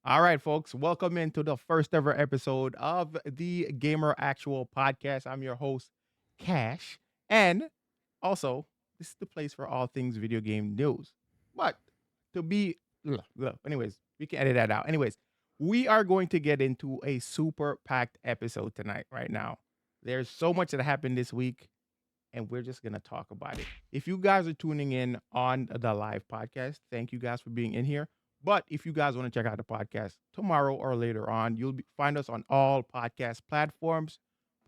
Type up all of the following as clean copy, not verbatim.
All right, folks, welcome into the first ever episode of the Gamer Actual Podcast. I'm your host, Cash. And also, this is the place for all things video game news. But to be, anyways, we can edit that out. Anyways, we are going to get into a super packed episode tonight, right now. There's so much that happened this week, and we're just going to talk about it. If you guys are tuning in on the live podcast, thank you guys for being in here. But if you guys want to check out the podcast tomorrow or later on, find us on all podcast platforms,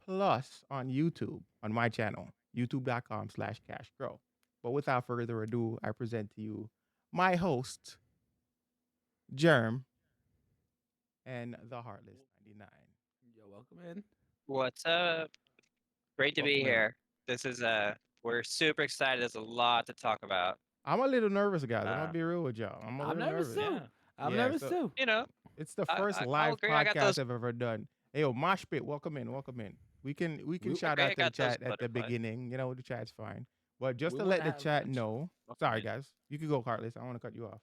plus on YouTube on my channel, youtube.com/cashgrow. But without further ado, I present to you my host, Germ, and the Heartless 99. Yo, welcome in. What's up? Great to be Welcome in. here. This is we're super excited. There's a lot to talk about. I'm a little nervous, guys. I'm gonna Uh, be real with y'all. I'm a I'm little nervous nervous. too. yeah, I'm Yeah, nervous so too. you know, it's the I, first I'll live agree. I got podcast those. I've ever done. Hey, yo, Mosh Pit, welcome in, welcome in. We can We, I shout agree. I out to the got those chat at the butterflies. beginning. The chat's fine. But just we to want let to the have. chat know, Welcome sorry in. guys, you can go, Cartless. I want to cut you off.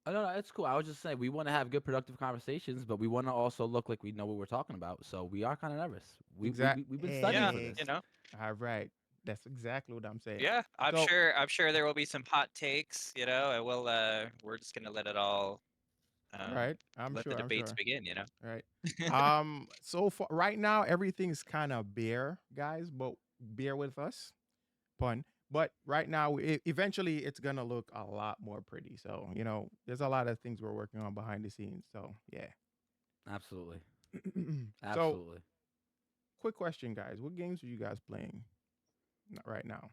Oh, no, no, it's cool. I was just saying we want to have good, productive conversations, but we want to also look like we know what we're talking about. So we are kind of nervous. We've been studying Yeah, for Hey, this. all right, that's exactly what I'm saying. yeah. I'm So, sure. I'm sure there will be some hot takes. And we'll. We're just gonna let it all. all Um, right, I'm let the sure, I'm debates sure. begin. All right. So far, right now, everything's kind of bare, guys, but bear with us. Pun. But right now, eventually, it's gonna look a lot more pretty. So there's a lot of things we're working on behind the scenes. So yeah. Absolutely, So absolutely. quick question, guys: what games are you guys playing right now?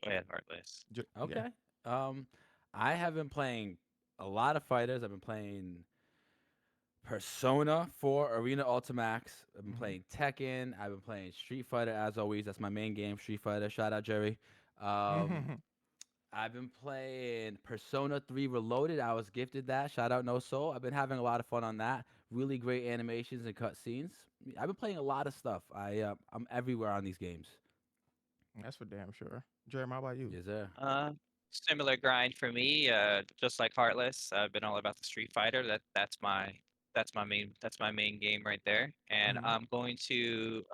Go ahead, Heartless. Yeah. Okay. Um, I have been playing a lot of fighters. I've been playing Persona 4 Arena Ultimax. I've been Hmm. playing Tekken. I've been playing Street Fighter as always. That's my main game, Street Fighter. Shout out Jerry. Um, I've been playing Persona 3 Reloaded. I was gifted that. Shout out No Soul. I've been having a lot of fun on that. Really great animations and cutscenes. I've been playing a lot of stuff. I'm everywhere on these games. That's for damn sure. Jeremy, how about you? Yes, sir. Uh, Similar grind for me. Just like Heartless, I've been all about the Street Fighter. That's my main game right there. And Hmm. I'm going to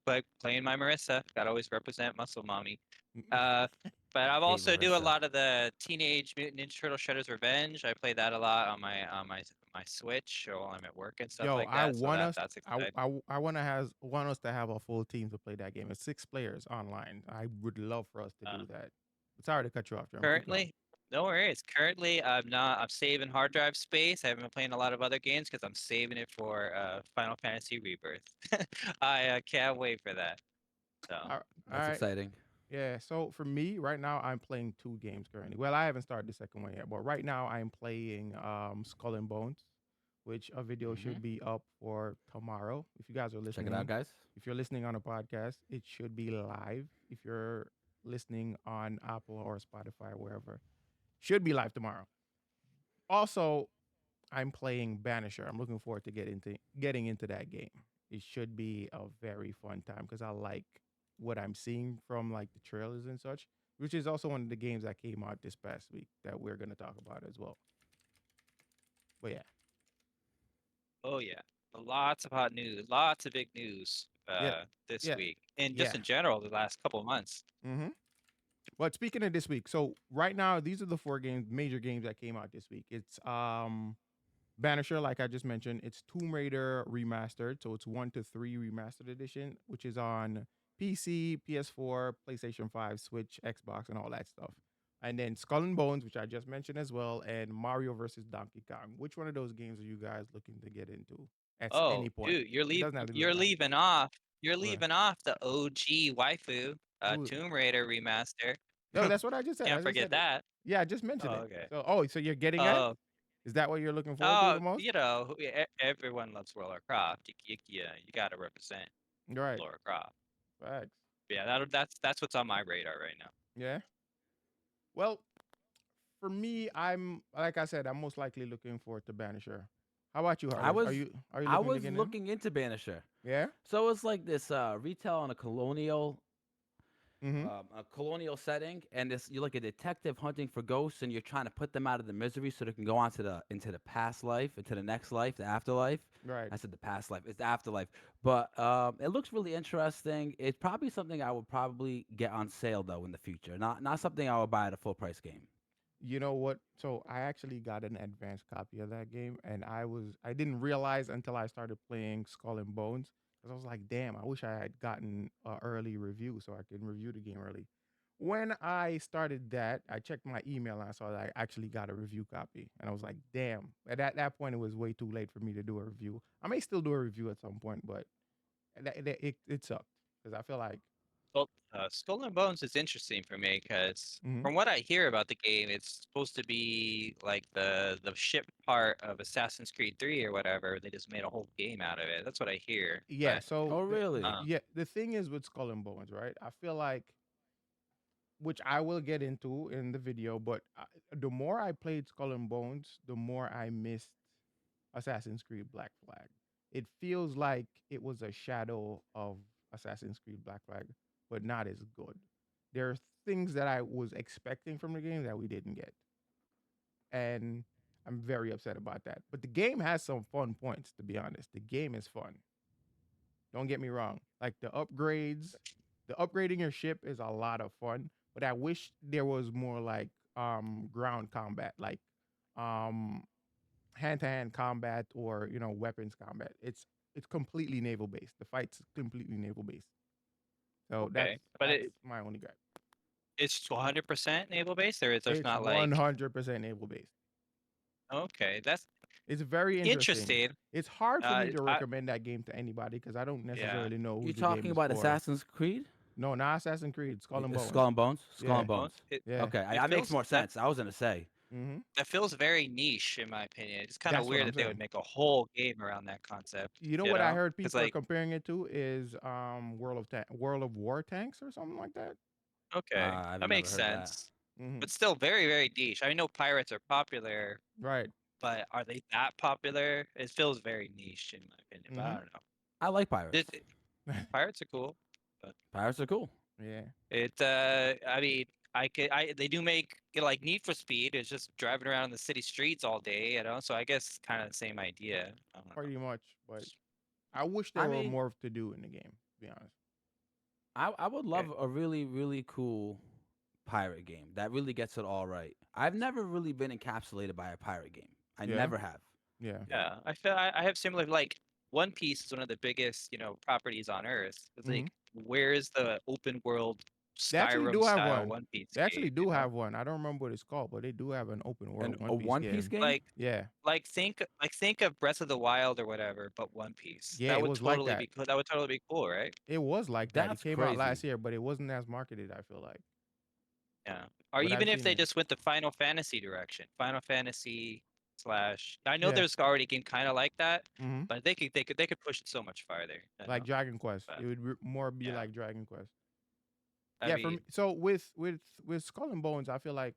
but playing my Marissa. Gotta always represent Muscle Mommy. Uh, but I've Hey, also do a Marissa. lot of the Teenage Mutant Ninja Turtle Shredder's Revenge. I play that a lot on my Switch or while I'm at work and stuff Yo, like I that. So want that us. that's exciting. I want us to have a full team to play that game. It's 6 players online. I would love for us to Uh, do that. Sorry to cut you off, Jeremy. Keep going. Currently, no worries. Currently, I'm saving hard drive space. I haven't been playing a lot of other games because I'm saving it for Final Fantasy Rebirth. I can't wait for that. So, All all That's right. exciting. Yeah. So for me, right now, I'm playing 2 games currently. Well, I haven't started the second one yet, but right now I'm playing Skull and Bones, which a video Hmm. should be up for tomorrow. If you guys are Check it out, listening, guys. if you're listening on a podcast, it should be live. If you're listening on Apple or Spotify, wherever, should be live tomorrow. Also, I'm playing Banisher. I'm looking forward to getting into that game. It should be a very fun time because I like what I'm seeing from like the trailers and such, which is also one of the games that came out this past week that we're gonna talk about as well. But yeah, oh yeah, lots of hot news, lots of big news yeah, this yeah, week, and just yeah. in general the last couple of months. Mm-hmm. But speaking of this week, so right now these are the 4 games, major games that came out this week. It's Banisher, like I just mentioned, it's Tomb Raider remastered, so it's 1 to 3 remastered edition, which is on PC, PS4, PlayStation 5, Switch, Xbox, and all that stuff. And then Skull and Bones, which I just mentioned as well, and Mario versus Donkey Kong. Which one of those games are you guys looking to get into at Oh, any point? dude, It doesn't have to be right you're now. leaving off. You're Right. leaving off the OG waifu, Ooh. Tomb Raider remaster. No, that's what I just said. I Can't just forget said it. that. Yeah, I just mentioned Oh, it. okay. So you're getting at it? Oh, Is that what you're looking forward to oh, the most? everyone loves Lara Croft. You gotta represent Right. Lara Croft. Facts. Yeah, that's what's on my radar right now. Yeah. Well, for me, I'm like I said, I'm most likely looking forward to Banisher. How about you, I Heartless? Are was you are you I looking to was get in? looking into Banisher. Yeah. So it's like this retail on a colonial Mhm. a colonial setting, and this you're like a detective hunting for ghosts, and you're trying to put them out of the misery so they can go on to the into the past life, into the next life, the afterlife. Right. I said the past life, it's the afterlife, but it looks really interesting. It's probably something I would probably get on sale though in the future. Not something I would buy at a full price game. You know what? So I actually got an advanced copy of that game, and I didn't realize until I started playing Skull and Bones because I was like, damn, I wish I had gotten an early review so I could review the game early. When I started that, I checked my email and I saw that I actually got a review copy, and I was like, damn. At that point, it was way too late for me to do a review. I may still do a review at some point, but it sucked because I feel like, Well, Skull and Bones is interesting for me because mhm. from what I hear about the game, it's supposed to be like the ship part of Assassin's Creed 3 or whatever. They just made a whole game out of it. That's what I hear. Yeah. But So Oh, really? um, yeah, the thing is with Skull and Bones, right? I feel like, which I will get into in the video, but the more I played Skull and Bones, the more I missed Assassin's Creed Black Flag. It feels like it was a shadow of Assassin's Creed Black Flag, but not as good. There are things that I was expecting from the game that we didn't get, and I'm very upset about that. But the game has some fun points, to be honest. The game is fun. Don't get me wrong. Like the upgrading your ship is a lot of fun, but I wish there was more like ground combat, like um hand-to-hand combat, or weapons combat. It's completely naval based. The fight's completely naval based. So that's okay, but that's my only gripe. it's 100% naval based, or is there's It's not like 100% naval based. okay, that's It's very interesting. interesting. It's hard for me to I recommend that game to anybody because I don't yeah, necessarily know who You the game talking is about for. Assassin's Creed? No, not Assassin's Creed, Skull and Bones. Skull and Bones? Skull Yeah, and Bones. Bones. It yeah. Okay, it that makes feels more that sense. I was gonna say. Hmm. that feels very niche in my opinion. It's kind of That's what weird I'm that they would saying. make a whole game around that concept. You know You what I know, heard because people are like comparing it to is World of War tanks or something like that. okay, I've that never makes heard of that. sense, Hmm. but still very very niche. I know pirates are popular, Right. but are they that popular? It feels very niche in my opinion. But I Hmm. don't know. I like pirates. Pirates are cool, but Pirates are cool. Yeah. I mean, they do make like Need for Speed. It's just driving around the city streets all day, you know. So I guess kind of the same idea. I don't know. Pretty much. But I wish there I were mean, more to do in the game, to be honest. I would Okay. love a really really cool pirate game that really gets it all right. I've never really been encapsulated by a pirate game. I Yeah. never have. Yeah. Yeah. Yeah, I feel I have similar like One Piece is one of the biggest, properties on Earth. It's Hmm. like where is the open world They actually Skyrim do have style one. One Piece They game, actually do have one. I don't remember what it's called, but they do have an open And world One a Piece One Piece game. game? Like Yeah. think of Breath of the Wild or whatever, but One Piece. Yeah, That it would was like totally that. be cool. That would totally be cool, right? It was like that. It That's came out last crazy. year, but it wasn't as marketed, I feel like. Yeah. Or But even I've if seen they it. just went the Final Fantasy direction. Final Fantasy slash I know Yeah. there's already a game kind of like that, Hmm. but they could push it so much farther, you Like know? Dragon Quest. But It would more be yeah. like Dragon Quest. I Yeah, for me. mean, So with Skull and Bones, I feel like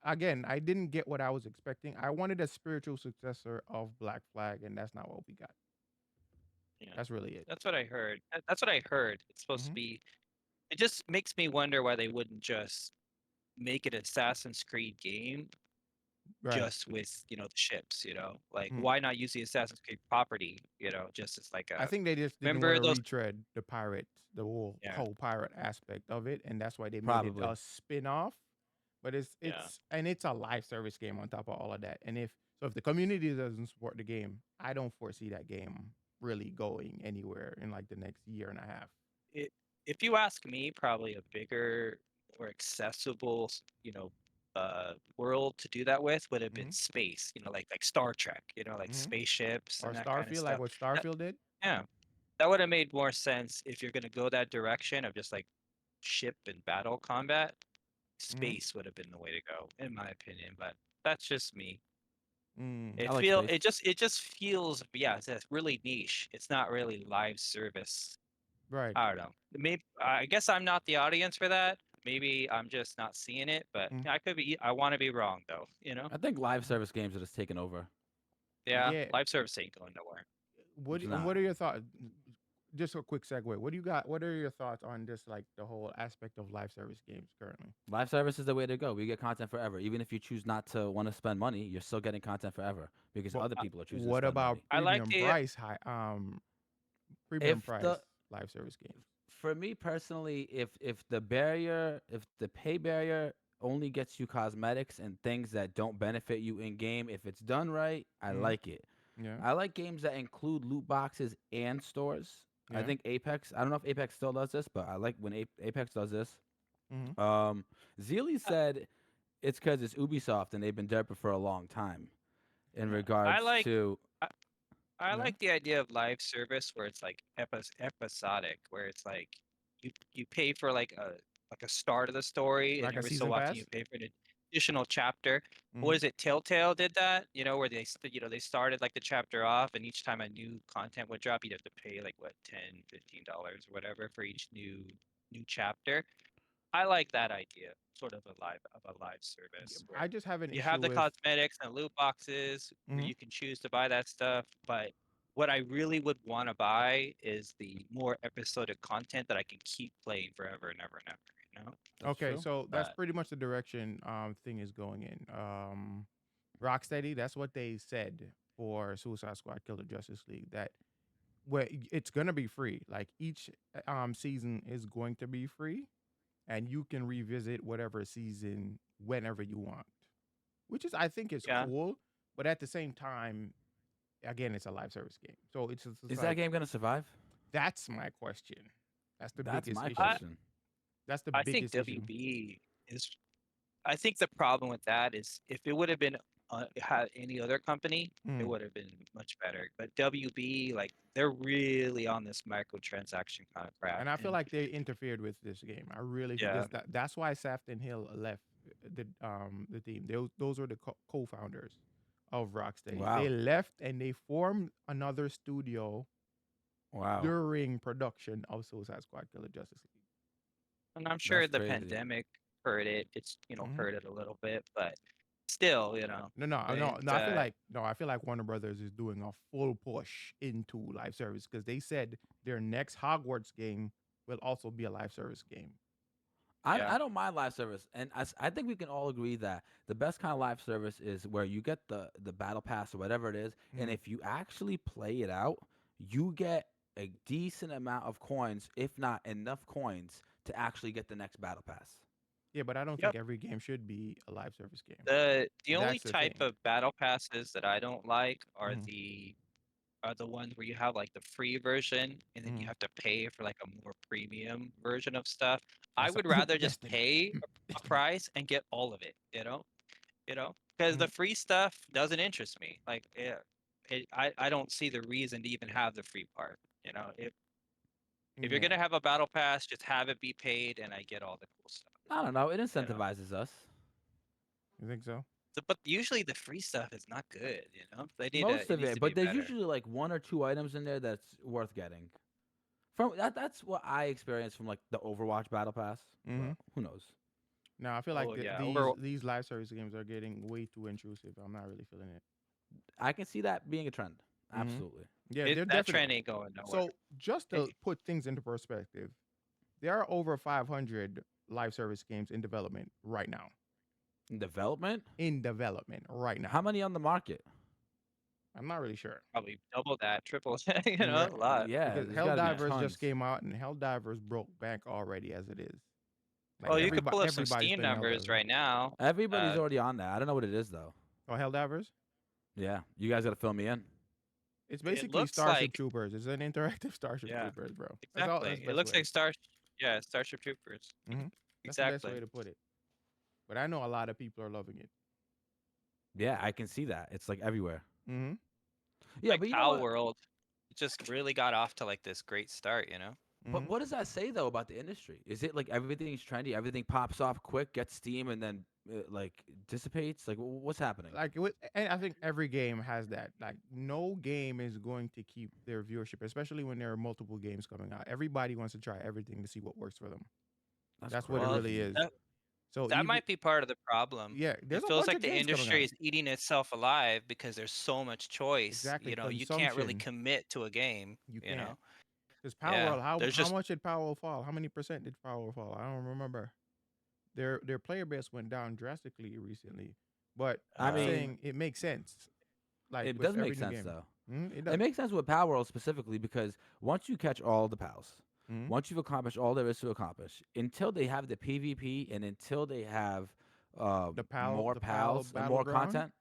again, I didn't get what I was expecting. I wanted a spiritual successor of Black Flag, and that's not what we got. yeah. That's really it. That's what I heard. That's what I heard. It's supposed to Hmm. be it just makes me wonder why they wouldn't just make it an Assassin's Creed game Right. just with, the ships, Like Mm. why not use the Assassin's Creed property, just as like I a think they just didn't want remember to those retread the whole yeah, whole pirate aspect of it, and that's why they made it Probably. a spin-off. But yeah. it's a live service game on top of all of that. And if the community doesn't support the game, I don't foresee that game really going anywhere in like the next year and a half. It, if you ask me, probably a bigger, more accessible, world to do that with would have been Hmm. space. Like Star Trek. Like Hmm. spaceships Or and that kind of Starfield, like stuff. what That, Starfield did. yeah, that would have made more sense if you're gonna go that direction of just like ship and battle combat. Hmm. Space would have been the way to go, in my opinion. But that's just me. Mm. It I like feel space. it just feels yeah, it's really niche. It's not really live service. Right. I don't know. Maybe I guess I'm not the audience for that. Maybe I'm just not seeing it, but Mm. I could be. I want to be wrong though. I think live service games are just taking over. Yeah, Yeah. live service ain't going nowhere. It's What not. are your thoughts? just a quick segue. What do you got? What are your thoughts on just like the whole aspect of live service games currently? Live service is the way to go. We get content forever. Even if you choose not to want to spend money, you're still getting content forever because But other people are choosing to what spend about money. I like the premium If price the live service games? For me personally, if the pay barrier only gets you cosmetics and things that don't benefit you in game, if it's done right, I Mm, like it. yeah, I like games that include loot boxes and stores. I yeah. think Apex, I don't know if Apex still does this, but I like when Apex does this. Mm-hmm. Um, Zeely said it's because it's Ubisoft and they've been derping for a long time in Yeah, I regards like to. I, I yeah. like the idea of live service where it's like episodic, where it's like you pay for like a start of the story, and Like a every so season often you pass. pay for an additional chapter. What Mm-hmm. is it? Telltale did that, where they started like the chapter off, and each time a new content would drop, you'd have to pay like what $10, $15 or whatever for each new chapter. I like that idea, sort of a live service I where just have an you have issue the with. cosmetics and loot boxes where Mm-hmm. you can choose to buy that stuff. But what I really would want to buy is the more episodic content that I can keep playing forever and ever and ever, you know? That's Okay, true. so that's But pretty much the direction thing is going in. Rocksteady, that's what they said for Suicide Squad Killer Justice League, that it's gonna be free. Like each season is going to be free, and you can revisit whatever season whenever you want. Which is, I think, is yeah, cool, but at the same time, again, it's a live service game, so it's Is that like game gonna survive? that's my question. That's the That's biggest my issue. I question. That's the I think biggest issue. WB is I think the problem with that is if it would have been had any other company, it Mm. would have been much better. But WB, like they're really on this microtransaction kind of crap, And I feel and like they interfered with this game. I really feel yeah, because that's why Safton Hill left the team. Those were the co-founders of Rocksteady. They Wow. left and they formed another studio Wow. during production of Suicide Squad Killer Justice and I'm That's sure the crazy. pandemic hurt it. It's League. Hmm. hurt it a little bit, but still, No, no, no, it's no. I feel like Warner Brothers is doing a full push into live service because they said their next Hogwarts game will also be a live service game. yeah, I don't mind live service, and I think we can all agree that the best kind of live service is where you get the battle pass or whatever it is, and Mhm. if you actually play it out, you get a decent amount of coins, if not enough coins, to actually get the next battle pass. Yeah, but I don't think yep. every game should be a live service game. The only That's the type thing. of battle passes that I don't like Hmm. are the ones where you have like the free version and then you Hmm. have to pay for like a more premium version of stuff. I That's would rather just Destiny. pay a Destiny. price and get all of it, because Hmm. the free stuff doesn't interest me. Like, yeah, I don't see the reason to even have the free part. If you're Yeah, gonna have a battle pass, just have it be paid, and I get all the cool stuff. I don't know. It You know, incentivizes us. you think so? but usually the free stuff is not good. Most It of needs it, to be but there's better. usually like one or two items in there that's worth getting. From that's what I experienced from like the Overwatch battle pass, Hmm. but who knows? No, I feel like Oh yeah, these live service games are getting way too intrusive. I'm not really feeling it. I can see that being a trend. Hmm. Absolutely. Yeah, they're that definitely. trend ain't going nowhere. So just It, to put things into perspective, there are over 500 live service games in development right now. In development? In development right How now. many on the market? I'm not really sure. probably double that, triple that, Yeah, a lot. Yeah, because there's got to be Yeah. Helldivers just tons. came out, and Helldivers broke bank already as it is. Like Well, you could pull up some everybody's Steam playing numbers Helldivers. right now. Everybody's Uh, already on that. I don't know what it is though. Oh, Helldivers? Yeah, you guys got to fill me in. It's it basically looks Starship like, Troopers. It's an interactive Starship yeah, Troopers, bro. That's all. That's exactly. the It best looks way. like Starship Troopers. Hmm. That's the best way Exactly. to put it. But I know a lot of people are loving it. Yeah, I can see that. It's like everywhere. Hmm. Yeah, Like but you know Pal what? World, it just really got off to like this great start. But Hmm. what does that say though about the industry? Is it like everything's trendy, everything pops off quick, gets steam, and then like dissipates? Like what's happening? And I think every game has that. Like, no game is going to keep their viewership, especially when there are multiple games coming out. Everybody wants to try everything to see what works for them. That's That's what it Well, really crazy. is. So that even might be part of the problem. yeah, It there's a feels bunch like of the games coming industry out. is eating itself alive because there's so much choice. Exactly, You can't really consumption. commit to a game, You you can't. know? Because Power Yeah, World, there's how just much did Power World fall? How many percent did Power World fall? I don't remember. Their player base went down drastically recently, but I I'm uh mean, saying it makes sense. Like it with does every make new sense game, though. it It does. makes sense with Power World specifically because once you catch all the pals, hmm once you've accomplished all there is to accomplish, until they have the PvP and until they have more The pal pals and more battleground. content,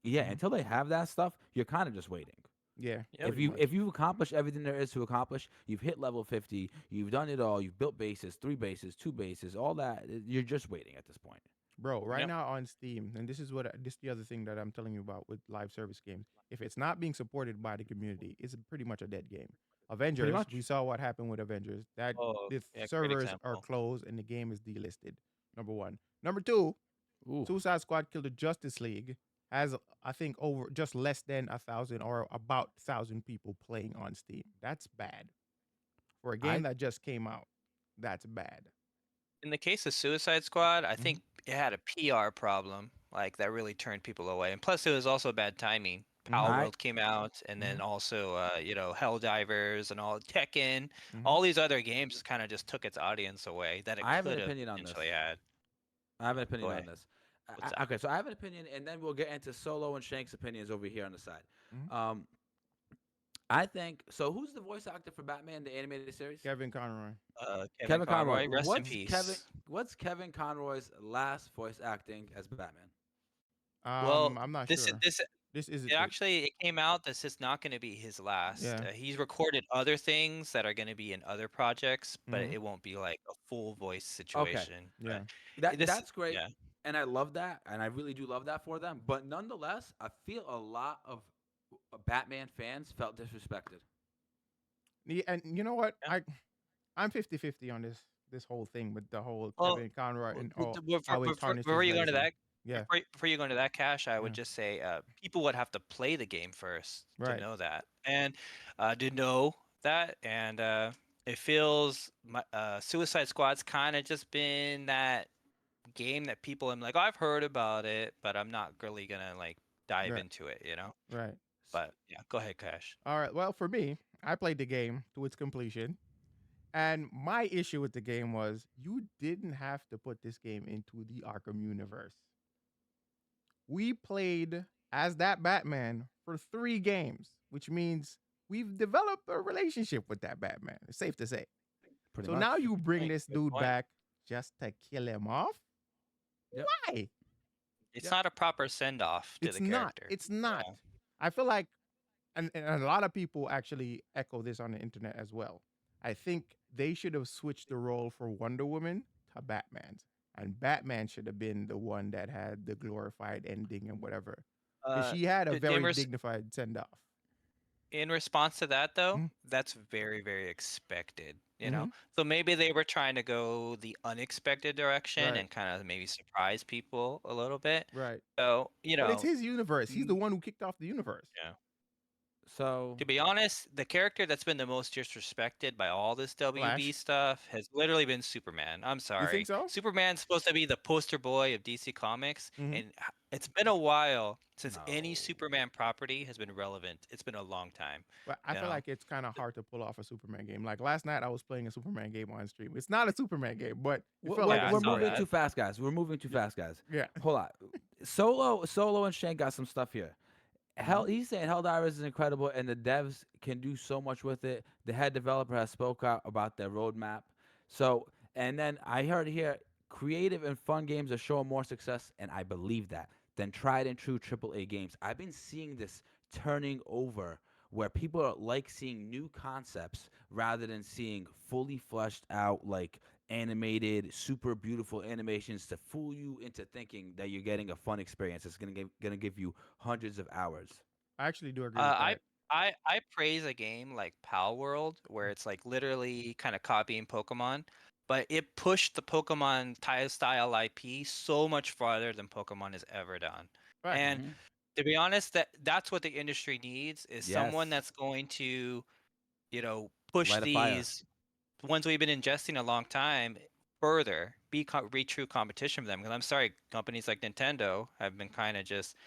yeah, hmm until they have that stuff, you're kind of just waiting. Yeah, yep. If pretty you much. if you've accomplished everything there is to accomplish, you've hit level 50, you've done it all, you've built bases, 3 bases, 2 bases, all that. You're just waiting at this point. Bro, right Yep. now on Steam, and this is this is the other thing that I'm telling you about with live service games. If it's not being supported by the community, it's pretty much a dead game. Pretty Avengers, we much. saw what happened with Avengers. That Oh, the yeah, great servers are example. closed and the game is delisted. Number one. Number two, Ooh, Suicide Squad Killed the Justice League has I think over just less than 1,000 or about 1,000 people playing on Steam. That's bad for a game I that just came out. That's bad. In the case of Suicide Squad, I hmm think it had a PR problem, like that really turned people away. And plus, it was also bad timing. hmm Power I World came out, and hmm then also, Helldivers and all Tekken, hmm all these other games kind of just took its audience away that it I have an could have opinion on this. potentially had. I have an Go opinion on ahead. this. What's that? Okay, so I have an opinion, and then we'll get into Solo and Shank's opinions over here on the side. hmm Um, I think so. Who's the voice actor for Batman the animated series? Kevin Conroy. Kevin Kevin Conroy. Conroy, rest in peace. What's Kevin Conroy's last voice acting as Batman? Well, I'm not this is sure. this This it isn't it. actually it came out this is not going to be his last. Yeah. He's recorded other things that are going to be in other projects, but hmm it won't be like a full voice Okay, situation. Yeah. But this, that's great, yeah. and I love that, and I really do love that for them. But nonetheless, I feel a lot of Batman fans felt disrespected. And you know what? Yeah. I'm 50-50 on this whole thing with the whole Well, Kevin Conroy and all how it before tarnished his you go into legacy. that, Yeah. before you go into that, Cash, I would Yeah. just say people would have to play the game first to Right. know that, and to know that, and it feels Suicide Squad's kind of just been that game that people am like, "Oh, I've heard about it, but I'm not really gonna like dive Right. into it, you know." Right. But yeah, go ahead, Cash. All right. Well, for me, I played the game to its completion. And my issue with the game was you didn't have to put this game into the Arkham universe. We played as that Batman for 3 games, which means we've developed a relationship with that Batman. It's safe to say. Pretty So now much. you bring Point, this good dude point. back just to kill him off? Yep. Why? It's Yep. not a proper send off to It's the not. character. It's not. Yeah. I feel like, and a lot of people actually echo this on the internet as well. I think they should have switched the role for Wonder Woman to Batman's. And Batman should have been the one that had the glorified ending and whatever. Because Uh, she had a to, very dignified send off. in response to that though, Mm-hmm. that's very, very expected, you Mm-hmm. know? So maybe they were trying to go the unexpected direction Right. and kind of maybe surprise people a little bit. Right. So, But it's his universe. He's the mm, one who kicked off the universe. yeah. So To be honest, the character that's been the most disrespected by all this WB Flash. stuff has literally been Superman. I'm You think sorry. so? Superman's supposed to be the poster boy of DC Comics, Mm-hmm. and it's been a while since any no. Superman property has been relevant. It's been a long time, But I you feel know. like it's kind of hard to pull off a Superman game. Like last night, I was playing a Superman game on stream. It's not a Superman game, but it We're, felt we're, like a Yeah, I we're saw Superman moving that. too game. fast, guys. We're moving too Yeah. fast, guys. Yeah. Hold on. Solo and Shane got some stuff here. Mm-hmm. He's saying Helldivers is incredible, and the devs can do so much with it. The head developer has spoke out about their roadmap. So, and then I heard here, creative and fun games are showing more success, and I believe that than tried and true AAA games. I've been seeing this turning over where people are like seeing new concepts rather than seeing fully fleshed out like animated, super beautiful animations to fool you into thinking that you're getting a fun experience. It's gonna give you hundreds of hours. I actually do agree Uh, with I that. I praise a game like Pal World where it's like literally kind of copying Pokemon, but it pushed the Pokemon style IP so much farther than Pokemon has ever done. Right. And Hmm. to be honest, that's what the industry needs is someone Yes, that's going to, push light a fire. these ones we've been ingesting a long time further, be true competition for them. Because I'm sorry, companies like Nintendo have been kind of just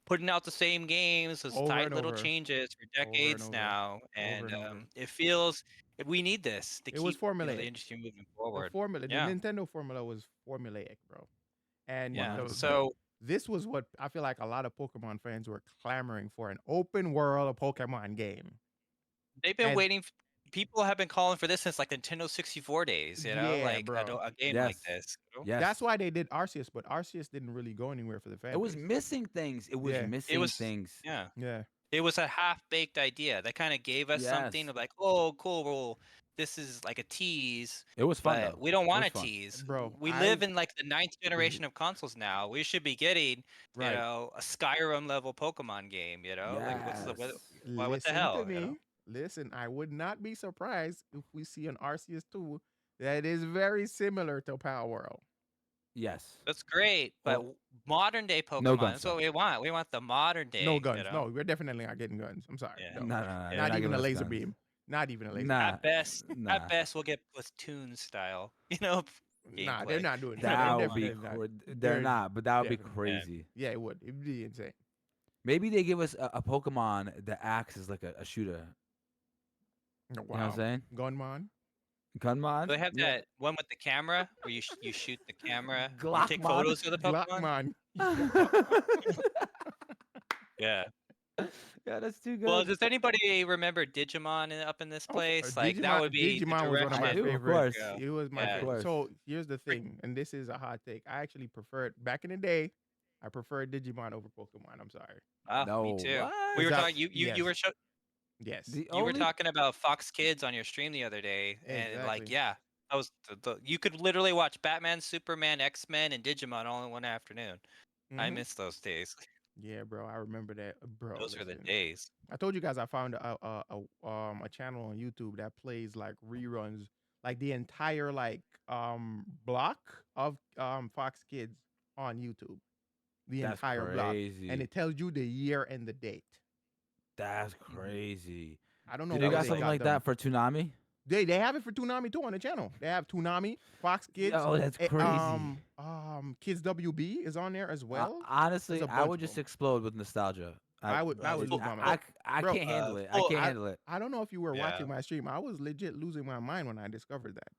putting out the same games with Over tight and little over. changes for Over and decades over. now, Over and and over. it feels. We need this to It was keep the formulaic. industry moving The forward. formula, the Yeah, Nintendo formula was formulaic, bro. And yeah. $100. So this was what I feel like a lot of Pokemon fans were clamoring for, an open world Pokemon game. they've been And waiting. People have been calling for this since like Nintendo 64 days. yeah, Like bro. a game like Yes. this. That's Yes. why they did Arceus, but Arceus didn't really go anywhere for the It fan was base. missing things. It was Yeah, It missing was, things. yeah. yeah. It was a half-baked idea. They kind of gave us something Yes. of like, oh, cool, well, this is like a tease, It was fun but though. we don't It want was a fun. tease. Bro, We live in like the ninth generation of consoles now. We should be getting, right. a Skyrim level Pokemon game. Like Yes. what the Listen to hell? me. Listen, I would not be surprised if we see an Arceus 2 that is very similar to Power World. Yes. That's great, but Oh, modern day no Pokemon. guns That's what though. we want. We want the modern No day. guns. No, we're definitely not getting guns. I'm sorry. Yeah, No. No, no, no. They're yeah. Not not even giving a us laser guns. beam. Not even a laser Nah. At Nah. best, we'll get platoon style. beam. Nah, they're Gameplay. not doing that. That They're would be definitely not. they're not, but that would be definitely. Yeah. crazy. Yeah, it would. It'd be insane. Maybe they give us a Pokemon that acts as like a shooter. Oh, You know what wow. I'm saying? Gunmon. Gunmon? Do they have Yeah. that one with the camera where you shoot the camera, you take Glockmon? photos of the Pokemon? Glockmon. Yeah. Yeah, that's too Well, good. does anybody remember Digimon up in this place? Like that Digimon, would be the Digimon was one of I my direction. do, of favorites. course. It was my Yeah. Of favorite. course. So here's the thing, and this is a hot take. I actually preferred back in the day. I preferred Digimon over Pokemon. I'm sorry. Ah, me No, too. what? We were Is that talking. You were yes, yes, The you were only talking about Fox Kids on your stream the other day, and like, exactly. yeah, that was you could literally watch Batman, Superman, X-Men, and Digimon all in one afternoon. I Hmm. miss those days. Yeah, bro. I remember that, bro. Those were the Listen, days. I told you guys I found a channel on YouTube that plays like reruns, like the entire like block of Fox Kids on YouTube, the That's entire block, and crazy. it tells you the year and the date. That's crazy. I don't know Do That they where got was they something like got like them. that for Toonami? They have it for Toonami too on the channel. They have Toonami, Fox Kids, Oh, that's crazy. Kids WB is on there as well. There's Honestly, a I bunch would of just them. explode with nostalgia. I would lose my mind. I Bro, can't handle it. I full, can't I handle it. I don't know if you were yeah. watching my stream. I was legit losing my mind when I discovered that.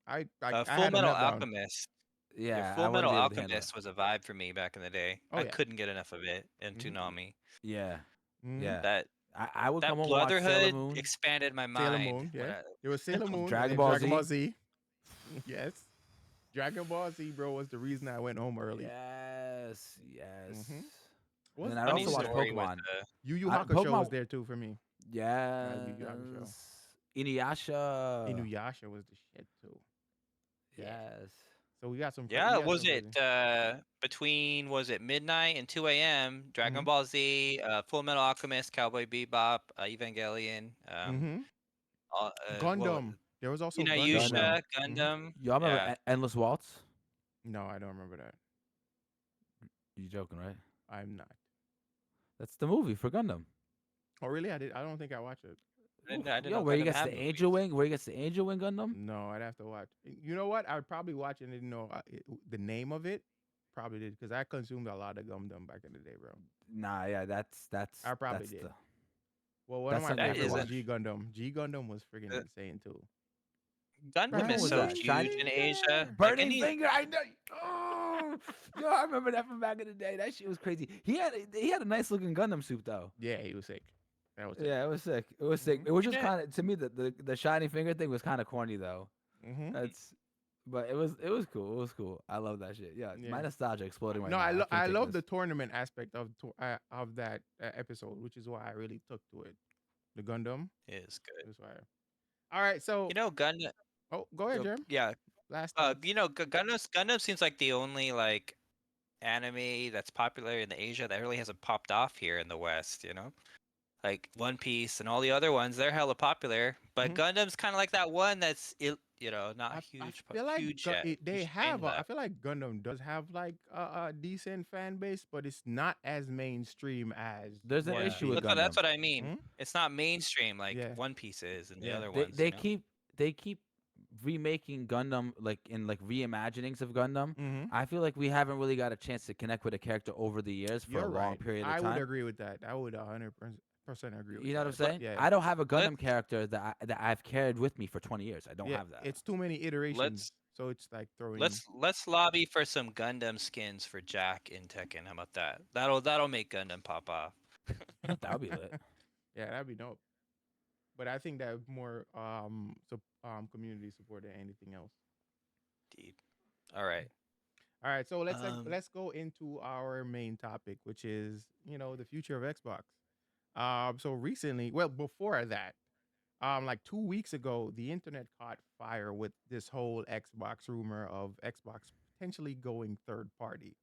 I Full had a Metal meltdown. Alchemist. Yeah, Full I wouldn't Metal be able to handle it. Alchemist was a vibe for me back in the day. Oh I yeah. couldn't get enough of it in Hmm. Toonami. Yeah, Hmm. yeah. That I would come that home and watch Sailor Brotherhood Moon, expanded my Sailor mind. Moon, When yeah. There was Sailor Moon, and Dragon then Ball Dragon Ball Z. Z. Yes. Dragon Ball Z, bro, was the reason I went home early. Yes, yes. Mhm. And What's then I'd funny also watch story with Pokemon. Yu Yu I, Hakusho was Pokemon, there too for me. Yu Yu Hakusho. yes. Inuyasha. Inuyasha was the shit too. Yeah. Yes. So we got some. yeah, We got was some it crazy. between was it midnight and 2 a.m. Dragon Mhm. Ball Z, Full Metal Alchemist, Cowboy Bebop, Evangelion, Mhm. what Gundam. There was also Gundam. Gundam. Inuyasha, Gundam. Y'all remember Yeah, Endless Waltz? No, I don't remember that. You joking, right? I'm not. That's the movie for Gundam. Oh really? I did. I don't think I watched it. I didn't Yo, know where you Gundam gets had the Angel movies. Wing? Where you gets the Angel Wing Gundam? No, I'd have to watch. You know what? I would probably watch it and didn't know the name of it. Probably did because I consumed a lot of Gundam back in the day, bro. Nah, yeah, that's I probably that's did. the Well, one of that's my something favorite to was watch. G Gundam. G Gundam was freaking Uh, insane too. Gundam Which one is was so that? huge Shiny in Asia. Like Burning any Finger. I know. Oh, yo, I remember that from back in the day. That shit was crazy. He had a nice looking Gundam suit though. Yeah, he was sick. That was sick. Yeah, it was sick. It was sick. Mhm. It was you just know, kind of to me the shiny finger thing was kind of corny though. Mm-hmm. That's but it was cool. It was cool. I love that shit. Yeah, my Yeah. nostalgia exploding right No, now. I can't take love the this. tournament aspect of that episode, which is why I really took to it. The Gundam is good. is why. All right, so Gundam. oh, go ahead, Jerem. Yeah. Last thoughts. Gundam seems like the only like anime that's popular in Asia that really hasn't popped off here in the West. Like One Piece and all the other ones, they're hella popular. But Mhm. Gundam's kind of like that one that's not I huge, feel like huge yet. they Huge have. fan I left. feel like Gundam does have like a decent fan base, but it's not as mainstream as There's an One issue Piece. with That's Gundam. what I mean. Hmm? It's not mainstream like Yeah, One Piece is and the yeah. other They ones. they keep they keep remaking Gundam like in like reimaginings of Gundam. Mm-hmm. I feel like we haven't really got a chance to connect with a character over the years for You're a long right. period of I would time. agree with that. I would 100%. agree with You know what I'm that. Let saying? Yeah. I don't have a let's Gundam character that I've carried with me for 20 years. I don't Yeah, have that. it's too many iterations. let's So it's like throwing. let's lobby for some Gundam skins for Jack in Tekken. How about that? That'll make Gundam pop off. That would be lit. Yeah, that'd be dope. But I think that more community support than anything else. Indeed. All right. All right, so Um, let's go into our main topic, which is the future of Xbox. So recently, well, before that, like 2 weeks ago, the internet caught fire with this whole Xbox rumor of Xbox potentially going third party.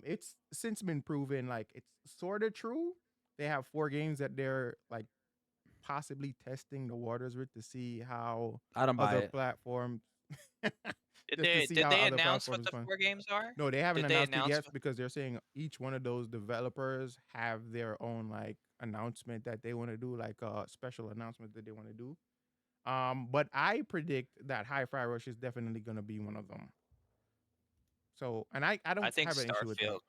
It's since been proven like it's sort of true. They have 4 games that they're like possibly testing the waters with to see how I don't buy other it. platforms did just to they see did how they other announce what platforms the respond. 4 games are? No, they haven't Did they announced it announce yet what? because they're saying each one of those developers have their own like announcement that they want to do, like a special announcement that they want to do. But I predict that Hi-Fi Rush is definitely going to be one of them. So, and I I don't think have an issue with that. Starfield.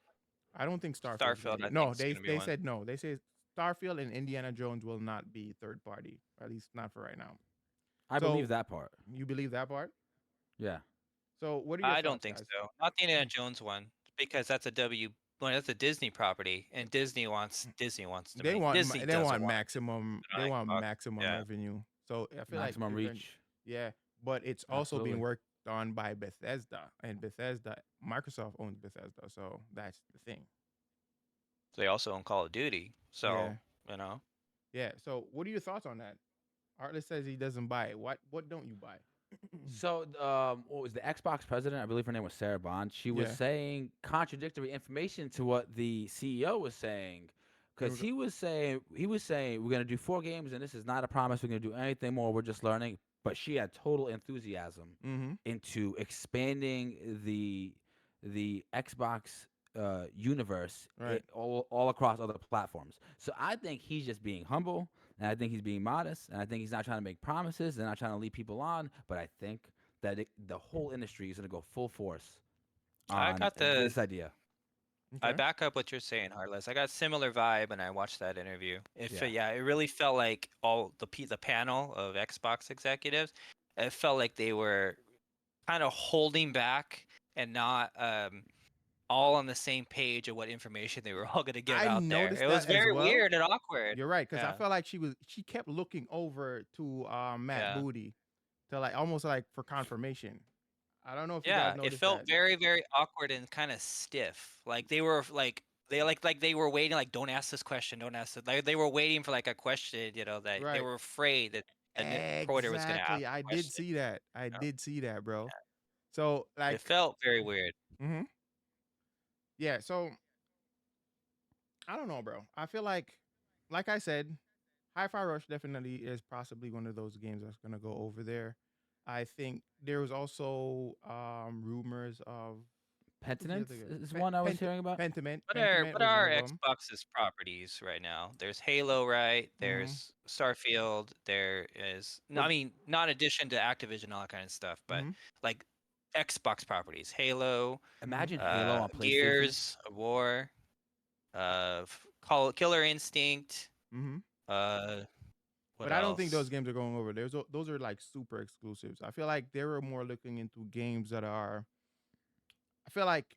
I don't think Starfield's going to Starfield, be. I think No, is gonna be they one. said no. They say Starfield and Indiana Jones will not be third party, at least not for right now. I believe So, that part. you believe that part? Yeah. So, what are your I don't thoughts, think guys? so. Not the Indiana Jones one because that's a W. Well, that's a Disney property, and Disney wants to make Disney They doesn't want want to maximum put it on Xbox. maximum Yeah, revenue. So I feel like Maximum reach. yeah, but it's also being Absolutely. worked on by Bethesda, and Microsoft owns Bethesda, so that's the thing. they also own Call of Duty, Yeah, so you know. yeah. So what are your thoughts on that? Artless says he doesn't buy it. What don't you buy? So, what was the Xbox president? I believe her name was Sarah Bond. She was Yeah, saying contradictory information to what the CEO was saying, in because he was saying we're gonna do 4 games and this is not a promise. We're gonna do anything more. We're just learning. But she had total enthusiasm mm-hmm. into expanding the Xbox universe Right. all across other platforms. So I think he's just being humble, and I think he's being modest, and I think he's not trying to make promises and not trying to lead people on. But I think that the whole industry is going to go full force I on got the this idea. I Okay. back up what you're saying, Heartless. I got similar vibe when I watched that interview. Yeah, Yeah, it really felt like all the panel of Xbox executives. It felt like they were kind of holding back and not all on the same page of what information they were all going to give I out there. noticed It was that as very well. weird and awkward. You're right, because I Yeah, felt like she kept looking over to Matt yeah. Booty to like almost like for confirmation. I don't know if you guys Yeah, it noticed felt that. very, very awkward and kind of stiff. Like they were like they were waiting. Like, don't ask this question. Don't ask it. Like they were waiting for like a question. That they Right. were afraid that a reporter was going to ask Exactly. the I did question. see that. I You know? did see that, bro. So It like, felt very weird. hmm yeah. So I don't know, bro. I feel like I said, Hi-Fi Rush definitely is possibly one of those games that's gonna go over there. I think there was also rumors of who's the other Penitence guy? is one I was hearing about. What Was one are of them. Xbox's properties right now? There's Halo, right? Mm-hmm. There's Starfield. There is no, I Was mean, not in addition to Activision and all that kind of stuff, but mm-hmm. like Xbox properties, Halo, Mm-hmm. Imagine Halo on PlayStation. Gears of War, Call Killer Instinct. Mm-hmm. Uh, what But I don't think those else? games are going over. Those are like super exclusives. I feel like they were more looking into games that are. I feel like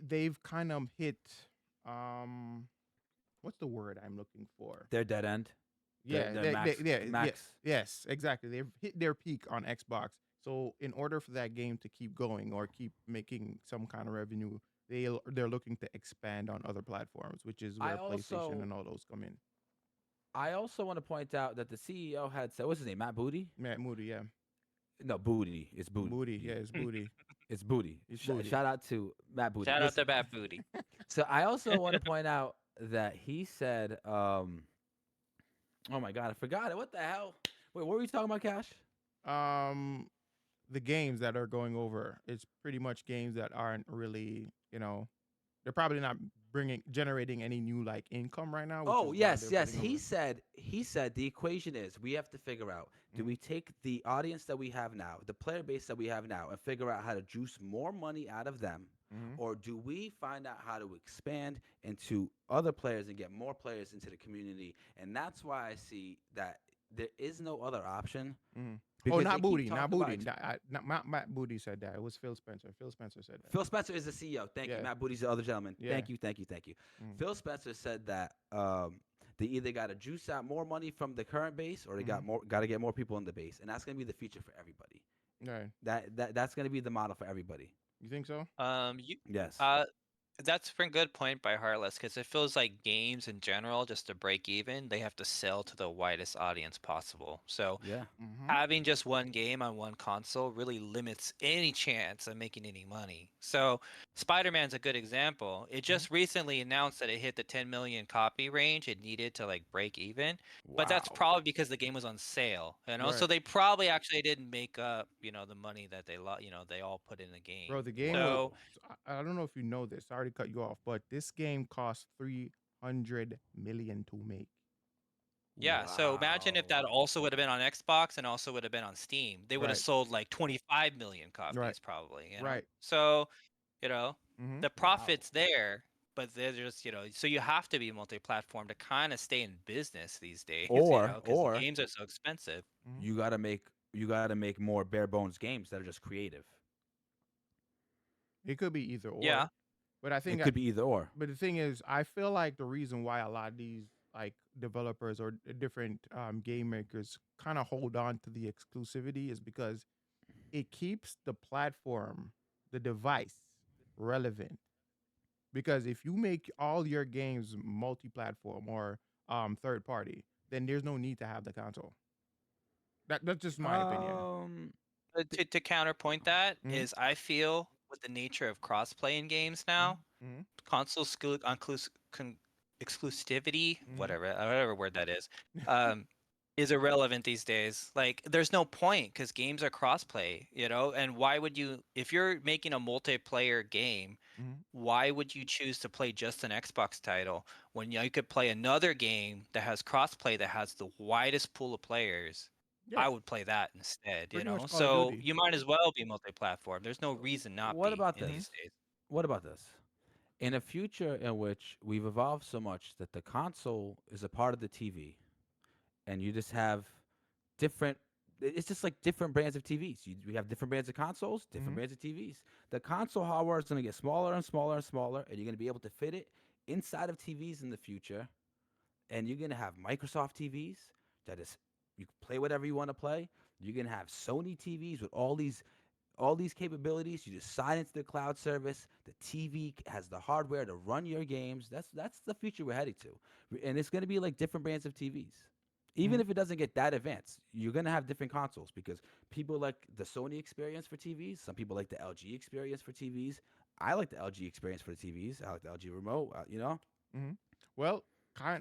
they've kind of hit. Um, what's the word I'm looking for? Their dead end. Their Yeah, their max yeah, max. yes, exactly. They've hit their peak on Xbox. So in order for that game to keep going or keep making some kind of revenue, they're looking to expand on other platforms, which is I where PlayStation also and all those come in. I also want to point out that the CEO had said, what's his name? Matt Booty? Matt Moody, yeah, No, Booty. It's Booty. Booty, yeah, it's Booty, It's Booty. it's Booty. Shout out to Matt Booty. Shout out Listen. to Bat Booty. So I also want to point out that he said, oh my God, I forgot it. What the hell? Wait, what were you talking about, Cash? Um, the games that are going over, it's pretty much games that aren't really, they're probably not generating any new like income right now, which Oh, is why yes, they're yes. putting He over. said he said the equation is we have to figure out, do Mhm. we take the audience that we have now, the player base that we have now, and figure out how to juice more money out of them, Mm-hmm. or do we find out how to expand into other players and get more players into the community? And that's why I see that there is no other option Mm-hmm. Oh, because they not keep Booty, not talking about Booty. Not Matt Booty said that. It was Phil Spencer. Phil Spencer said that. Phil Spencer is the CEO. Thank you. Yeah. Matt Booty's the other gentleman. Yeah. Thank you, thank you, thank you. Mm-hmm. Phil Spencer said that they either got to juice out more money from the current base, or they Mm-hmm. got to get more people in the base, and that's going to be the future for everybody. Right. That's going to be the model for everybody. You think so? You Yes. That's a good point by Heartless because it feels like games in general, just to break even, they have to sell to the widest audience possible. So Yeah. Mm-hmm. having just one game on one console really limits any chance of making any money. So Spider-Man's a good example. It Mm-hmm. just recently announced that it hit the 10 million copy range it needed to like break even. But that's Wow. probably because the game was on sale, you know? So Right. they probably actually didn't make up, the money that they all put in the game. Bro, the game was. So Whoa. I don't know if you know this. I already cut you off, but this game cost 300 million to make. yeah, so imagine if that Wow. also would have been on Xbox and also would have been on Steam. They would have Right. sold like 25 million Right. copies probably, Right. So, you know, Mm-hmm. the Wow. profit's there, but they're just, so you have to be multi-platform to kind of stay in business these days, because the Or games are so expensive. Mm-hmm. you got to make more bare bones games that are just creative. It could be either Yeah. or, but I It think could be either or. but the thing is, I feel like the reason why a lot of these like developers or different game makers kind of hold on to the exclusivity is because it keeps the platform, the device, relevant. Because if you make all your games multi-platform or third party, then there's no need to have the console. That's just my opinion. Um. th- To counterpoint that Mm-hmm. is I feel with the nature of cross-play in games now, Mm-hmm. console exclusivity, Mm-hmm. whatever word that um, is irrelevant these days. Like, there's no point because games are crossplay, and why would you, if you're making a multiplayer game, Mm-hmm. why would you choose to play just an Xbox title when you could play another game that has crossplay that has the widest pool of players? Yeah, I would play that instead, pretty much Call of So Duty. you might as well be multi-platform. There's no reason not what be about in Mm-hmm. this? these days. What about this? In a future in which we've evolved so much that the console is a part of the TV, and you just have different. It's just like different brands of TVs. We have different brands of consoles, different Mm-hmm. brands of TVs. The console hardware is going to get smaller and smaller and smaller, and you're going to be able to fit it inside of TVs in the future. And you're going to have Microsoft TVs that is you can play whatever you want to play. You're going to have Sony TVs with all these capabilities. You just sign into the cloud service. The TV has the hardware to run your games. That's the future we're heading to, and it's going to be like different brands of TVs. Mm-hmm. Even if it doesn't get that advanced, you're going to have different consoles because people like the Sony experience for TVs. Some people like the LG experience for TVs. I like the LG experience for the TVs. I like the LG remote. Mm-hmm. Well,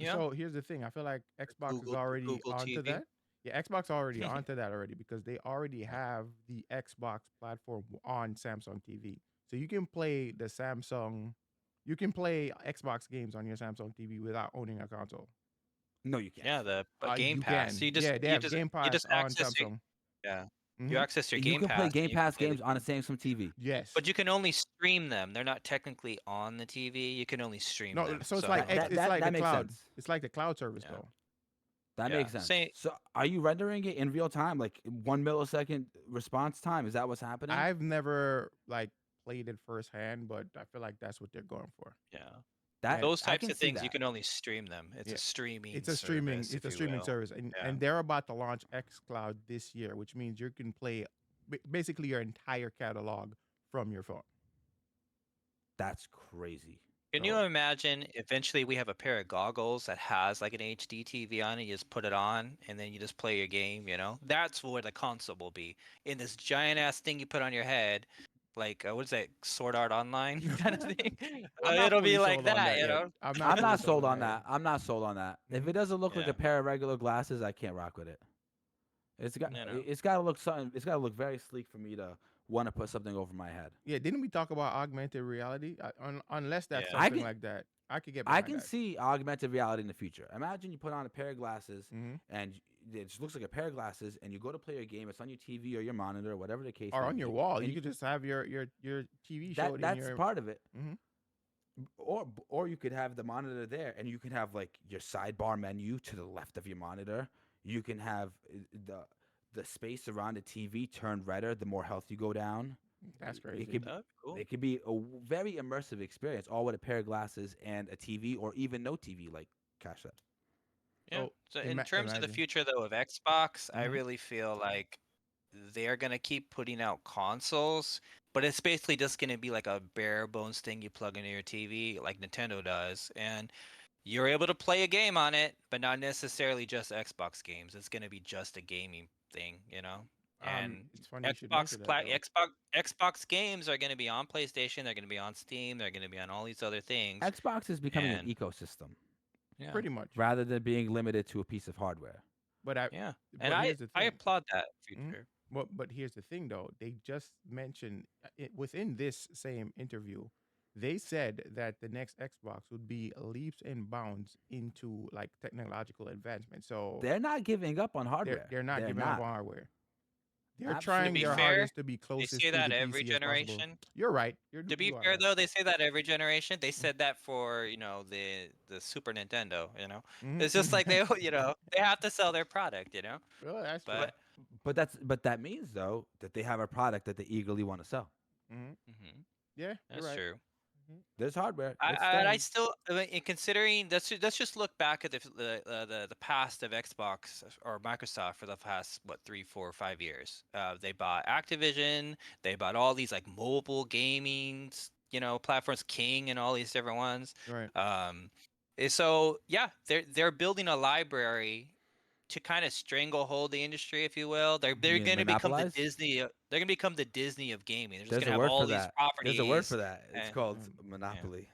Yeah. so here's the thing. I feel like Xbox is Google already Google onto TV. that. Yeah, Xbox already onto that already because they already have the Xbox platform on Samsung TV. So you can play Xbox games on your Samsung TV without owning a console. No, you can't. Yeah, the Game You Pass. So can. you just Yeah, they you have just Game you Pass just on access your Samsung. yeah. You Hmm. access your You Game can play Pass Game and you can Pass play the games on a game. Samsung TV. Yes. But you can only stream them. They're not technically on the TV. You can only stream No, them. so it's So I like don't know. It's like the That makes cloud. sense. It's like the cloud service Yeah. though. That Yeah. makes sense. Say So, are you rendering it in real time, like 1 millisecond response time? Is that what's happening? I've never like played it firsthand, but I feel like that's what they're going for. yeah. That And Those I types can of see things you that. can only stream them. It's yeah, a streaming it's a streaming service, it's if a you streaming will. service, Yeah. and they're about to launch xCloud this year, which means you can play basically your entire catalog from your phone. That's crazy. Can you So imagine eventually we have a pair of goggles that has like an HD TV on it, you just put it on and then you just play your game? That's where the console will be. In this giant ass thing you put on your head, like what is that, Sword Art Online kind of thing? I'm not It'll be fully like sold on that, that yet. I'm not I'm fully not sold sold on on that yet. that. I'm not sold on that. If Hmm. it doesn't look like Yeah. a pair of regular glasses, I can't rock with it. You know. It's got to look something. It's got to look very sleek for me to want to put something over my head. Yeah, didn't we talk about augmented reality? Unless that's Yeah. I something can like that, I could get I behind can that. see augmented reality in the future. Imagine you put on a pair of glasses Hmm. and it just looks like a pair of glasses, and you go to play your game. It's on your TV or your monitor, or whatever the case Or may on your be, wall, and you could just have your TV showed in that's your. part of it. Mhm. Or you could have the monitor there, and you can have like your sidebar menu to the left of your monitor. You can have the space around the TV turn redder the more health you go down. That's It crazy. could Oh, cool. it could be a very immersive experience, all with a pair of glasses and a TV, or even no TV, like Cash said. Yeah. So So in terms of the imagine. future though of Xbox, I Mhm. really feel like they're gonna keep putting out consoles, but it's basically just gonna be like a bare bones thing you plug into your TV, like Nintendo does, and you're able to play a game on it, but not necessarily just Xbox games. It's gonna be just a gaming thing, you know. And It's funny you should mention that though. Xbox games are gonna be on PlayStation. They're gonna be on Steam. They're gonna be on all these other things. Xbox is becoming an And ecosystem yeah, Pretty much. rather than being limited to a piece of hardware. But I yeah. And but here's the I thing. applaud that Mhm. future. But here's the thing though. They just mentioned within this same interview, they said that the next Xbox would be leaps and bounds into like technological advancement. So They're not giving up on they're hardware. they're not They're giving up not. on hardware. They're To trying be Absolutely their not. fair, hardest to be they say closest to that the every PC as possible. generation. You're right. To be You are fair right. though, they say that every generation. They said that for, the Super Nintendo, It's just like Mhm. they, they have to sell their product, Well, that's true. But But that means though that they have a product that they eagerly want to sell. Hmm. mhm, Yeah, you're that's right. true. Mhm. There's hardware. It's I staying. still, in considering, let's just look back at the past of Xbox or Microsoft for the past, what, 3, 4, 5 years. They bought Activision, they bought all these like mobile gaming, platforms, King and all these different ones. Right. So yeah, they're building a library to kind of stranglehold the industry, if you will. You They're mean going to become the monopolize? Disney. They're going to become the Disney of gaming. They're just There's going to a have word all for these that. There's a word properties, for that. It's and called yeah. monopoly.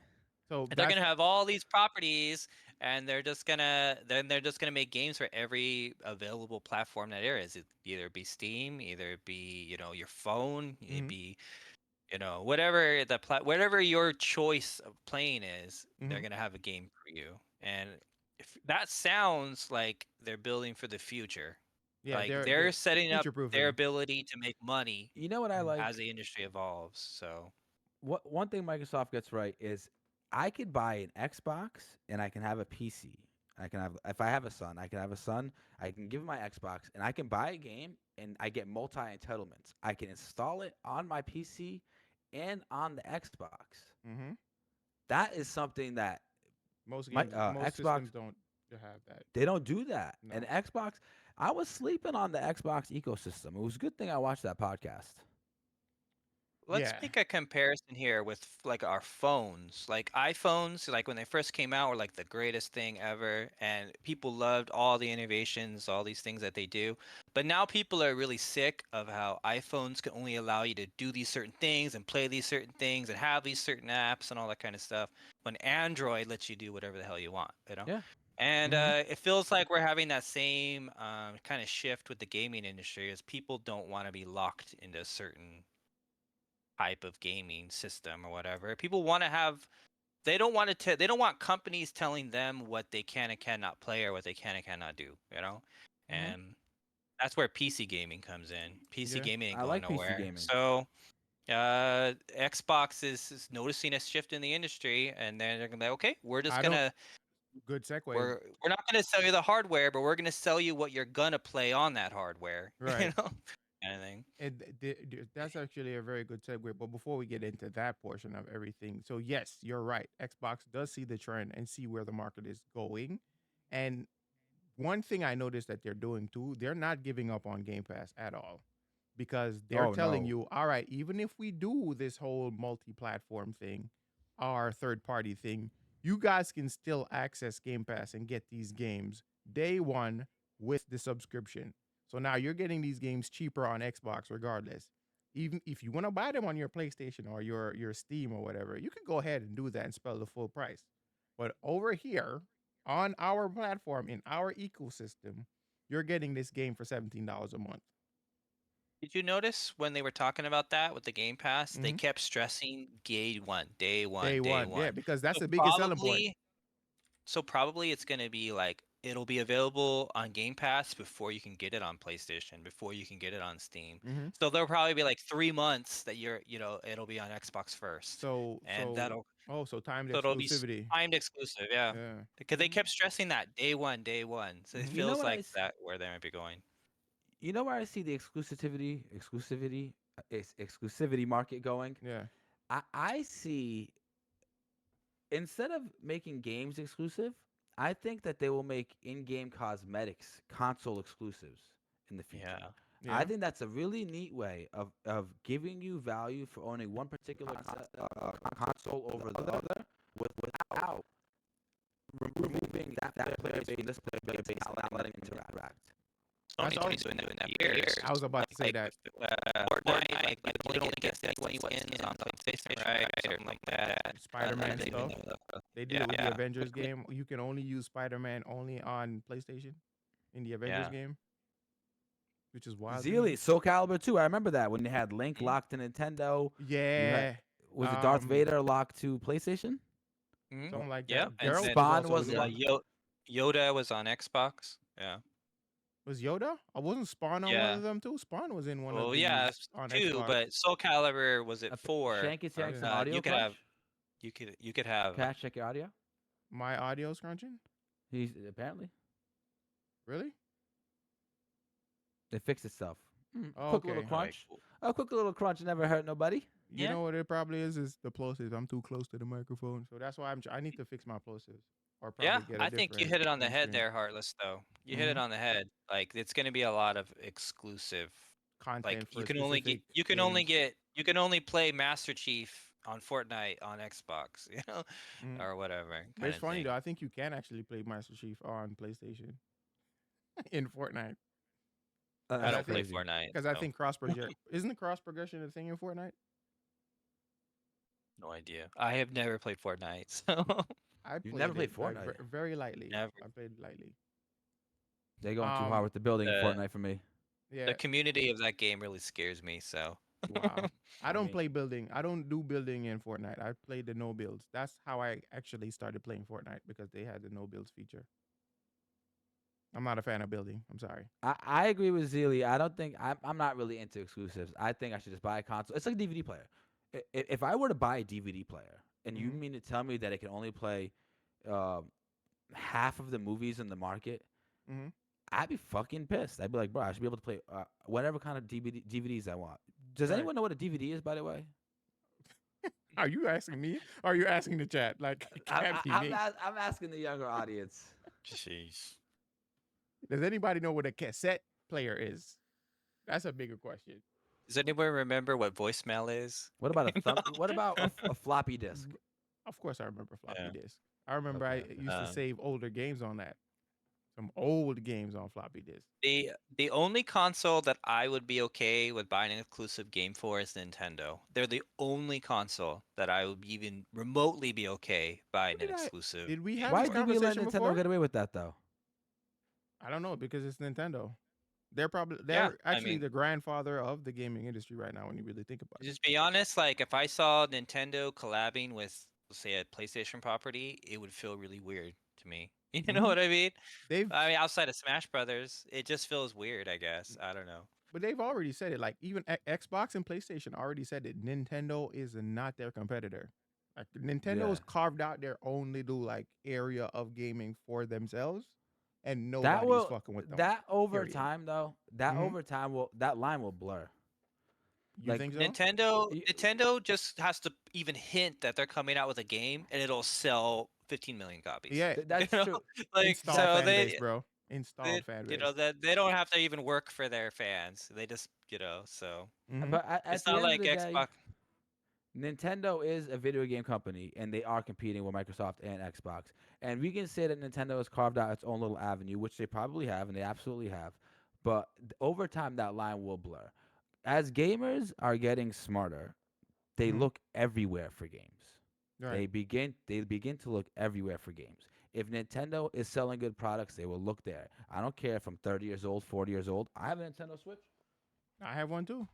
So And they're that's gonna have all these properties, and they're just gonna make games for every available platform that there is. It either be Steam, either it be your phone, it mhm, be whatever whatever your choice of playing is, they're mhm. gonna have a game for you. And if that sounds like they're building for the future, Yeah, like they're they're setting up future their proofing. ability to make money You know what I Mhm. as like? the industry evolves. So One thing Microsoft gets right is I could buy an Xbox and I can have a PC. I can have if I have a son, I can have a son. I can give him my Xbox and I can buy a game and I get multi entitlements. I can install it on my PC and on the Xbox. Mhm. That is something that my Most Xbox systems don't have that. they don't do that. And No. Xbox, I was sleeping on the Xbox ecosystem. It was a good thing I watched that podcast. let's Yeah. make a comparison here with like our phones. Like iPhones, like when they first came out, were like the greatest thing ever, and people loved all the innovations, all these things that they do. But now people are really sick of how iPhones can only allow you to do these certain things and play these certain things and have these certain apps and all that kind of stuff. When Android lets you do whatever the hell you want. Yeah. And Mhm. it feels like we're having that same kind of shift with the gaming industry, as people don't want to be locked into a certain type of gaming system or whatever. People want to have they don't want companies telling them what they can and cannot play or what they can and cannot do. Mhm. And that's where PC gaming comes in. PC Yeah. gaming ain't I going like PC nowhere. gaming. So Xbox is noticing a shift in the industry, and then they're gonna be like, okay, I don't. Good segue. we're not gonna sell you the hardware, but we're gonna sell you what you're gonna play on that hardware. Right. Kind of thing. And that's actually a very good segue. But before we get into that portion of everything, so yes, you're right. Xbox does see the trend and see where the market is going. And one thing I noticed that they're doing too, they're not giving up on Game Pass at all, because they're Oh telling no. you, all right, even if we do this whole multi-platform thing, our third-party thing, you guys can still access Game Pass and get these games day one with the subscription. So now you're getting these games cheaper on Xbox regardless. Even if you want to buy them on your PlayStation or your Steam or whatever, you can go ahead and do that and spell the full price. But over here on our platform in our ecosystem, you're getting this game for $17 a month. Did you notice when they were talking about that with the Game Pass, they Mhm. kept stressing day one, day one, Day day one, yeah, one. because that's So the biggest selling point. probably, so probably it's gonna be like it'll be available on Game Pass before you can get it on PlayStation, before you can get it on Steam. Mm-hmm. So there'll probably be like 3 months that it'll be on Xbox first, So and that'll so timed so it'll be exclusivity. timed exclusive, yeah. Yeah. Because they kept stressing that day one, day one. So it Mm-hmm. You know feels what like that where they might be going. you know where I see the exclusivity market going. Yeah. I see instead of making games exclusive, I think that they will make in-game cosmetics console exclusives in the future. Yeah. I Yeah. think that's a really neat way of giving you value for owning one particular console over the other without removing that player base from this player base and not letting them interact. That's all. Sony's been doing that for years. I was about to say Like that. Fortnite, like you can only get Destiny skins on PlayStation, right, or something like that. Spider-Man They stuff. even know that. They did it with the Yeah. Avengers game. You can only use Spider-Man only on PlayStation in the Avengers Yeah. game, which is wild to me. Zealy, Soul Calibur 2. I remember that when they had Link Mhm. locked to Nintendo. You had Yeah. was it Darth Vader locked to PlayStation? Mhm. Something like Yeah, that. and Geralt then was Spawn also was in there. Yoda was on Xbox. Yeah. Was Yoda? I wasn't Spawn on one Yeah. of them too. Spawn was in one of Well, yeah, these on two, Xbox. but Soul Calibur was it four? Shanky saying some Yeah. audio You could have crunch. you could have Cash, check your audio. My audio's crunching. He's apparently Really? it fixed itself. Oh, Quick little okay. crunch. cool. A quick little crunch never hurt nobody. You Yeah. know what it probably is the plosives. I'm too close to the microphone, so that's why I need to fix my plosives, or Yeah, probably get a I think you different hit it on the head mainstream there, Heartless, though. You hit it hmm on the head. Like it's going to be a lot of exclusive. Like content for specific you can only games. get you can only play Master Chief on Fortnite on Xbox, Mhm. or whatever But kind it's of funny thing. though. I think you can actually play Master Chief on PlayStation in Fortnite I because I don't play think crazy. Fortnite, so cross progression isn't the cross progression a thing in Fortnite? no idea. I have never played Fortnite, so I You've never played played it like Fortnite. very lightly. never. I played it lightly. They're going too hard with the building in The Fortnite for me. Yeah. the community of that game really scares me. So Wow. I I don't mean, play building. I don't do building in Fortnite. I play the no builds. That's how I actually started playing Fortnite because they had the no builds feature. I'm not a fan of building. I'm sorry. I agree with Zealy. I don't think I'm not really into exclusives. I think I should just buy a console. It's like a DVD player. If I were to buy a DVD player and you Mhm. mean to tell me that it can only play uh, half of the movies in the market, Mhm. I'd be fucking pissed. I'd be like, bro, I should be able to play whatever kind of DVDs I want. Does Right. anyone know what a DVD is, by the way? Are you asking me? Or are you asking the chat? Like, it can't be me. I'm asking the younger audience. jeez. Does anybody know what a cassette player is? That's a bigger question. Does anyone remember what voicemail is? What about a What about a floppy disk? Of course, I remember floppy Yeah. disk. I remember I Okay. used to save older games on that. Some old games on floppy disk. The only console that I would be okay with buying an exclusive game for is Nintendo. They're the only console that I would even remotely be okay buying an exclusive Did we game have Why this for. did we let conversation Nintendo before? get away with that though? I don't know because it's Nintendo. Yeah, They're I actually mean, the grandfather of the gaming industry right now when you really think about it. just be honest, like if I saw Nintendo collabing with, say, a PlayStation property, it would feel really weird to me. You know Mhm. what I mean? They've I mean, outside of Smash Brothers, it just feels weird, I guess. I don't know. but they've already said it. Like even Xbox and PlayStation already said it. Nintendo is not their competitor. Like Nintendo Yeah. has carved out their own little like area of gaming for themselves, and That nobody's will fucking with them. that over Period. time though. That Mhm. over time will that line will blur. You Like think so? Nintendo y- Nintendo just has to even hint that they're coming out with a game and it'll sell 15 million copies. Yeah. You that's know? true. Like Installed so fan base, bro. Installed fan base. that they don't have to even work for their fans. They just, so Hmm. But at it's the not end of like the day, Xbox. Nintendo is a video game company, and they are competing with Microsoft and Xbox. And we can say that Nintendo has carved out its own little avenue, which they probably have, and they absolutely have. But over time, that line will blur. As gamers are getting smarter, they Hmm. look everywhere for games. Right. They begin to look everywhere for games. If Nintendo is selling good products, they will look there. I don't care if I'm 30 years old, 40 years old. I have a Nintendo Switch I have one too.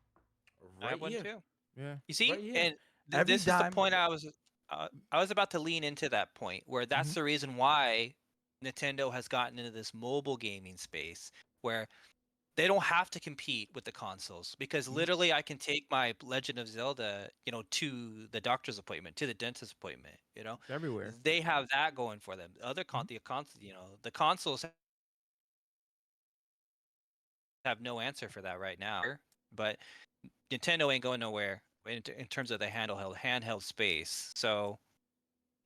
I have right one here, too. Yeah. You see, right here. and Every this is the dime. point I was about to lean into that point where that's Hmm. the reason why Nintendo has gotten into this mobile gaming space where they don't have to compete with the consoles because Mhm. literally I can take my Legend of Zelda, to the doctor's appointment, to the dentist appointment, It's everywhere. They have that going for them. The other Mhm. the consoles have no answer for that right now. But Nintendo ain't going nowhere in terms of the handheld space. So,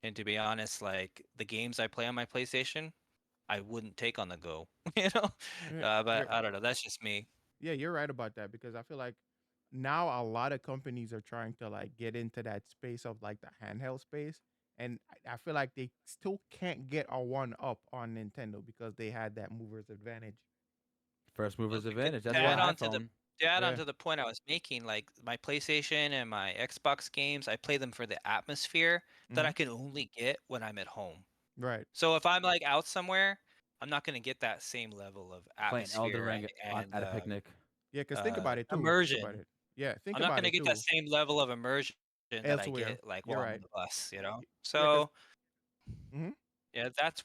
and to be honest, like the games I play on my PlayStation, I wouldn't take on the go, you know. Yeah, But I don't know. That's just me. yeah, you're right about that because I feel like now a lot of companies are trying to like get into that space of like the handheld space, and I feel like they still can't get a one up on Nintendo because they had that movers advantage. First Well, movers to, advantage. to That's add why on to the iPhone. to add on Yeah. to the point I was making, like my PlayStation and my Xbox games, I play them for the atmosphere that Hmm. I can only get when I'm at home. Right. So if I'm like out somewhere, I'm not gonna get that same level of Playing Elden atmosphere Ring and at a picnic. Yeah, because think about it too. Think about immersion. it. Yeah, think I'm not about gonna it get that too. same level of immersion that I Elsewhere, get like you're while I'm on right. the bus. Yeah, because So yeah, that's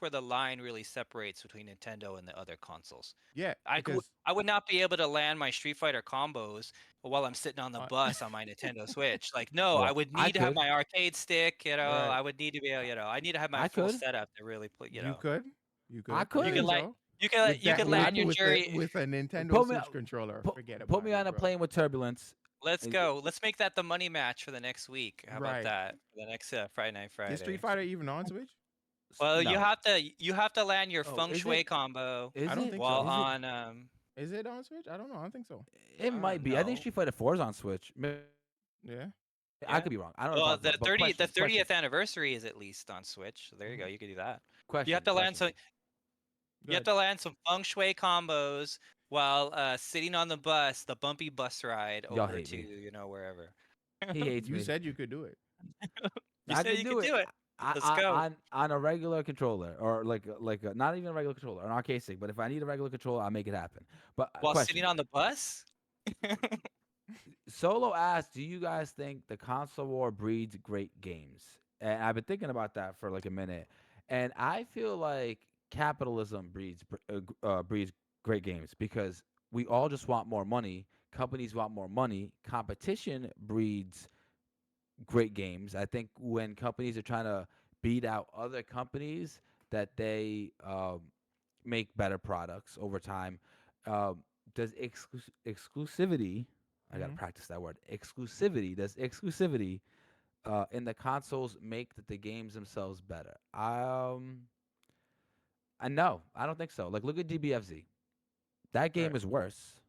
where the line really separates between Nintendo and the other consoles. yeah, because I would not be able to land my Street Fighter combos while I'm sitting on the uh, bus on my Nintendo Switch. Like, no, I Well, would I need to have could. my arcade stick. right, I would need to be, I need to have my I full could. setup to really play. you could, you I could. I You could could. think like, so. you With could that, I land with your could with the jury. with a Nintendo put me Switch controller, put, forget put about me it, on a bro. plane with turbulence. Let's Uh, go. Let's make that the money match for the next week. How about Right. that? For the next Friday Night Is Street Friday. Fighter even on Switch? Well, No. you have to land your Oh, feng is shui it? combo I Is don't it? think while so. Is it? on Is it on Switch? I don't know. I don't think so. It I might don't be. I think know. Street Fighter 4 is on Switch. Yeah. I Yeah. could be wrong. I don't know what Well, I'm talking about. But The question, question, 30th anniversary is at least on Switch. So there you go. Mhm. You could do that. You have question, to land question. some you have Good. to land some feng shui combos while sitting on the bus, the bumpy bus ride Y'all over hate to, me. wherever. He hates You me. said you could do it. You I said could you do could it. do it. Let's I go. on a regular controller or not even a regular controller, an arcade stick. But if I need a regular controller, I'll make it happen. But While sitting question: on the bus? Solo asked, "Do you guys think the console war breeds great games?" And I've been thinking about that for like a minute, and I feel like capitalism breeds great games because we all just want more money. Companies want more money. Competition breeds great games. I think when companies are trying to beat out other companies, that they make better products over time. Does exclusivity? I gotta Mhm. practice that word. Exclusivity. Does exclusivity in the consoles make the games themselves better? I know. I don't think so. Like, look at DBFZ. That game Right. is worse.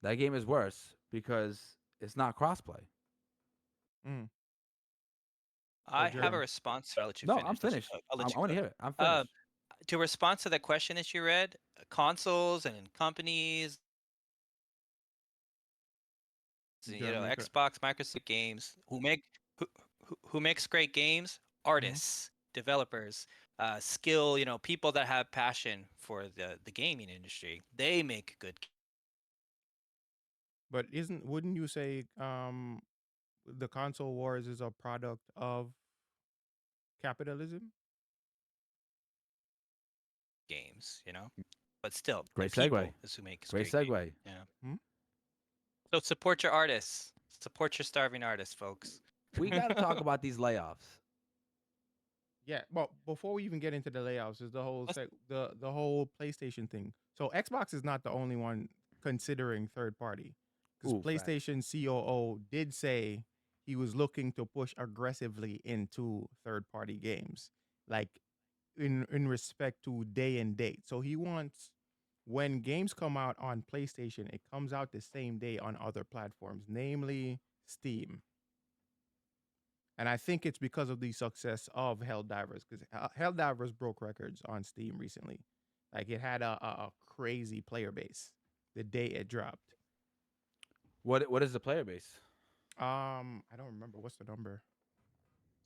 That game is worse because it's not crossplay. Mm. So I have a Jerry. response. I'll let you No, I'm finish. finished. I'll let you I want to go. hear it. I'm Um, finished. to respond to the question that you read, consoles and companies, Jerry Maker. Xbox, Microsoft games who makes great games, Mhm. artists, developers, skill, people that have passion for the gaming industry. They make good But isn't wouldn't you say the console wars is a product of capitalism? games. But still, the Great segue. people is who makes Great great games. segue. Yeah. Hmm? So support your artists. Support your starving artists, folks. We got to talk about these layoffs. Yeah, well, before we even get into the layouts, is the whole Let's the whole PlayStation thing. So Xbox is not the only one considering third party, because Ooh, facts. PlayStation COO did say he was looking to push aggressively into third party games, like in respect to day and date. So he wants when games come out on PlayStation, it comes out the same day on other platforms, namely Steam. And I think it's because of the success of Helldivers, because Helldivers broke records on Steam recently. Like it had a crazy player base the day it dropped. What is the player base? I don't remember what's the number.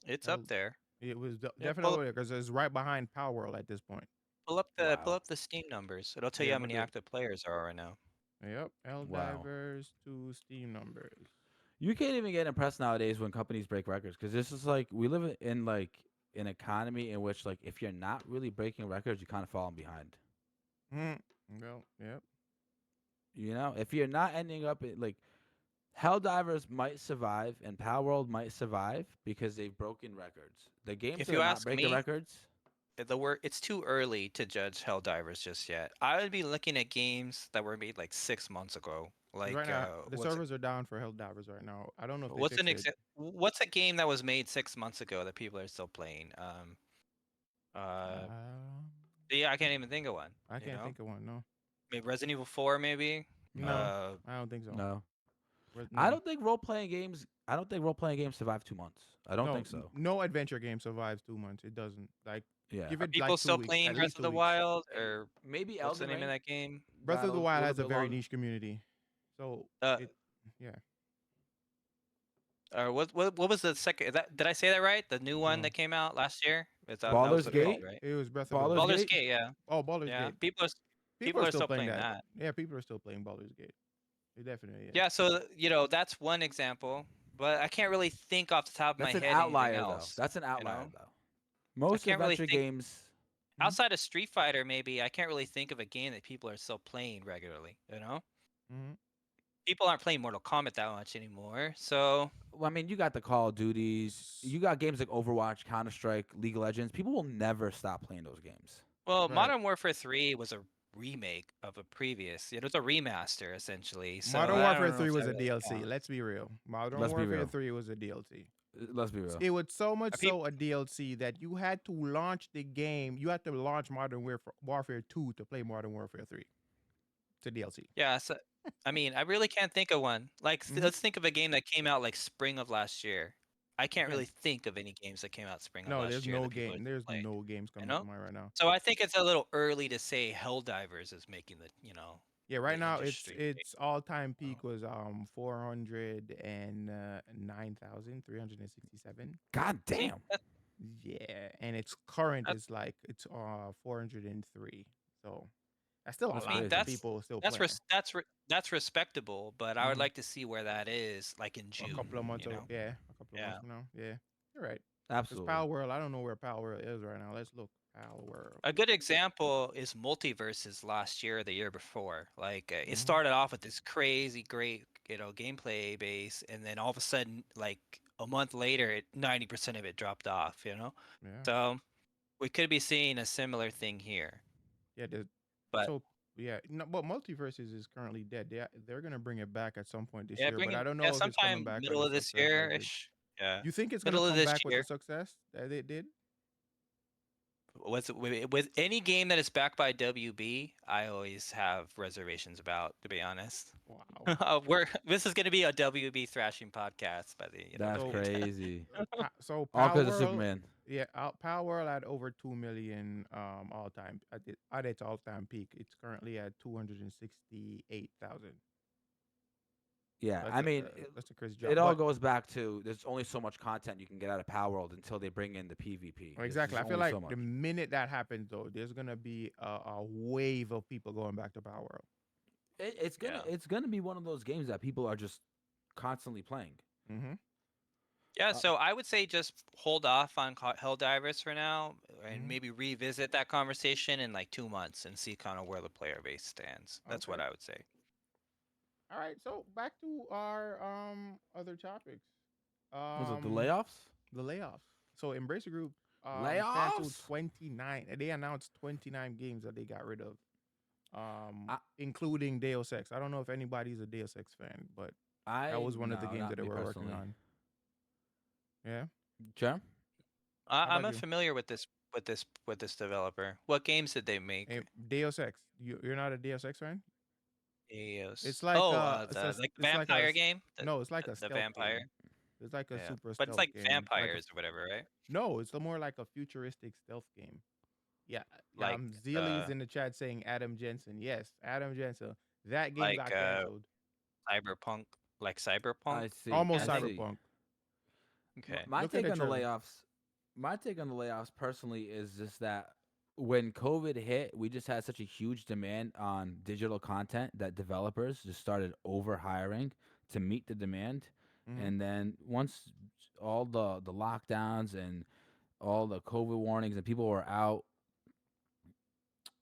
It's up Hell, there. it was Yeah, definitely because it's right behind Power World at this point. pull Wow. up the Steam numbers. It'll tell you Yeah, how I'm gonna many do it. active players there are right now. Yep, Wow. Helldivers to Steam numbers. You can't even get impressed nowadays when companies break records because this is like we live in like an economy in which, like, if you're not really breaking records, you kind of falling behind. Mm. Well, yep. You know, if you're not ending up in, like, Helldivers might survive and Power World might survive because they've broken records. The games If that you are not ask breaking me, records, it's too early to judge Helldivers just yet. I would be looking at games that were made like 6 months ago. 'Cause right Like now the servers are down for Helldivers right now. I don't know if they fixed it. what's a game that was made 6 months ago that people are still playing? Uh, Um, yeah, I can't even think of one. I can't think of one. No, Maybe Resident Evil 4, maybe. no, Uh, I don't think so. no. I No, don't think role playing games. I don't think role playing games survive 2 months. I don't no, think so. no adventure game survives 2 months. It doesn't. Like, Yeah, give are it people like two still weeks, playing at Breath least of two the weeks. Wild, or maybe what's the Elden name of Ring that game? Breath got of the a Wild little has a bit very longer. niche community, so Uh, yeah. or what was the second? Did I say that right? The new one No, that came out last year. That was Baldur's the it, gold, Gate. right? it was Breath of the Baldur's Wild. Baldur's Gate. Gate, yeah, Oh, Baldur's yeah. Gate. People People are are still still playing playing that. that. Yeah, people are still playing Baldur's Gate. It definitely is. Yeah, so that's one example, but I can't really think off the top of my That's an head anything outlier, though. else. That's an You outlier, know, though. I Most can't really adventure think games. Hmm. outside of Street Fighter. Maybe I can't really think of a game that people are still playing regularly. Hmm. People aren't playing Mortal Kombat that much anymore. So, Well, I mean, you got the Call of Duties. You got games like Overwatch, Counter Strike, League of Legends. People will never stop playing those games. well, Right. Modern Warfare 3 was a remake of a previous. It was a remaster essentially. So Modern I Warfare don't know 3 if was that a really DLC. counts. Let's be real. Modern Let's be Warfare real. 3 was a DLC. Let's be real. It was so much Are people? so a DLC that you had to launch the game. You had to launch Modern Warfare 2 to play Modern Warfare 3. It's a DLC. Yeah. So, I mean, I really can't think of one. Like, Hmm. let's think of a game that came out like spring of last year. I I can't really can't. think of any games that came out spring of No, there's last year no that people are game. still There's playing. no games You coming to know. mind right now. So I think it's a little early to say Helldivers is making Yeah, the right now it's industry. its all time Oh. peak was 409,367. God See, damn. Yeah, and its current that, is like it's 403. So that's still a That's I mean, lot of crazy. people still playing. that's respectable, but I would Hmm. like to see where that is, like in A June. couple of months, You know? yeah, a couple of months Yeah. from now. Yeah, you're right. Because Absolutely. Power World, I don't know where Power World is right now. Let's look. Power World. A good example is Multiverses last year or the year before. Like it Hmm. started off with this crazy great, gameplay base, and then all of a sudden, like a month later, 90% of it dropped off. Yeah, So we could be seeing a similar thing here. yeah. But So yeah, no, but Multiverses is currently dead. They're gonna bring it back at some point this yeah, year, but I don't yeah, know if it's coming sometime back with middle the of this success that year it did. ish. Yeah, You think it's gonna middle of come this back with the year. success that it did? With any game that is backed by WB, I always have reservations about, to be honest. Wow. This is going to be a WB thrashing podcast by That's So the crazy. so All Power because of World, Superman. yeah, Power World had over 2 million all time at its all time peak. It's currently at 268,000. Yeah, That's I a mean, that's a crazy it drop. all But goes back to there's only so much content you can get out of Power World until they bring in the PvP. There's exactly, just I feel only like so much. the minute that happens, though, there's gonna be a wave of people going back to Power World. It's gonna Yeah. it's gonna be one of those games that people are just constantly playing. Mm-hmm. Yeah, Uh, so I would say just hold off on Helldivers for now and Mm-hmm. maybe revisit that conversation in like 2 months and see kind of where the player base stands. That's what Okay. I would say. All right. So back to our other topics. was it the Um, layoffs? the layoffs. So Embracer Group canceled Layoffs? 29. They announced 29 games that they got rid of. I Including Deus Ex. I don't know if anybody's a Deus Ex fan, but that I was one of the no, games that not they me were working personally. on. Yeah. Sure. How I'm about you? unfamiliar with this developer. What games did they make? Deus Ex. You're not a Deus Ex fan? It's EOS. like Oh, the it's like vampire game, no, it's like a the stealth vampire. game. It's like a Yeah, super but it's stealth like game. vampires or whatever, right? No, it's more like a futuristic stealth game. Yeah, Like Zeely's in the chat saying Adam Jensen. Yes, Adam Jensen. That game like got canceled. cyberpunk, like I cyberpunk. see. Almost I I think. see. cyberpunk. Okay. My Look at take the on the trailer. layoffs, my take on the layoffs personally is just that when COVID hit, we just had such a huge demand on digital content that developers just started over hiring to meet the demand. Hmm. And then once all the lockdowns and all the COVID warnings and people were out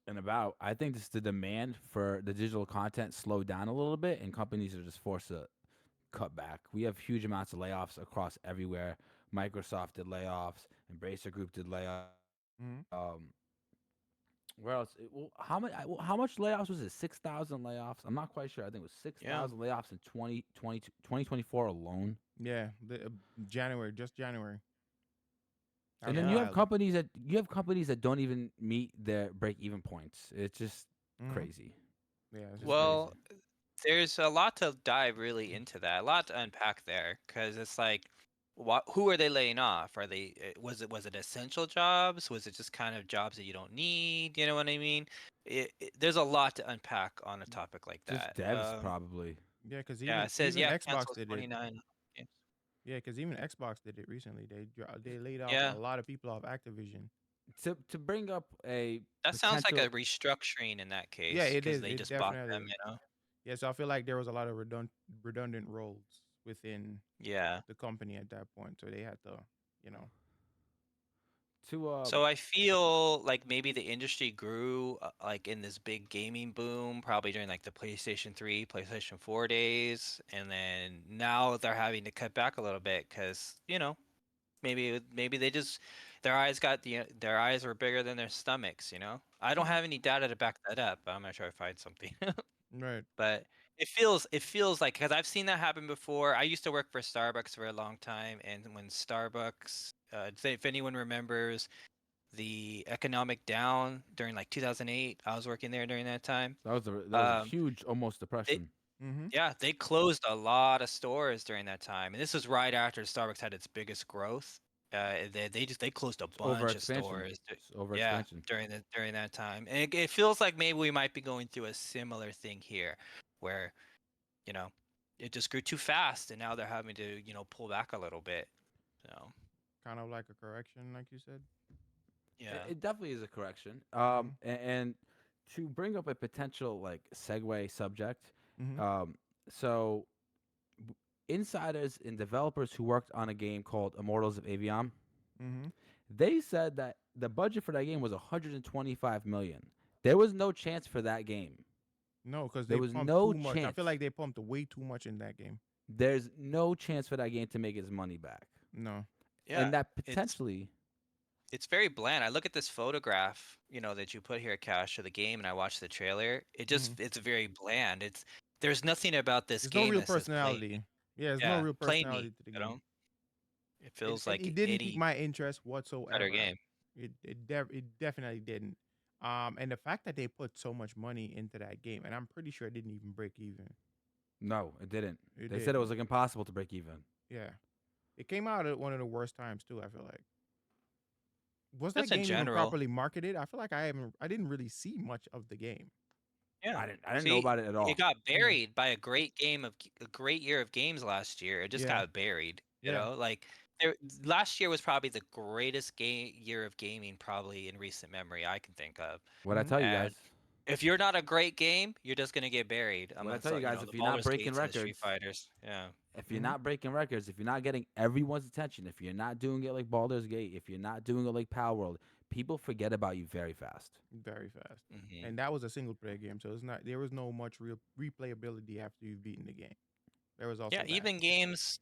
and about, I think just the demand for the digital content slowed down a little bit, and companies are just forced to cut back. We have huge amounts of layoffs across everywhere. Microsoft did layoffs, Embracer Group did layoffs. Mhm. Where else? How much layoffs was it? 6,000 layoffs. I'm not quite sure. I think it was six Yeah. thousand layoffs in 2024 alone. Yeah, January, just January. And That's then you have Yeah. wild. companies that don't even meet their break even points. It's just Mhm. crazy. Yeah, it's Just just crazy. Well, there's a lot to dive really into that. A lot to unpack there because it's like, what? Who are they laying off? Are they? Was it essential jobs? Was it just kind of jobs that you don't need? You know what I mean? There's a lot to unpack on a topic like Just that. devs probably. yeah, because Yeah, even it says even yeah, Xbox cancels did it. 29 games. Yeah, because even Xbox did it recently. They laid off a Yeah, lot of people off Activision. To bring up a that sounds like a potential. restructuring in that Yeah, case it because is. they It just bought definitely them. is. Yeah, so I feel like there was a lot of redundant roles within Yeah. the company at that point. So they had to, you know. To So I feel like maybe the industry grew like in this big gaming boom, probably during like the PlayStation 3, PlayStation 4 days, and then now they're having to cut back a little bit because maybe they just their eyes were bigger than their stomachs. I don't have any data to back that up, but I'm gonna try to find something. Right. But it feels like because I've seen that happen before. I used to work for Starbucks for a long time, and when Starbucks, say if anyone remembers the economic down during like 2008. I was working there during that time. that was a Um, huge almost they, depression. Mm-hmm. yeah, they closed a lot of stores during that time, and this was right after Starbucks had its biggest growth. They closed a It's over bunch of expansion. stores. It's over Yeah, expansion. during that time, and it feels like maybe we might be going through a similar thing here, where you know it just grew too fast, and now they're having to pull back a little bit. So Kind of like a correction, like you said. It, yeah, it definitely is a correction. Mm-hmm. And to bring up a potential like segue subject, Mm-hmm. um, so w- insiders and developers who worked on a game called Immortals of Avion, Mm-hmm. they said that the budget for that game was 125 million. There was no chance for that game. No, because There they was pumped no too much. I feel chance. like they pumped way too much in that game. There's no chance for that game to make its money back. No. yeah. And that It's potentially, it's very bland. I look at this photograph, that you put here, Cash, of the game, and I watch the trailer. Mm-hmm. It's very bland. There's nothing about this There's no game real that says play me. personality. Yeah, there's no Yeah, real play me. personality to the game. It It feels it, it like didn't pique any my interest better whatsoever. game. It definitely didn't. And the fact that they put so much money into that game, and I'm pretty sure it didn't even break even. no, it didn't. It They said it was didn't. like impossible to break even. Yeah, it came out at one of the worst times too. I feel like was that Just in game even general. properly marketed? I feel like I didn't really see much of the game. Yeah. I didn't know See, about it at it all. got Yeah, buried by a great year of games last year. It just yeah, got buried, yeah. like there last year was probably the greatest game year of gaming probably in recent memory I can think of. What I Hmm. tell you And guys, if you're not a great game, you're just gonna get buried what I amongst tell you guys, the if you're not Baldur's breaking Gates and the Street records, Fighters. Yeah. if you're Hmm. not breaking records, if you're not getting everyone's attention, if you're not doing it like Baldur's Gate, if you're not doing it like Power World, people forget about you very fast. Very fast. Hmm. And that was a single player game, so it's not there was no much real replayability after you've beaten the game. There was Yeah, also that.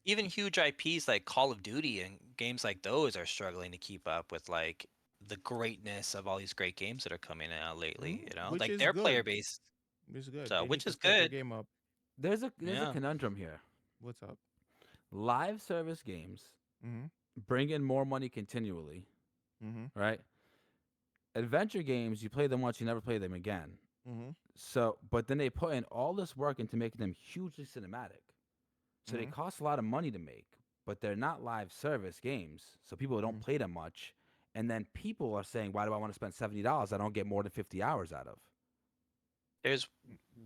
even huge IPs like Call of Duty and games like those are struggling to keep up with like the greatness of all these great games that are coming out lately. Which Like is their player good. base, It's good. so They need which to is step their good. game up. There's a Yeah. conundrum here. What's up? Live service games Mm-hmm. bring in more money continually, Mm-hmm. right? Adventure games, you play them once, you never play them again. Mm-hmm. So, but then they put in all this work into making them hugely cinematic. So they Mm-hmm. cost a lot of money to make, but they're not live service games. So people don't Mm-hmm. play them much. And then people are saying, why do I want to spend $70? I don't get more than 50 hours out of. There's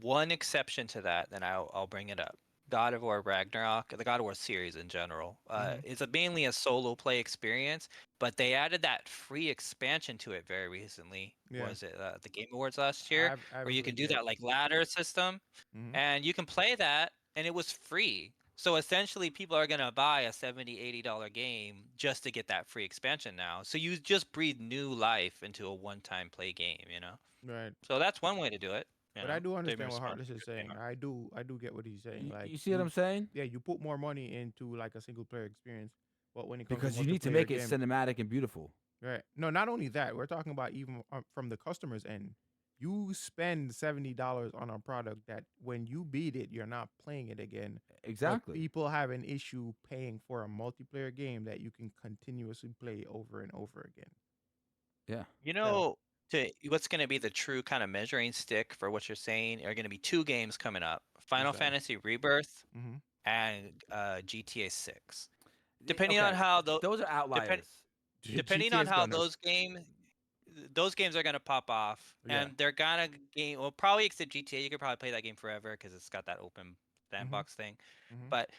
one exception to that, and I'll bring it up. God of War Ragnarok, the God of War series in general, Mm-hmm. mainly a solo play experience, but they added that free expansion to it very recently. Yeah. Was it the Game Awards last year, I where haven't you can played do yet. that like ladder system, Mm-hmm. and you can play that, and it was free. So essentially, people are gonna buy a 70, $80 game just to get that free expansion now. So you just breathe new life into a one-time play game, you know? Right. So that's one way to do it, you But I know? do To be understand what Heartless responsible is for your saying. game. I do get what he's saying. Like You see what I'm saying? yeah, you put more money into like a single player experience, but when it comes to Because you need to multiplayer make it game, cinematic and beautiful. right? No, not only that, we're talking about even from the customer's end. You spend $70 on a product that when you beat it, you're not playing it again. But Exactly. people have an issue paying for a multiplayer game that you can continuously play over and over again. Yeah. You So, know, what's gonna be the true kind of measuring stick for what you're saying are gonna be two games coming up: what's Final that? Fantasy Rebirth Mm-hmm. and GTA 6. Depending on Okay. how the Those are depend outliers. depending GTA on is how gonna, those games are gonna pop off, yeah. and they're gonna game. Well, probably except GTA, you could probably play that game forever because it's got that open Mm-hmm. sandbox thing. Mm-hmm. But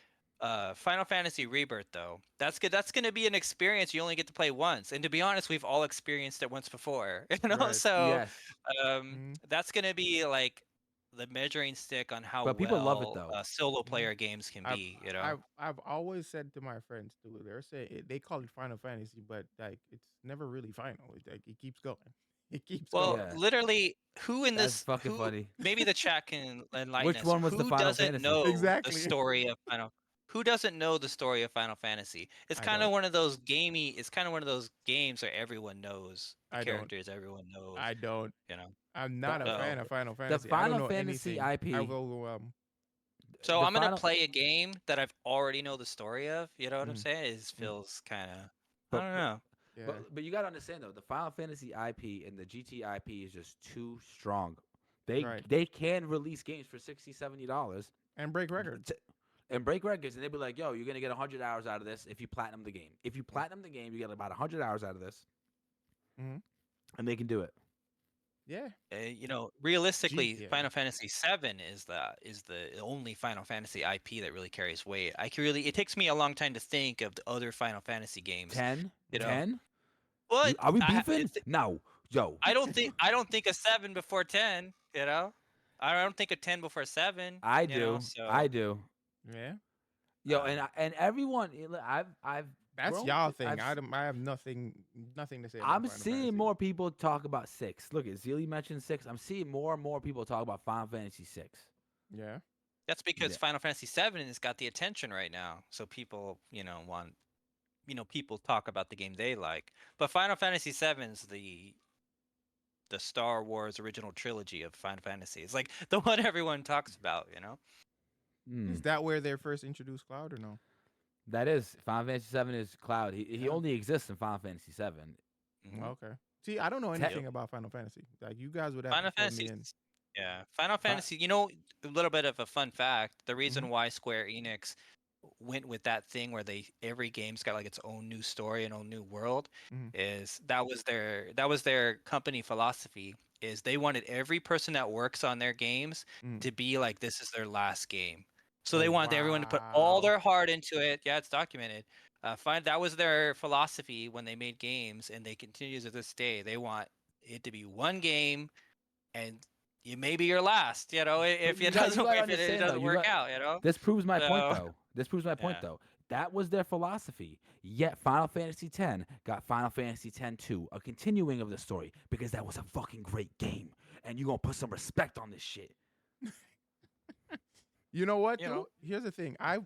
Final Fantasy Rebirth, though, that's good. That's gonna be an experience you only get to play once. And to be honest, we've all experienced it once before, you know. Right. So Yes. Mm-hmm. that's gonna be like the measuring stick on how But people love it well though. solo Mm-hmm. player games can I've be. You know. I've always said to my friends too. They're saying they call it Final Fantasy, but like it's never really final. Like it keeps going. It keeps Well, going. Yeah. literally, That's fucking who funny. maybe the chat can enlighten Which us. one was the Who Final doesn't Fantasy? know the Exactly. story of Final Who doesn't know the story of Final Fantasy? It's I kind of don't. one of those gamey, it's kind of one of those games where everyone knows the I don't. characters, everyone I knows, don't. you know. I'm The not a the, fan So of Final the Fantasy. I don't Final know Fantasy anything. I IP. will overwhelm. so The I'm gonna final play a game that I've already know the story of, you know what I'm Mm, saying? It just mm, feels kind of I but don't but know. yeah. but you gotta understand though, the Final Fantasy IP and the GT IP is just too strong. Right. They can release games for $60, $70 And break records. and break records, and they'd be like, "Yo, you're gonna get 100 hours out of this if you platinum the game. If you Mm, platinum the game, you get about 100 hours out of this, mm-hmm. and they can do it." Yeah. You know, realistically, GTA. Final Fantasy VII is the only Final Fantasy IP that really carries weight. I can really it takes me a long time to think of the other Final Fantasy games. 10, You Mm-hmm. know, 10. but Are we beefing? it's, No, yo. I don't think a 7 before 10. You know, I don't think a 10 before 7. I You know, do. I so do. Yeah. Yo, um, and everyone, I've That's grown. y'all thing. I've I have nothing to say about I'm Final seeing Fantasy. more people talk about six. Look at Zeely mentioned six. I'm seeing more and more people talk about Final Fantasy six. Yeah. that's because Yeah. Final Fantasy 7 has got the attention right now. So people, want people talk about the game they like. But Final Fantasy 7's the Star Wars original trilogy of Final Fantasy. It's like the one everyone talks about, you know? Hmm. Is that where they first introduced Cloud or no? That is Final Fantasy seven is Cloud. He Yeah. only exists in Final Fantasy seven. Hmm. Okay. See, I don't know Te- Yep. anything about Final Fantasy. Like you guys would have to Final fill me Fantasy, in. yeah, Final Fi- Fantasy. A little bit of a fun fact: the Mm-hmm. reason why Square Enix went with that thing where every game's got like its own new story and own new world Mm-hmm. is that was their company philosophy. Is they wanted every person that works on their games Mm. to be like this is their last game. So they Oh wanted everyone to put all wow. their heart into it. Yeah, it's documented. Find that was their philosophy when they made games, and they continue to this day. They want it to be one game, and you maybe your last. but If it you doesn't got to if it understand though. doesn't You work got out. This proves my point So though. This proves my point yeah. though. That was their philosophy. Yet Final Fantasy X got Final Fantasy X 2, a continuing of the story, because that was a fucking great game. And you gonna put some respect on this shit. You know what, You dude? know, Here's the thing. I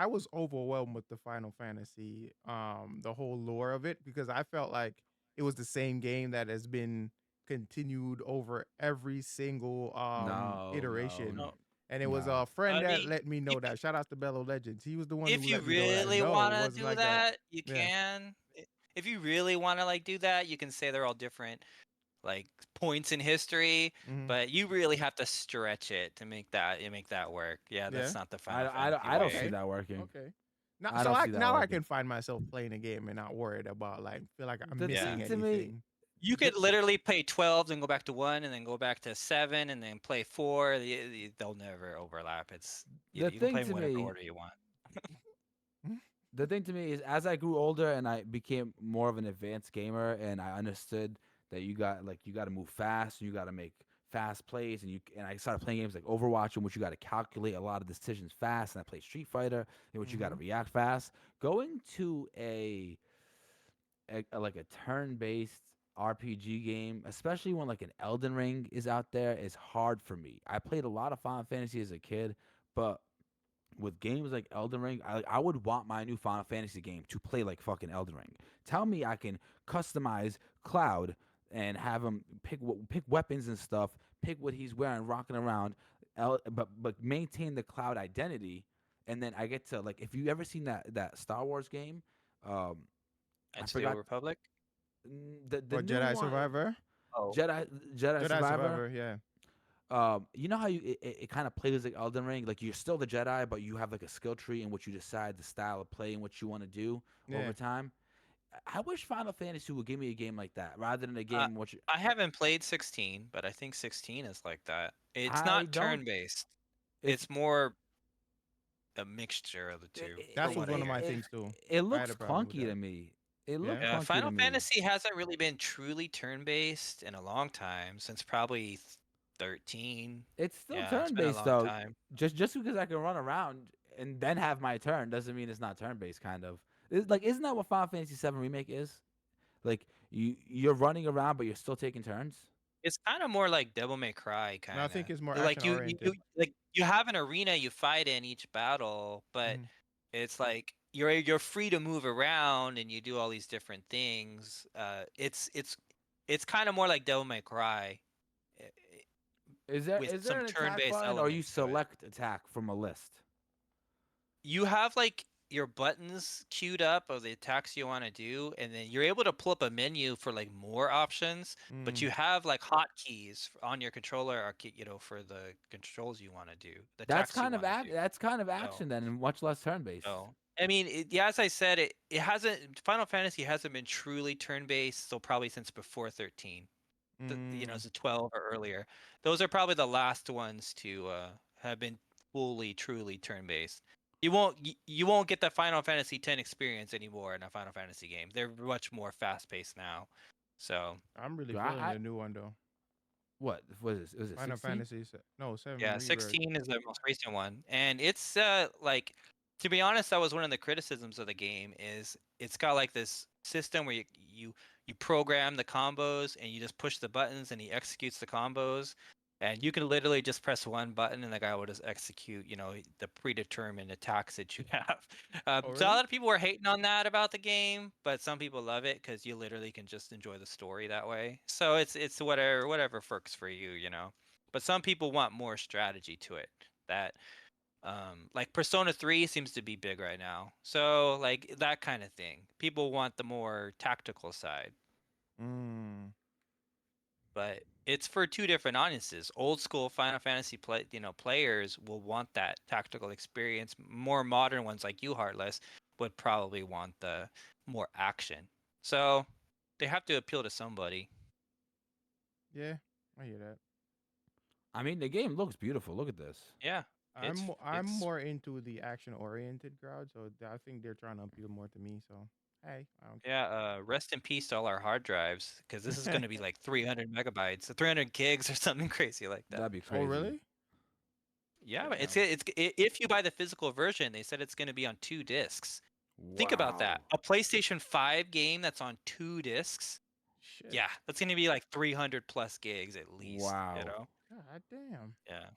was overwhelmed with the Final Fantasy, the whole lore of it because I felt like it was the same game that has been continued over every single No, no, iteration. no. And it was no. a friend I that mean, let me know if that. Shout out to Bello Legends. He was the one who if you let me know that. really No, it want to wasn't do like that. that, you Yeah. can. If you really want to like do that, you can say they're all different like points in history, Hmm. but you really have to stretch it to make that work. Yeah, Yeah. that's not the Final Fantasy I don't see way. Okay. that working. Okay. Now, I so don't see that now I working. can find myself playing a game and not worried about like feel like I'm The Yeah. missing thing to me, anything. You the, could literally play 12, then go back to 1, and then go back to 7, and then play 4. They'll never overlap. the You can thing play them to in whatever me, order you want. the thing to me is as I grew older and I became more of an advanced gamer and I understood that you got to move fast and you got to make fast plays, and I started playing games like Overwatch, in which you got to calculate a lot of decisions fast, and I played Street Fighter, in which you got to Mhm. react fast. Going to like a turn-based RPG game, especially when like an Elden Ring is out there, is hard for me. I played a lot of Final Fantasy as a kid, but with games like Elden Ring, I would want my new Final Fantasy game to play like fucking Elden Ring. Tell me I can customize Cloud and have him pick weapons and stuff, pick what he's wearing, rocking around, but maintain the Cloud identity. And then I get to like, if you ever seen that Star Wars game, um, I Knights of the Old forgot Republic. the Or new Jedi one, Survivor? Oh, Jedi Jedi Survivor. Survivor, yeah. You know how it kind of plays like Elden Ring, like you're still the Jedi, but you have like a skill tree in which you decide the style of play and what you want to do over Yeah. time. I wish Final Fantasy would give me a game like that rather than a uh, game which I haven't played 16, but I think 16 is like that. It's I not don't. turn-based. It's It's more a mixture of the it, two, That from was what I one of it, hear. my it, things too. it I had a looks problem with clunky that. to me. It looked Yeah. clunky to Final me. Fantasy hasn't really been truly turn-based in a long time, since probably 13. It's still Yeah, it's turn been a based long though. time. Just because I can run around and then have my turn doesn't mean it's not turn based. Kind of. Isn't that what Final Fantasy VII Remake is? Like you're running around, but you're still taking turns. It's kind of more like Devil May Cry, No, I kind think of. it's more action Like you oriented. like you have an arena you fight in each battle, but Mhm. it's like you're free to move around and you do all these different things. It's kind of more like Devil May Cry, eh, eh, with Is there some an attack turn-based button or you elements to it. select attack from a list? You have like your buttons queued up of the attacks you want to do, and then you're able to pull up a menu for like more options, but you Mm. have like hotkeys on your controller or for the controls you want to do, the attacks you want to do. That's kind of So action then, and much less turn based. so I mean, yeah, as I said, it hasn't Final Fantasy hasn't been truly turn-based, so probably since before 13. Mm. It's a 12 or earlier. Those are probably the last ones to have been fully, truly turn-based. You won't get the Final Fantasy X experience anymore in a Final Fantasy game. They're much more fast-paced now. So I'm really feeling I the new one though. what is it? Was it Final 16? Fantasy, no, 7 yeah, Rebirth. 16 is the most recent one, and it's like, to be honest, that was one of the criticisms of the game. Is it's got like this system where you program the combos and you just push the buttons and he executes the combos, and you can literally just press one button and the guy will just execute the predetermined attacks that you have. Oh, So a really? lot of people were hating on that about the game, but some people love it because you literally can just enjoy the story that way. So it's whatever works for you. But some people want more strategy to it. That like Persona 3 seems to be big right now. So like that kind of thing. People want the more tactical side, Mm. but it's for two different audiences. Old school Final Fantasy players will want that tactical experience. More modern ones like you, Heartless, would probably want the more action. So they have to appeal to somebody. Yeah, I hear that. I mean, the game looks beautiful. Look at this. Yeah, I'm it's more into the action oriented crowd, so I think they're trying to appeal more to me. So hey, I don't Yeah, rest in peace to all our hard drives, because this is going to be like 300 megabytes, 300 gigs or something crazy like that. That'd be Oh, crazy. really? Yeah, but Damn. if you buy the physical version, they said it's going to be on 2 discs. Think about Wow. that. A PlayStation 5 game that's on 2 discs. Shit. Yeah, that's going to be like 300 plus gigs at least, Wow. God damn. Yeah.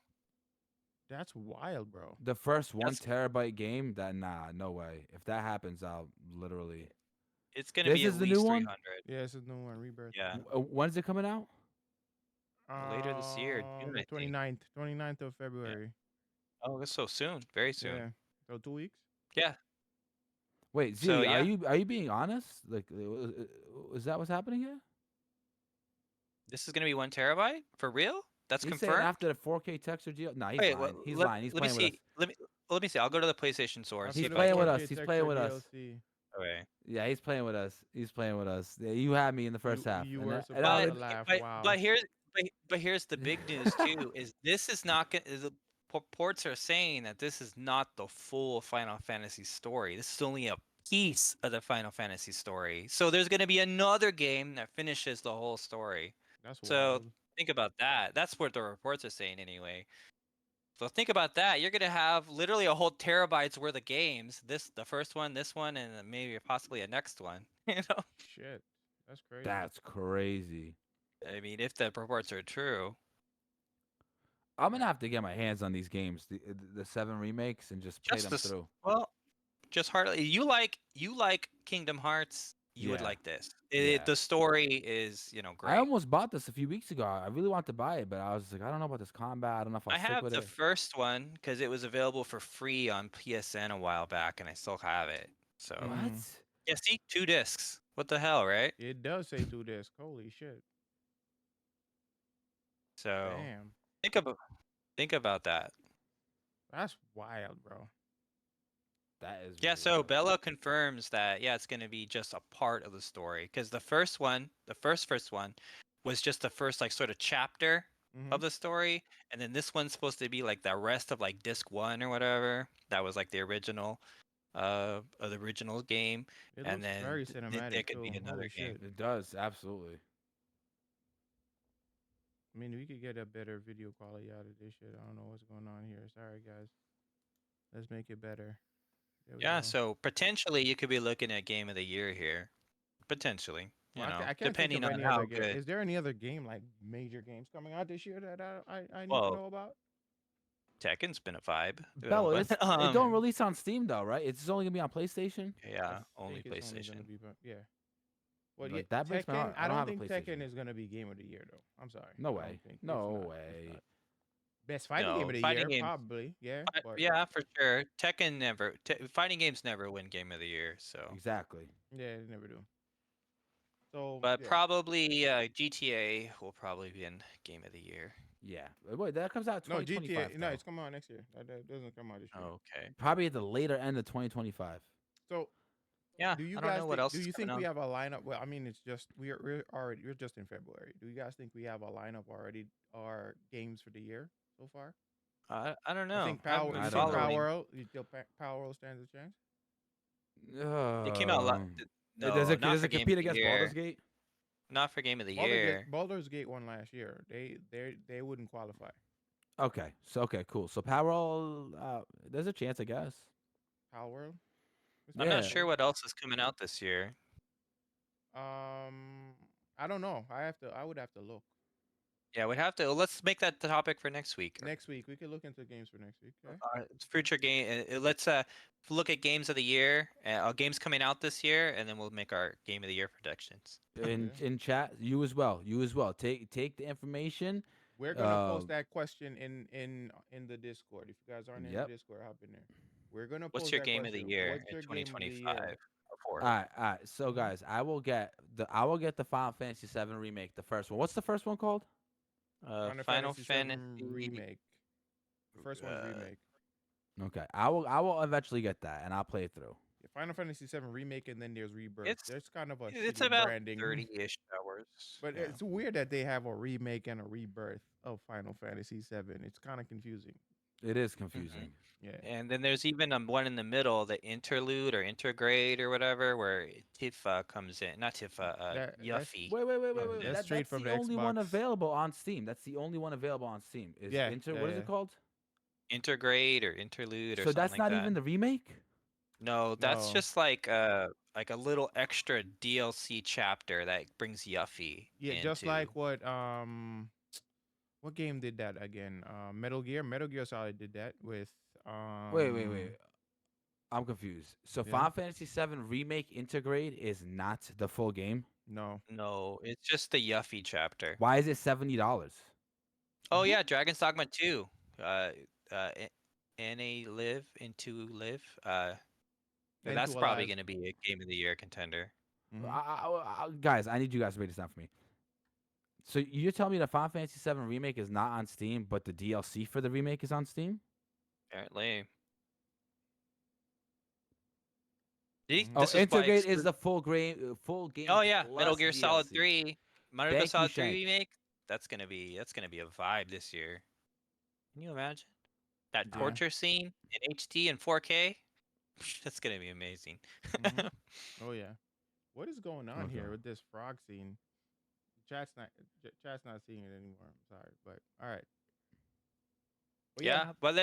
That's wild, bro. The first one That's terabyte game, that nah, no way. If that happens, I'll literally. it's going to This be at is the new least one. 300. Yeah, it's a new one, Rebirth. Yeah. When's it coming out? Later this year, June, The I think. 29th of Yeah. February. Oh, that's so soon. Very soon. Yeah. So 2 weeks. Yeah. Wait, So Zili, yeah, are you being honest? Like, is that what's happening here? this is going to be 1 terabyte for real? That's He's saying confirmed? after the 4K texture deal. Nah, he's Okay, lying. He's let, lying. He's let me playing with us. see. Let me see. I'll go to the PlayStation Store and After see He's if the I playing with can. 4K us. He's playing texture with us. DLC, Okay. Yeah, he's playing with us. He's playing with us. Yeah, you had me in the first half, you and were and I supposed was But to like, laugh. but Wow. but here's but here's the big news too. Is this is not going the reports are saying that this is not the full Final Fantasy story. This is only a piece of the Final Fantasy story. So there's going to be another game that finishes the whole story. That's So wild. Think about that. That's what the reports are saying anyway. So think about that. You're gonna have literally a whole terabytes worth of games. The first one, this one, and then maybe possibly a next one. You know, Shit, that's crazy. That's crazy. I mean, if the reports are true. I'm gonna have to get my hands on these games, the 7 remakes, and just play Just them this, through. well, just hardly. You like Kingdom Hearts. You would Yeah, like this. yeah. The story is I great. almost bought this a few weeks ago. I really want to buy it, but I was like, I don't know about this combat. I don't know if I'll I stick have with the it. first one because it was available for free on PSN a while back, and I still have it. So What? Mm. yeah, see, 2 discs. What the hell, right? It does say 2 disc. Holy shit. So Damn. think about that. That's wild, bro. That is Yeah, really so wild. Bella confirms that it's going to be just a part of the story because the first one, the first one, was just the first like sort of chapter Mm-hmm. of the story, and then this one's supposed to be like the rest of like disc 1 or whatever. That was like the original of the original game, It and looks then very there cinematic could be too. another Holy game. shit. It does absolutely. I mean, we could get a better video quality out of this shit. I don't know what's going on here. Sorry, guys. Let's make it better. There we Yeah, go. so potentially you could be looking at game of the year here. Potentially, Well, I can't think depending of on any other how game. good. Is there any other game like major games coming out this year that I need to Well, know about? Tekken's been a vibe, Bello, but it don't Okay. release on Steam though, right? It's only gonna be on PlayStation. I yeah, only think it's only gonna PlayStation. be, yeah. Well, yeah, Like that breaks my Tekken. heart. I I don't don't have a think Tekken PlayStation. is gonna be game of the year though. I'm sorry. No I don't way. think it's No not. It's way. not. Best fighting game No, of the fighting year, games. probably. Yeah, but Yeah, for sure. Tekken never. Fighting games never win game of the year. So, Exactly. yeah, they never do. So but yeah. probably GTA will probably be in game of the year. Yeah. Wait, that comes out No, 2025 GTA. No, though. it's coming out next year. That doesn't come out this year. Okay. Probably at the later end of 2025. So Yeah, do you I don't guys know what think? else Do is you coming think we out. have a lineup? Well, I mean, it's just we're just in February. Do you guys think we have a lineup already? Our games for the year so far? I don't I know. think I haven't Power. been I You don't think know. following. Power? You think Power World stands a chance? It came out. Um, does No, it not does for it game of compete the against Baldur's year. Gate? Not for game of the year. Baldur's Gate won last year. They wouldn't qualify. Okay. So okay, cool. So Power, there's a chance, I guess. Power World. We I'm still not got Yeah. sure those. what else is coming out this year. I don't know. I would have to look. Yeah, we have to. Let's make that the topic for next week. Next week we could look into games for next week. Okay. Future game. Let's look at games of the year, games coming out this year, and then we'll make our game of the year predictions. Okay. In chat, you as well. You as well. Take the information. We're gonna Uh, post that question in the Discord. If you guys aren't in the yep. Discord, hop in there. We're gonna What's post your that game of the question. year What's in your game of the 2025? year? For All right. So Mhm. guys, I will get the Final Fantasy VII remake, the first one. What's the first one called? Final Final Fantasy VII Fantasy. remake. The first one's Uh, remake. Okay. I will eventually get that and I'll play it through. Yeah, Final Fantasy VII remake, and then there's Rebirth. it's There's kind of a it's shitty about branding, 30-ish hours. but Yeah. it's weird that they have a remake and a rebirth of Final Fantasy VII. It's kind of confusing. It is hmm confusing. Yeah. And then there's even one in the middle, the interlude or intergrade or whatever, where Tifa comes in. Not Tifa, That's Yuffie Wait. that's comes straight That's from the the only one Xbox. available on Steam. That's the only one available on Steam. Is Yeah, Inter? yeah, What is yeah. it called? in. Intergrade or interlude or So something that's like not that. even the remake. No, that's No. just like a little extra DLC chapter that brings Yuffie Yeah, just into. like what game did that again? Metal Gear. Metal Gear Solid did that with Wait. I'm confused. So yeah. Final Fantasy VII remake Intergrade is not the full game. No. No, it's just the Yuffie chapter. Why is it $70? Oh yeah, Dragon's Dogma 2. NA Live into Live. And to That's probably Alive. gonna be a game of the year contender. Hmm. Guys, I need you guys to break this down for me. So you're telling me the Final Fantasy VII remake is not on Steam, but the DLC for the remake is on Steam? Apparently. Hmm. Oh, This is by Intergrade is the full game. Oh yeah, Metal plus Gear Solid DLC. 3. Metal Gear Thank you, Solid 3 Shank. remake. That's gonna be a vibe this year. Can you imagine? That Yeah. torture scene in HD and 4K? That's gonna be amazing. Hmm. Oh yeah. What is going on here Okay. with this frog scene? chat's not seeing it anymore. I'm sorry, but all right. But yeah, Yeah, but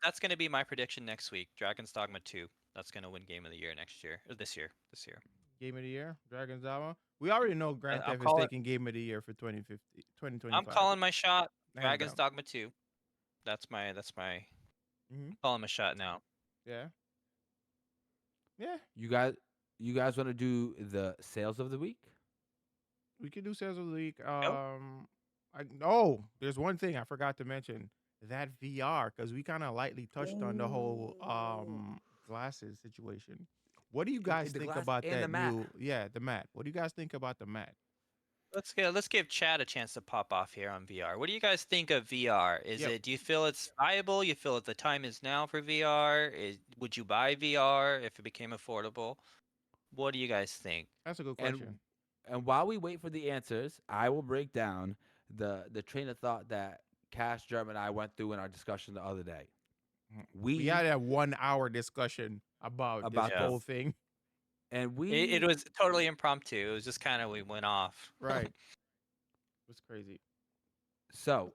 that's gonna be my prediction next week. Dragon's Dogma 2. That's gonna win Game of the Year next year or this year. This year. game of the year, Dragon's Dogma. We already know Grand I'm Theft is calling. taking game of the year for 2050, I'm 2025, calling my shot. hands Dragon's down. Dogma 2. That's my. Hmm. Calling my shot now. Yeah, yeah. You guys, you guys want to do the sales of the week? We could do sales of the week. Nope. There's one thing I forgot to mention, that VR, because we kind of lightly touched on the whole Oh, glasses situation. What do you guys the think glass about and the that mat. new? Yeah, the mat. What do you guys think about the mat? Let's give Chad a chance to pop off here on VR. What do you guys think of VR? Yep, Do you feel it's viable? You feel that the time is now for VR? Would you buy VR if it became affordable? What do you guys think? that's a good And question. and while we wait for the answers, I will break down the train of thought that Cash, Germ, and I went through in our discussion the other day. Mhm. We We had a 1 hour discussion about this about Yeah. whole this, thing. and It we was totally impromptu. It was just kind of we went off. Right. It was crazy. so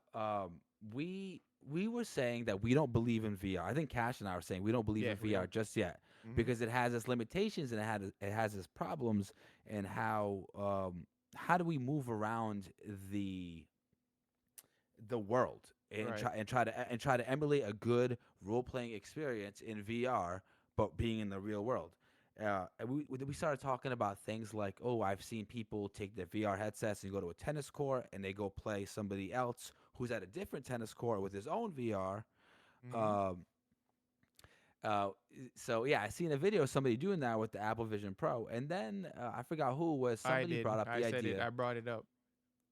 we were saying that we don't believe in VR. I think Cash and I were saying we don't believe Yeah, in we VR don't. just yet Hmm. because it has its limitations and it has its problems and how do we move around the the world and Right. try to emulate a good role playing experience in VR, but being in the real world. And we started talking about things like, oh, I've seen people take their VR headsets and go to a tennis court and they go play somebody else who's at a different tennis court with his own VR. Hmm. Um, so yeah, I seen a video of somebody doing that with the Apple Vision Pro, and then I forgot who it was. I Somebody did. brought up I the said it. idea. I brought it up.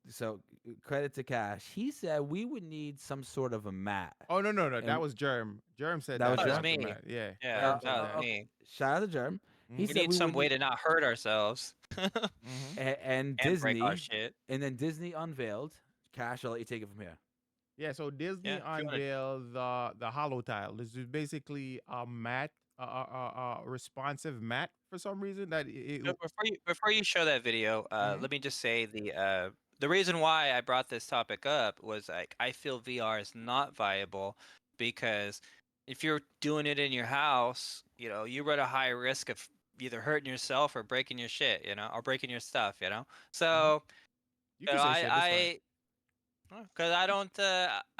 So credit to Cash. He said we would need some sort of a mat, Oh, no, no, no. That and was Germ. Germ said that that was That was Germ. about the me. mat. Yeah, Yeah, Germ that said was that. Okay. me. Shout out to Germ. He We Hmm. said need we some would way need to not hurt ourselves Hmm. and and break our Disney, shit. and then Disney unveiled. Cash, I'll let you take it from here. Yeah, so Disney Yeah, if you want to. unveiled the Hollow Tile. This is basically a mat, responsive mat for some reason that Before you show that video, Mhm. let me just say the reason why I brought this topic up was like I feel VR is not viable because if you're doing it in your house, you run a high risk of either hurting yourself or breaking your shit, or breaking your stuff, Mhm. So, You can say shit. It's fine. because I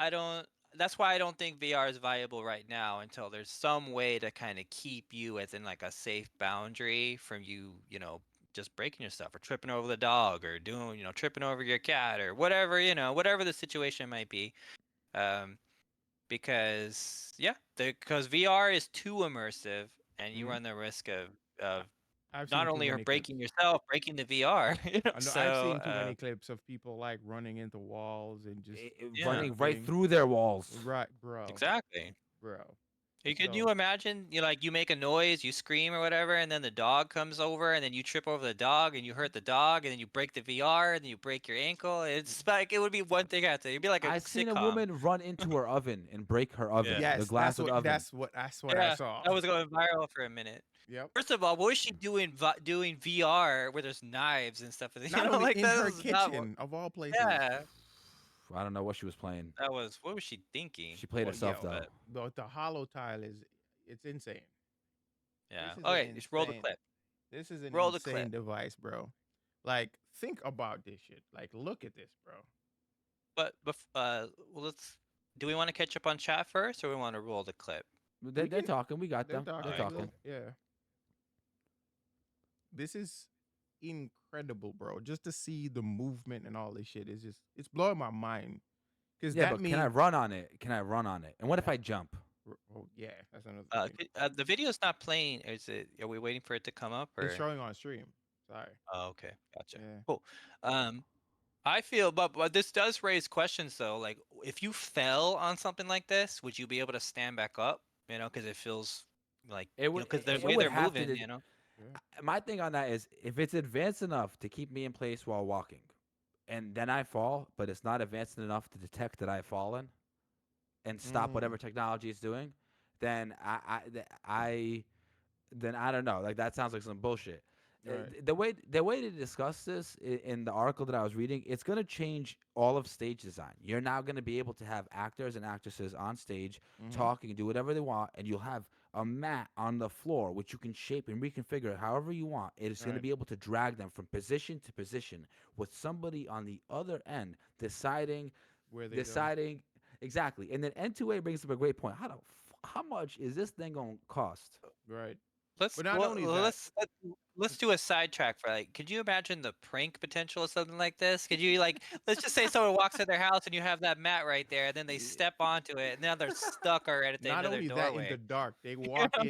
don't. That's why I don't think VR is viable right now until there's some way to kind of keep you within like a safe boundary from you, just breaking your stuff or tripping over the dog or tripping over your cat or whatever the situation might be. Um, because yeah, because VR is too immersive and you Mhm. run the risk of I, of I've not seen too only many breaking clips. yourself, breaking the VR. I know I've So seen too many clips of people like running into walls and just yeah, Running right jumping. through their walls. Right, bro, exactly. bro. Could So you imagine you make a noise, you scream or whatever, and then the dog comes over, and then you trip over the dog, and you hurt the dog, and then you break the VR, and then you break your ankle. It's like it would be one thing after. It'd be like a I seen a sitcom. woman run into her oven and break her Yeah. oven, the yes, glass of the oven. that's what I Yeah, saw. that was going viral for a minute. Yep. First of all, what was she doing VR where there's knives and stuff? Not only Like in that her was not what. kitchen of all places. Yeah, I don't know what she was playing. that was. What was she thinking? She played Well, herself yo, though. But the hollow tile is it's insane. yeah. This is an Okay, just roll the insane. clip. This is an Roll the clip. insane device, bro. Like, think about this shit. Like, look at this, bro. Well, let's. Do we want to catch up on chat first, or we want to roll the clip? They're, We they're can. talking. We got They're them. They're talking. Alright, Look, talking. cool. yeah. This is incredible, bro. Just to see the movement and all this shit is just it's blowing my mind. Cause Yeah, that but can I means run on it? Can I run on it? And what if that. I jump? Oh yeah, that's another thing. The video's not playing. Is it? Are we waiting for it to come up It's or? showing on stream. Sorry. Oh, okay, gotcha. Yeah. Cool. Um, I feel, but this does raise questions though. Like, if you fell on something like this, would you be able to stand back up? Because it feels like because the It way would they're have to. moving. Yeah. My thing on that is if it's advanced enough to keep me in place while walking, and then I fall, but it's not advanced enough to detect that I've fallen and stop Mm. whatever technology is doing, then I then I don't know. Like that sounds like some bullshit. Right. the way they discuss this in the article that I was reading, it's gonna change all of stage design. You're now gonna be able to have actors and actresses on stage Mm-hmm. talking and do whatever they want, and you'll have a mat on the floor which you can shape and reconfigure however you want. It's gonna Right. be able to drag them from position to position with somebody on the other end Where they go. deciding exactly. And then N2A brings up a great point. How much is this thing gonna cost? Right. Let's But not well only that. let's do a sidetrack for like. Could you imagine the prank potential of something like this? Could you like let's just say someone walks in their house and you have that mat right there, and then they step onto it, and now they're stuck already at the end Not of their only that, in the doorway. dark, they You walk know?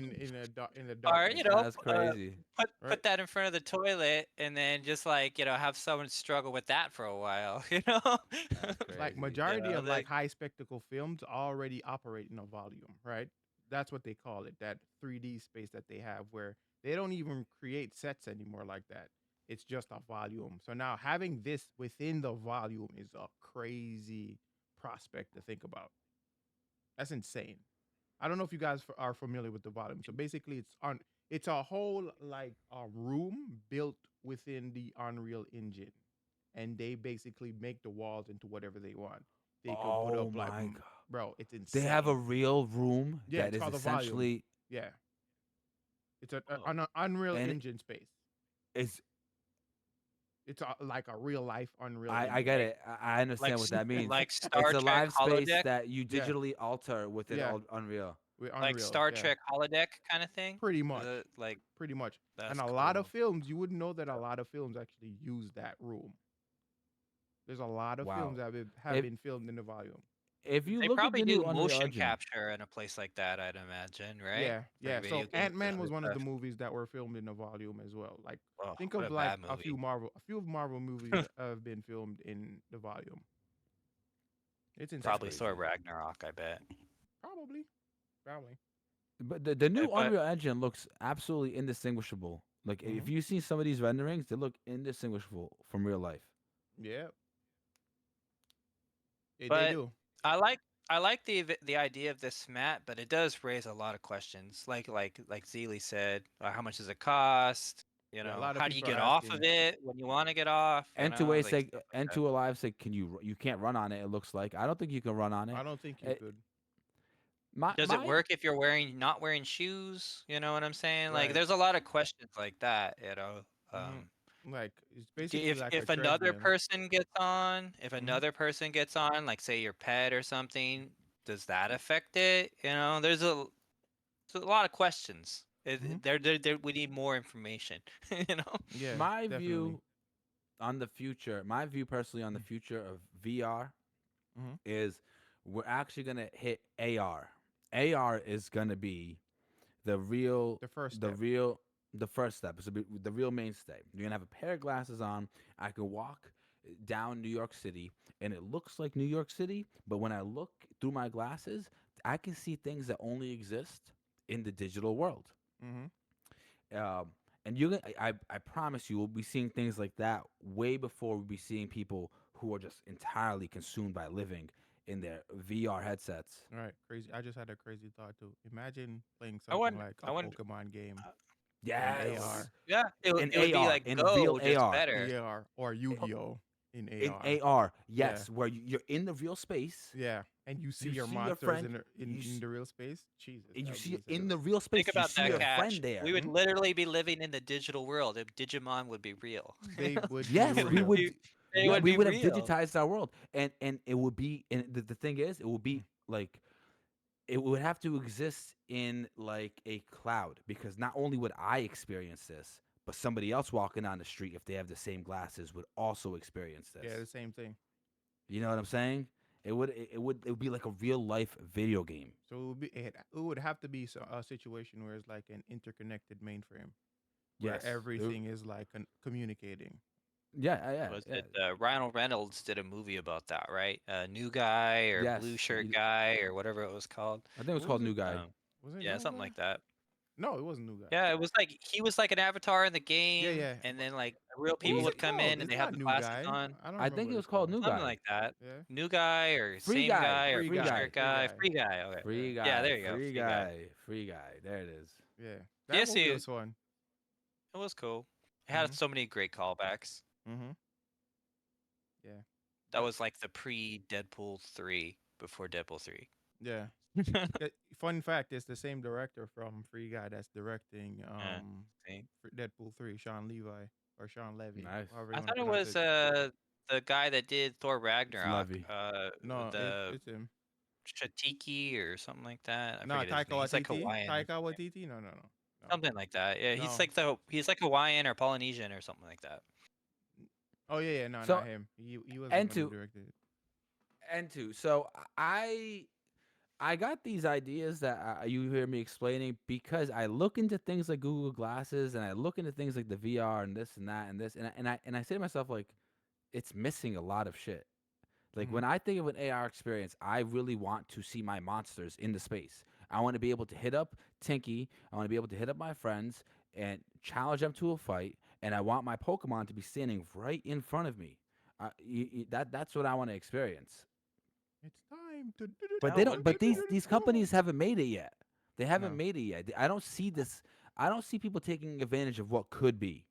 in the Or darkness. That's crazy. Right. put that in front of the toilet, and then just like have someone struggle with that for a while. You know. That's Like crazy. majority of like Like high spectacle films already operate in a volume, right? That's what they call it, that 3D space that they have where they don't even create sets anymore like that. It's just a volume. So now having this within the volume is a crazy prospect to think about. That's insane. I don't know if you guys are familiar with the volume. So basically, it's a whole like a room built within the Unreal Engine, and they basically make the walls into whatever they want. They could put Oh up like, my god. bro, it's They have a insane. real room Yeah, that it's is called a volume. essentially Yeah, it's oh, an Unreal and Engine space. it's It's like a real life Unreal I Engine. get like it. I like understand what s- that means. like It's Star a Trek live space holodeck, that you Yeah, digitally alter within yeah, Unreal. with like Unreal. Star Yeah, Trek holodeck kind of thing. pretty Is much, it like pretty much. And that's a lot of cool? films, you would know that a lot of films actually use that room. There's a lot of films Wow. that have If been filmed in the volume. if you They look at probably the do new Unreal motion Engine, capture in a place like that, I'd imagine, right? Yeah, For yeah. video So games Ant and Man was one of the stuff. movies that were filmed in the volume as well. Like, Oh, think what of a like bad movie. a few of Marvel movies that have been filmed in the volume. It's that's insane. Probably Thor crazy. Ragnarok, I bet. Probably, probably. But the new But Unreal Engine looks absolutely indistinguishable. Like if Hmm. you see some of these renderings, they look indistinguishable from real life. Yeah, they but do. I like the idea of this mat, but it does raise a lot of questions. Like Zeely said, how much does it cost? Yeah, a lot of How do you people are get off of asking. it when you want to get off? Like stuff like that. N2 Alive say, can you can't run on it? It looks like I don't think you can run on I it. don't think you Uh, could. Does it my work if you're not wearing shoes? You know what I'm saying? Like, Right. there's a lot of questions like that. Hmm. Like it's D- basically if like a if another treadmill. person gets on, Hmm. like say your pet or something, does that affect it? There's a lot of questions. Hmm. We need more information. You know. Yeah, my definitely. view my view personally on the future of VR Hmm. is we're actually gonna hit AR. AR is gonna be the real The first the step. real the first step. It's the real mainstay. You're gonna have a pair of glasses on. I can walk down New York City and it looks like New York City, but when I look through my glasses, I can see things that only exist in the digital world. Hmm. Um, and I promise you, we'll be seeing things like that way before we'll be seeing people who are just entirely consumed by living in their VR headsets. All right, crazy. I just had a crazy thought too. Imagine playing I something want. like I a want. Pokemon game Uh, in Yes, AR. yeah, in it would be AR, like in real Go, just AR. better. AR or Yu-Gi-Oh in In AR. AR, Yeah. yes, where you're in the real space. Yeah. And you see You your see your monsters friend. in the real space. Jesus, that You would see be in insane. the real Think space. You about see that, your Yeah. Cash. friend there. We would Hmm. literally be living in the digital world if Digimon would be real. They would be Yes, It we would real. be. would. They would We be would have real. digitized our world, and it would be. And the thing is, it would be like it would have to exist in like a cloud because not only would I experience this, but somebody else walking on the street, if they have the same glasses, would also experience Yeah, the this. same thing. You know what I'm saying? It would be like a real life video game. So it would have to be a situation where it's like an interconnected mainframe where Yes. everything is like communicating. Was Yeah. it Ryan Reynolds did a movie about that, right? New Guy or Blue Yes. Shirt Guy or whatever it was called. I think it was What called was it? New Guy. Um, Was it yeah, New something Guy? like that. No, it wasn't New Guy. Yeah, it was like he was like an avatar in the Yeah, game, yeah. and then like real What people was He would it come called? in and It's they have not the New glasses Guy. on, I don't I remember think what it was it's called called. New something Guy. like that. Yeah. New Guy or Free same Guy. guy or Free Free blue Guy. Guy. shirt Free guy, Guy. free guy. Okay, Yeah. Free yeah, Guy. there you go, Free free guy. Guy. Free Guy. There it is. Yeah. That Yes, movie it was fun. was cool. It had Mhm. so many great callbacks. Mhm. Yeah. That But was like the pre Deadpool 3 before Deadpool 3. yeah. Fun fact: it's the same director from Free Guy that's directing Yeah. See? Deadpool 3, Sean Levi or Sean Levy, Nice. however you I want to thought it pronounce was it. the guy that did Thor It's Ragnarok, Levy. with No, the it's him. Shatiki or something like that. I No, forget his Taika name. He's like Waititi. Hawaiian or Taika something. Waititi. No, no, no, no, Something like that. Yeah, no. he's like Hawaiian or Polynesian or something like that. Oh yeah, yeah, no, not So him. He wasn't and the one who two directed it. and two. So I got these ideas that you hear me explaining because I look into things like Google Glasses and I look into things like the VR and this and that and this and I say to myself like it's missing a lot of shit. Like Mhm. when I think of an AR experience, I really want to see my monsters in the space. I want to be able to hit up Tinky. I want to be able to hit up my friends and challenge them to a fight. And I want my Pokemon to be standing right in front of me. That's what I want to experience. It's time to. But That they don't. would be But cool. these companies haven't made it yet. They haven't No, made it yet. I don't see this. I don't see people taking advantage of what could be.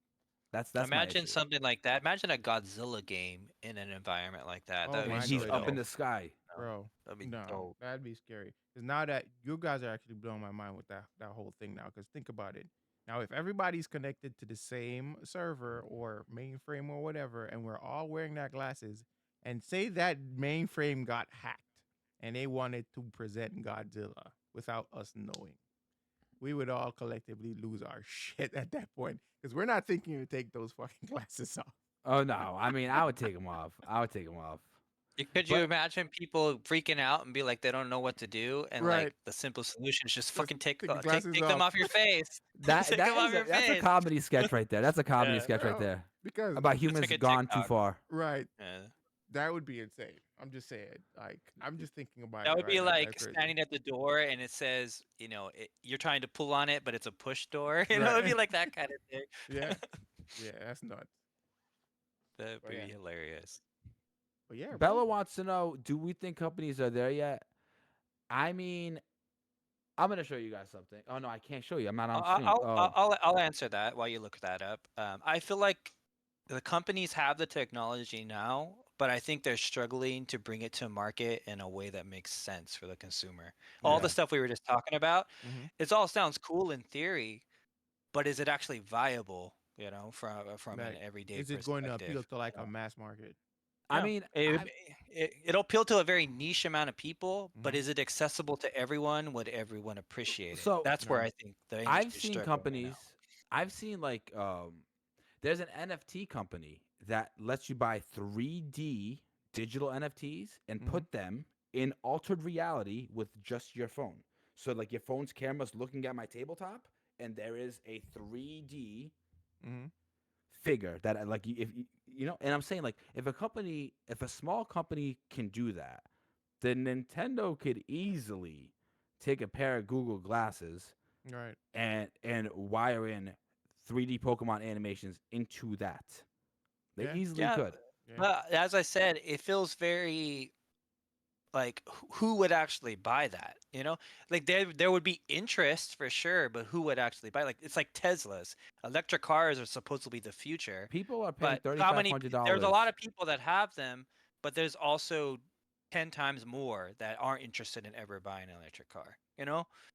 That's my Imagine issue. something like that. Imagine a Godzilla game in an environment like that. That oh would be And my so he's up in dope. the goodness, sky. No, bro. that'd be No, dope. that'd be scary. Because now that you guys are actually blowing my mind with that whole thing now. Because think about it. Now, if everybody's connected to the same server or mainframe or whatever, and we're all wearing that glasses, and say that mainframe got hacked and they wanted to present Godzilla without us knowing, we would all collectively lose our shit at that point because we're not thinking to take those fucking glasses off. Oh no! I mean, I would take them off. I would take them off. Could you But imagine people freaking out and be like they don't know what to do, and like Right. the simple solution is just Just fucking take the take glasses take them off. off your face. that Take them that off is your that's a face. comedy sketch right there. That's a comedy Yeah, sketch right Bro, there because about let's humans make a gone too TikTok. far. right, Yeah. that would be insane. I'm just saying. Like, I'm just thinking about That it would right be now. That's like crazy. standing at the door and it says, you're trying to pull on it, but it's a push door. It'd be Right. like that kind of thing. Yeah. Yeah, that's nuts. That'd But yeah. be hilarious. But yeah, bro. Bella wants to know: do we think companies are there yet? I mean, I'm gonna show you guys something. Oh no, I can't show you. I'm not on stream. Oh, I'll answer that while you look that up. I feel like the companies have the technology now, but I think they're struggling to bring it to market in a way that makes sense for the consumer. All the yeah. Yeah. stuff we were just talking about, Hmm. it all sounds cool in theory, but is it actually viable? From an Like, everyday is it going to appeal perspective. to like a mass market? I Yeah, mean, it'll appeal to a very niche amount of people, but Hmm. is it accessible to everyone? Would everyone appreciate it? so That's where Right. I think the I've industry is seen struggling right now. companies. I've seen like there's an NFT company that lets you buy 3D digital NFTs and Hmm. put them in altered reality with just your phone. So like your phone's camera's looking at my tabletop and there is a 3D Hmm. figure that like you know, and I'm saying like if a small company can do that, then Nintendo could easily take a pair of Google glasses Right. and wire in 3D Pokemon animations into that. They Yeah. easily Yeah, could. Yeah. but as I said, it feels very like who would actually buy that? Like there would be interest for sure, but who would actually buy? Like it's like Teslas. Electric cars are supposed to be the future, People are paying but thirty how five many? hundred There's a lot dollars. of people that have them, but there's also 10 times more that aren't interested in ever buying an electric car.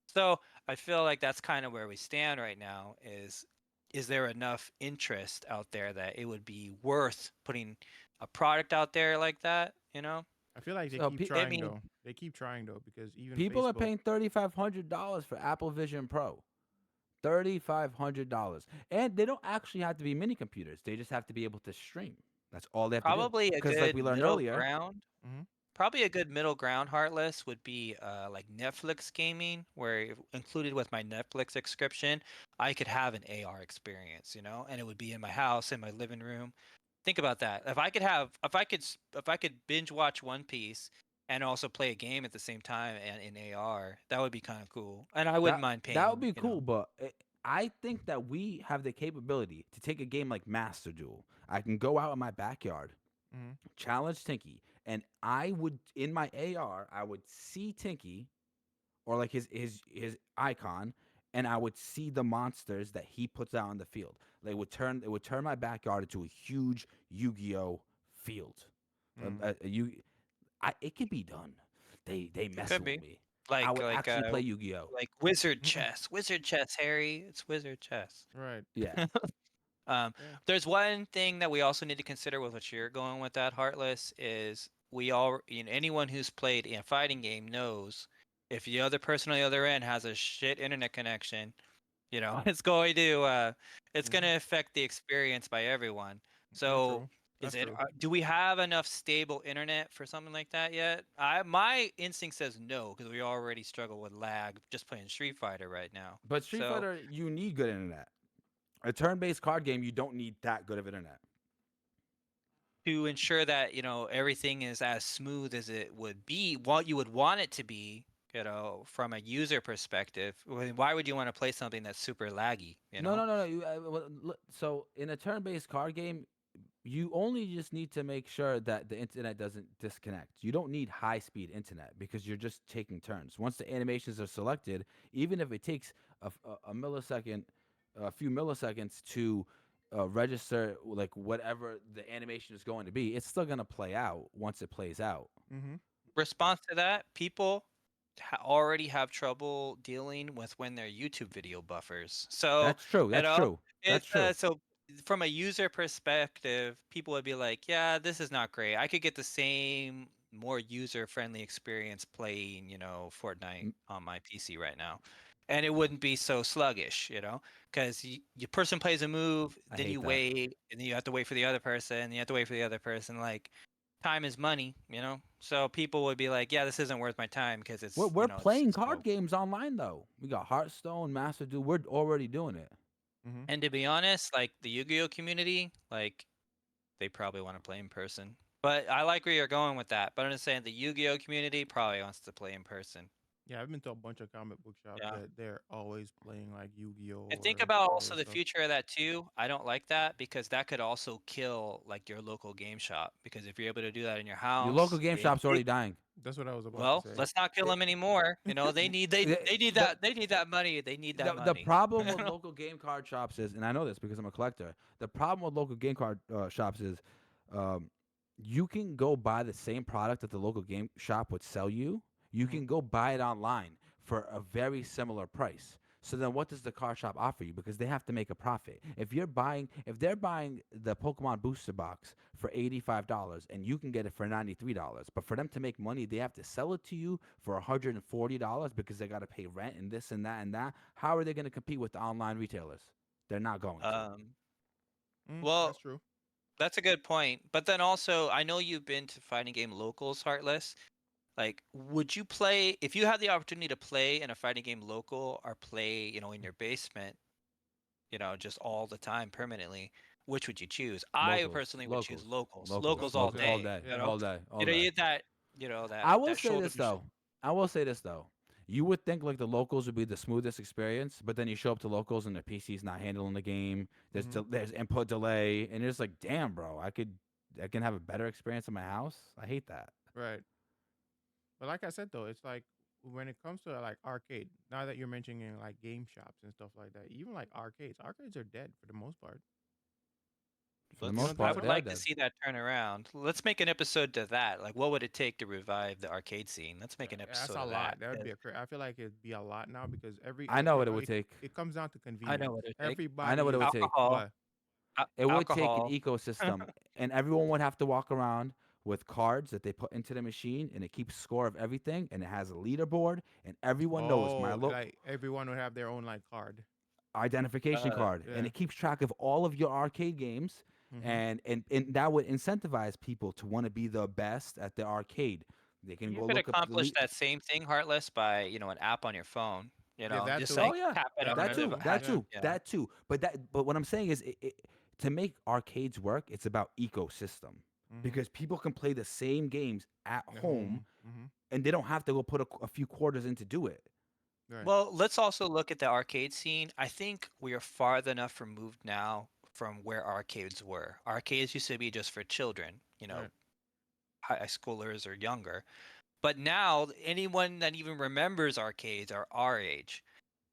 So I feel like that's kind of where we stand right now. Is there enough interest out there that it would be worth putting a product out there like that? I feel like they So keep I trying mean, though. They keep trying though because even people are Facebook. paying $3,500 for Apple Vision Pro. $3,500, and they don't actually have to be mini computers. They just have to be able to stream. That's all they have to do. Probably a Because like good we learned middle earlier, ground. Hmm. Probably a good middle ground, Heartless, would be like Netflix gaming, where included with my Netflix subscription, I could have an AR experience, and it would be in my house, in my living room. Think about that. If I could binge watch One Piece and also play a game at the same time and in AR, that would be kind of cool. And I wouldn't that mind that would paying, be cool. But I think that we have the capability to take a game like Master Duel. I can go out in my backyard, Hmm. challenge Tinky, and I would in my AR, I would see Tinky or like his icon, and I would see the monsters that he puts out on the field. Like it would turn my backyard into a huge Yu-Gi-Oh field. Mm. It can be done. They It messing could with be me. I like would like actually uh play Yu-Gi-Oh. like wizard chess, Harry. It's wizard chess. Right. Yeah. Um, Yeah. there's one thing that we also need to consider with what you're going with that Heartless is we all, anyone who's played a fighting game knows if the other person on the other end has a shit internet connection, it's going Mhm. to affect the experience by everyone. That's So true. is That's it true. do we have enough stable internet for something like that yet? My instinct says no because we already struggle with lag just playing Street Fighter right now. But Street So Fighter, you need good internet. A turn-based card game, you don't need that good of internet. to ensure that everything is as smooth as it would be, what you would want it to be, from a user perspective. Why would you want to play something that's super laggy? No, no, no, no. So in a turn-based card game, you only just need to make sure that the internet doesn't disconnect. You don't need high-speed internet because you're just taking turns. Once the animations are selected, even if it takes a millisecond, a few milliseconds to register like whatever the animation is going to be, it's still going to play out once it plays out. Mm-hmm. Response to that, people already have trouble dealing with when their YouTube video buffers. So, That's true. you That's know, true. That's it's true. so from a user perspective, people would be like, "Yeah, this is not great. I could get the same more user-friendly experience playing, Fortnite M- on my PC right now." And it wouldn't be so sluggish, because your person plays a move, I then hate you that. wait, and then you have to wait for the other person, and you have to wait for the other person. Like, time is money, so people would be like, yeah, this isn't worth my time because We're it's we're it's playing card so. games online though. We got Hearthstone, Master Duel. We're already doing it. Mm-hmm. And to be honest, like the Yu-Gi-Oh community, like they probably want to play in person, but I like where you're going with that. But I'm just saying the Yu-Gi-Oh community probably wants to play in person. Yeah, I've been to a bunch of comic book shops Yeah. that they're always playing like Yu-Gi-Oh And think or about all also this the stuff. future of that too. I don't like that because that could also kill like your local game shop, because if you're able to do that in your Your local house, game shop's already dying. That's what I was about to well, say. let's not kill them anymore. They need they The, they need the, that they need that money. They need that the money. problem with local game card shops is, and I know this because I'm a collector. The problem with local game card shops is, um, you can go buy the same product that the local game shop would sell you. You Mm-hmm. can go buy it online for a very similar price. So then, what does the card shop offer you? Because they have to make a profit. If they're buying the Pokemon booster box for $85 and you can get it for $93, but for them to make money, they have to sell it to you for $140 because they got to pay rent and this and that and that. How are they going to compete with the online retailers? They're not going to. Um, That's well, true. that's a good point. But then also, I know you've been to fighting game locals, Heartless. Like, would you play if you had the opportunity to play in a fighting game local or play, in your basement, just all the time permanently? Which would you choose? I Locals, personally would choose locals, locals. locals, Locals all Locals, locals, yeah. all day. day, Yeah. all day, all You day. get that, I will that say shoulder this to shoulder. though. I will say this though. You would think like the locals would be the smoothest experience, but then you show up to locals and their PC's not handling the game. Mm-hmm. There's input delay, and it's like, damn, bro, I can have a better experience in my house. I hate that. Right. But like I said though, it's like when it comes to like arcade, now that you're mentioning like game shops and stuff like that, even like arcades are dead for the most part. For the You most don't think I part, would so? they are like to dead. see that turn around. Let's make an episode to that. Like, what would it take to revive the arcade scene? Let's make an That's episode a of that. lot. That would be I feel like it'd be a lot now because I know what it would take. it comes down to I know convenience. what it would take. I know what it Everybody, would take. Alcohol, what? It would take an alcohol. ecosystem, and everyone would have to walk around with cards that they put into the machine, and it keeps score of everything, and it has a leaderboard, and everyone knows Oh, like everyone would have their own like card. identification Uh, card, and Yeah. it keeps track of all of your arcade games, Mm-hmm. and that would incentivize people to want to be the best at the arcade. They can you go could look up the accomplish that same thing, Heartless, by an app on your phone. Yeah, that Just too. Oh like yeah, tap it That on that a that too, too. that Yeah. too, yeah. that too. But what I'm saying is, to make arcades work, it's about ecosystem Mm-hmm. because people can play the same games at At home, home. Mm-hmm. and they don't have to go put a few quarters in to do it. Right. Well, let's also look at the arcade scene. I think we are far enough removed now from where arcades were. Arcades used to be just for children, Right. high schoolers or younger. But now anyone that even remembers arcades are our age.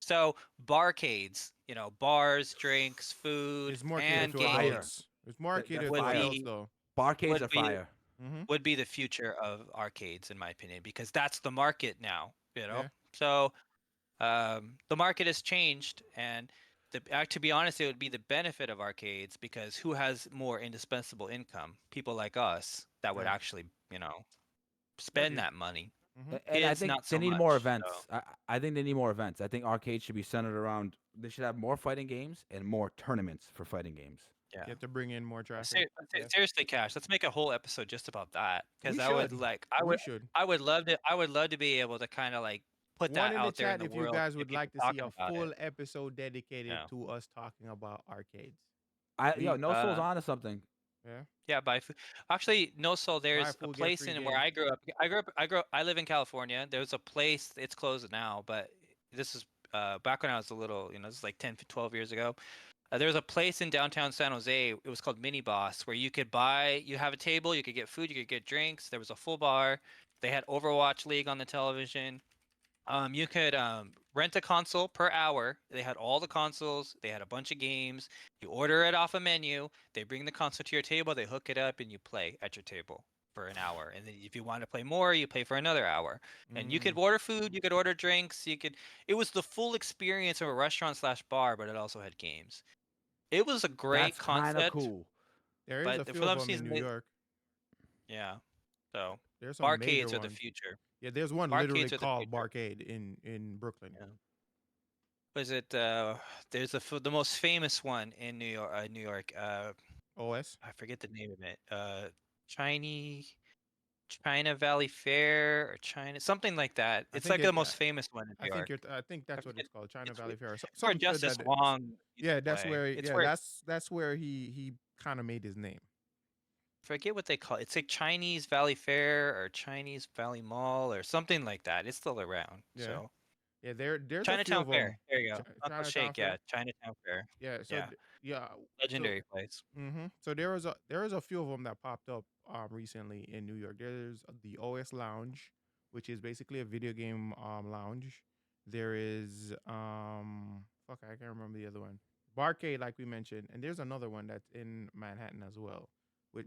So barcades, bars, drinks, food, It's more catered and to Fire. games adults. It's more That's catered to would fire. adults be though. Barcades would are be fire. Mm-hmm. would be the future of arcades, in my opinion, because that's the market now. Yeah. So the market has changed, and to be honest, it would be the benefit of arcades because who has more indispensable income? People like us that would Right. actually, spend Agreed. that money. Mm-hmm. And I Kids, think not they so need more much. So events. I think they need more events. I think arcades should be centered around. They should have more fighting games and more tournaments for fighting games. yeah. You have to bring in more traffic. Yeah. Seriously, Cash, let's make a whole episode just about that because We I would should. like, We should. I would love to be able to kind of like put One that in the out there in chat the if you world, guys get would people like to see talking a about it. full episode dedicated Yeah. to us talking about arcades. Yo, We no soul's on to something. yeah. Yeah, buy food. Actually, no, so Buy a there's a food, get a place free in where game. I grew up. I live in California. There's a place, it's closed now, but this is back when I was a little, this is like 10, 12 years ago. There was a place in downtown San Jose. It was called Mini Boss, where you have a table, you could get food, you could get drinks. There was a full bar. They had Overwatch League on the television. You could rent a console per hour. They had all the consoles. They had a bunch of games. You order it off a menu. They bring the console to your table. They hook it up, and you play at your table for an hour. And then if you want to play more, you pay for another hour. And you could Mm, order food. You could order drinks. You could. It was the full experience of a restaurant slash bar, but it also had games. It was a great That's kind of concept, cool. there is a but few for of some them in reason, New York. yeah. So There's some major barcades are the ones. future. Yeah, there's one literally Barcades are the called future. Barcade in Brooklyn. Yeah. Was it there's the most famous one in New York. OS. I forget the name of it. Chinese China Valley Fair or China something like that. I It's think like the it. most famous one in I New think York. you're. I think I that's what forget it's called, China it's Valley Fair. So, where something to Justice that. Wong used Yeah, to that's play. where. It's Yeah, where that's where he kind of made his name. forget what they call it. It's like Chinese Valley Fair or Chinese Valley Mall or something like that. It's still around. Yeah, So yeah. There's a few Chinatown of Fair. them. There you go. Uncle Chinatown Shake. Yeah, Fair. Chinatown Fair. Yeah. So Yeah, yeah. So legendary place. So there is a few of them that popped up recently in New York. There's the OS Lounge, which is basically a video game lounge. There is fuck, I can't remember the other one. Barcade, like we mentioned, and there's another one that's in Manhattan as well.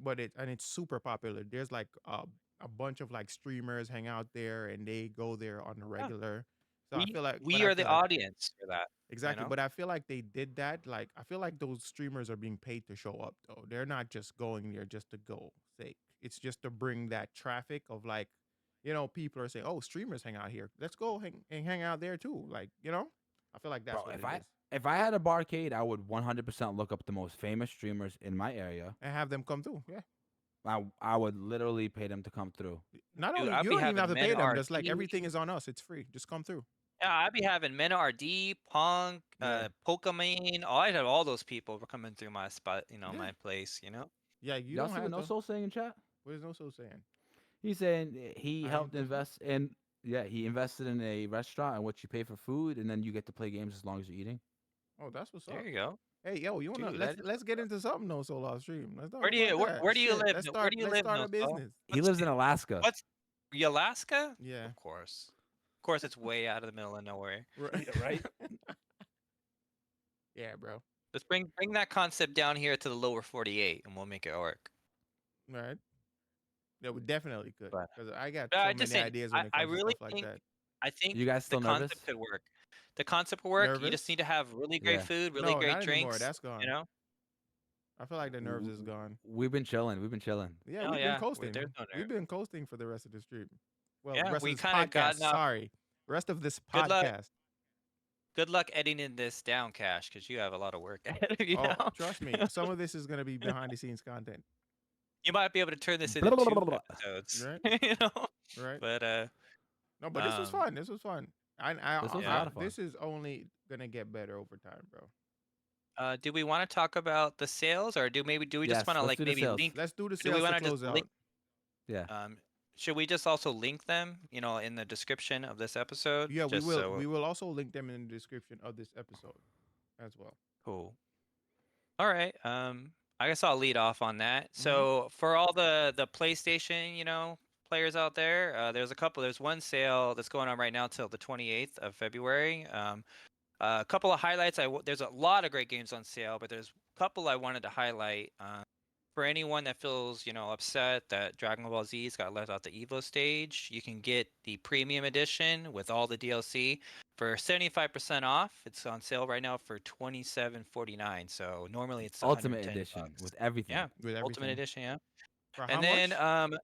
But it's super popular. There's like a bunch of like streamers hang out there, and they go there on the Yeah, regular. So we but we I are the feel like audience for that. You exactly, know. but I feel like they did that. Like I feel like those streamers are being paid to show up though. They're not just going there just to go sake. It's just to bring that traffic of like, people are saying, "Oh, streamers hang out here. Let's go hang out there too." Like. I feel like Bro, that's what if it I is. if I had a barcade, I would 100% look up the most famous streamers in my area. And have them come through. Yeah. I would literally pay them to come through. Not Dude, only I'd you be don't even having have to Men pay them. Just like RD. everything is on us. It's free. Just come through. Yeah, I'd be having Men RD, Punk, Yeah. Pokemon. Oh, I'd have all those people coming through my spot, Yeah. my place, Yeah. You Y'all don't see what have No to. Soul saying in chat? What is no so saying? He's saying he I helped ain't the. invest in. Yeah, he invested in a restaurant in which you pay for food, and then you get to play games as long as you're eating. Oh, that's what's There up. you go, Hey, yo, you wanna dude. let's That is let's what's get up. into something no solo off stream. Let's talk about that. Where do you Shit. live? Let's Where start do you let's live, start a Noso? business. He lives in Alaska. What's Alaska? Yeah. Of course. Of course, it's way out of the middle of nowhere. Right. Yeah, right? Yeah, bro. Let's bring that concept down here to the lower 48, and we'll make it work. Right. Yeah, we definitely could. But, Because I got but so I just many saying, ideas when it I comes to really stuff like think that. I think You guys the still nervous? concept could work. The concept will work. You just Nervous? need to have really great Yeah. food, really No, great not anymore. drinks. That's You gone. know? I feel like the nerves is gone. We've been chilling. We've been chilling. Yeah, Oh we've been yeah, coasting. there's no We've nerve. been coasting for the rest of the stream. Well, Yeah, rest of we this kind of podcast. gotten up. Sorry. Rest of this Good luck. podcast. Good luck editing this down, Cash, because you have a lot of work ahead of you Oh, now. trust me. Some of this is gonna be behind the scenes content. You might be able to turn this into 2 episodes. Right? You know? Right? But No, but this was fun. This was fun. This was a Yeah. lot of fun. This is only gonna get better over time, bro. do we want to talk about the sales, or do we Yes, just want to let's like do the maybe sales. link? Let's do the Do we sales to want to close just out. link? Yeah. Should we just also link them? In the description of this episode. Yeah, we Just will. So We will also link them in the description of this episode as well. cool. All right. I guess I'll lead off on that. Mm-hmm. So for all the PlayStation, players out there, there's one sale that's going on right now till the 28th of February. A couple of highlights. There's a lot of great games on sale, but there's a couple I wanted to highlight. For anyone that feels, upset that Dragon Ball Z's got left out the Evo stage, you can get the premium edition with all the DLC for 75% off. It's on sale right now for 27.49. So normally it's Ultimate 110 edition bucks. with everything. Yeah, with Ultimate everything. Edition, yeah. For how And then much?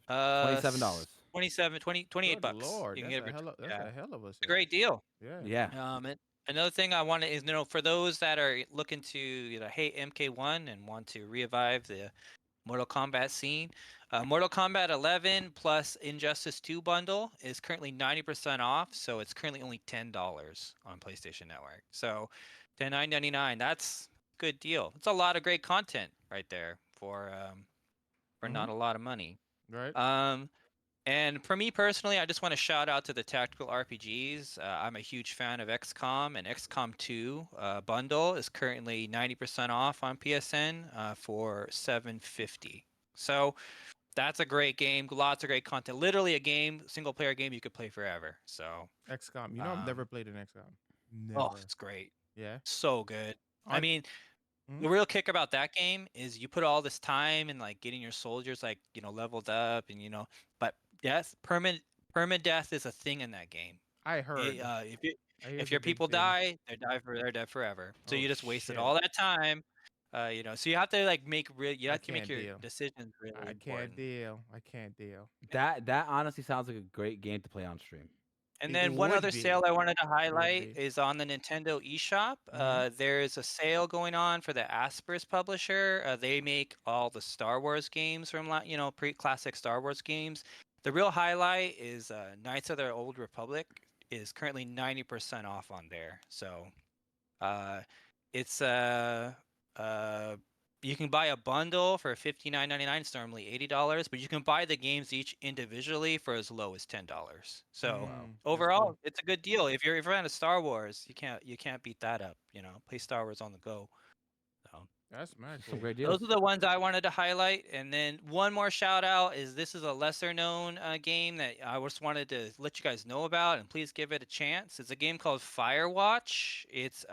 $27. 27, 20, 28 Good bucks. lord, You can that's get it a for hell of that's yeah, a hell of a it's a sale. great deal. Yeah. Yeah. And another thing I wanted is, for those that are looking to, hate MK1 and want to revive the Mortal Kombat scene, Mortal Kombat 11 plus Injustice 2 bundle is currently 90% off, so it's currently only $10 on PlayStation Network. So, 10,999. That's a good deal. It's a lot of great content right there for Mm-hmm. not a lot of money. Right. Um, and for me personally, I just want to shout out to the tactical RPGs. I'm a huge fan of XCOM, and XCOM 2 bundle is currently 90% off on PSN for 750. So that's a great game. Lots of great content. Literally a game, single player game you could play forever. So, XCOM. I've never um, played an XCOM. oh, Never. it's great. Yeah. So good. I On. mean, Mhm. the real kick about that game is you put all this time and like getting your soldiers like leveled up and but permadeath is a thing in that game. I heard. If you I hear if it's a your big people thing. die, they're dead forever. So Oh you just wasted shit. all that time. So you have to like you I have to make can't your deal. decisions really I can't important. deal. I can't deal. That honestly sounds like a great game to play on stream. And It then one would other be. sale I wanted to It would highlight be. is on the Nintendo eShop. Mm-hmm. There's a sale going on for the Aspers publisher. They make all the Star Wars games from pre-classic Star Wars games. The real highlight is Knights of the Old Republic is currently 90% off on there. So uh, it's uh, you can buy a bundle for $59.99. It's normally $80, but you can buy the games each individually for as low as $10. So Wow. That's cool. overall, it's a good deal. If you're a fan of Star Wars, you can't beat that up. Play Star Wars on the go. So That's mad Some cool. great those deals. are the ones I wanted to highlight. And then one more shout out is this is a lesser known game that I just wanted to let you guys know about, and please give it a chance. It's a game called Firewatch. It's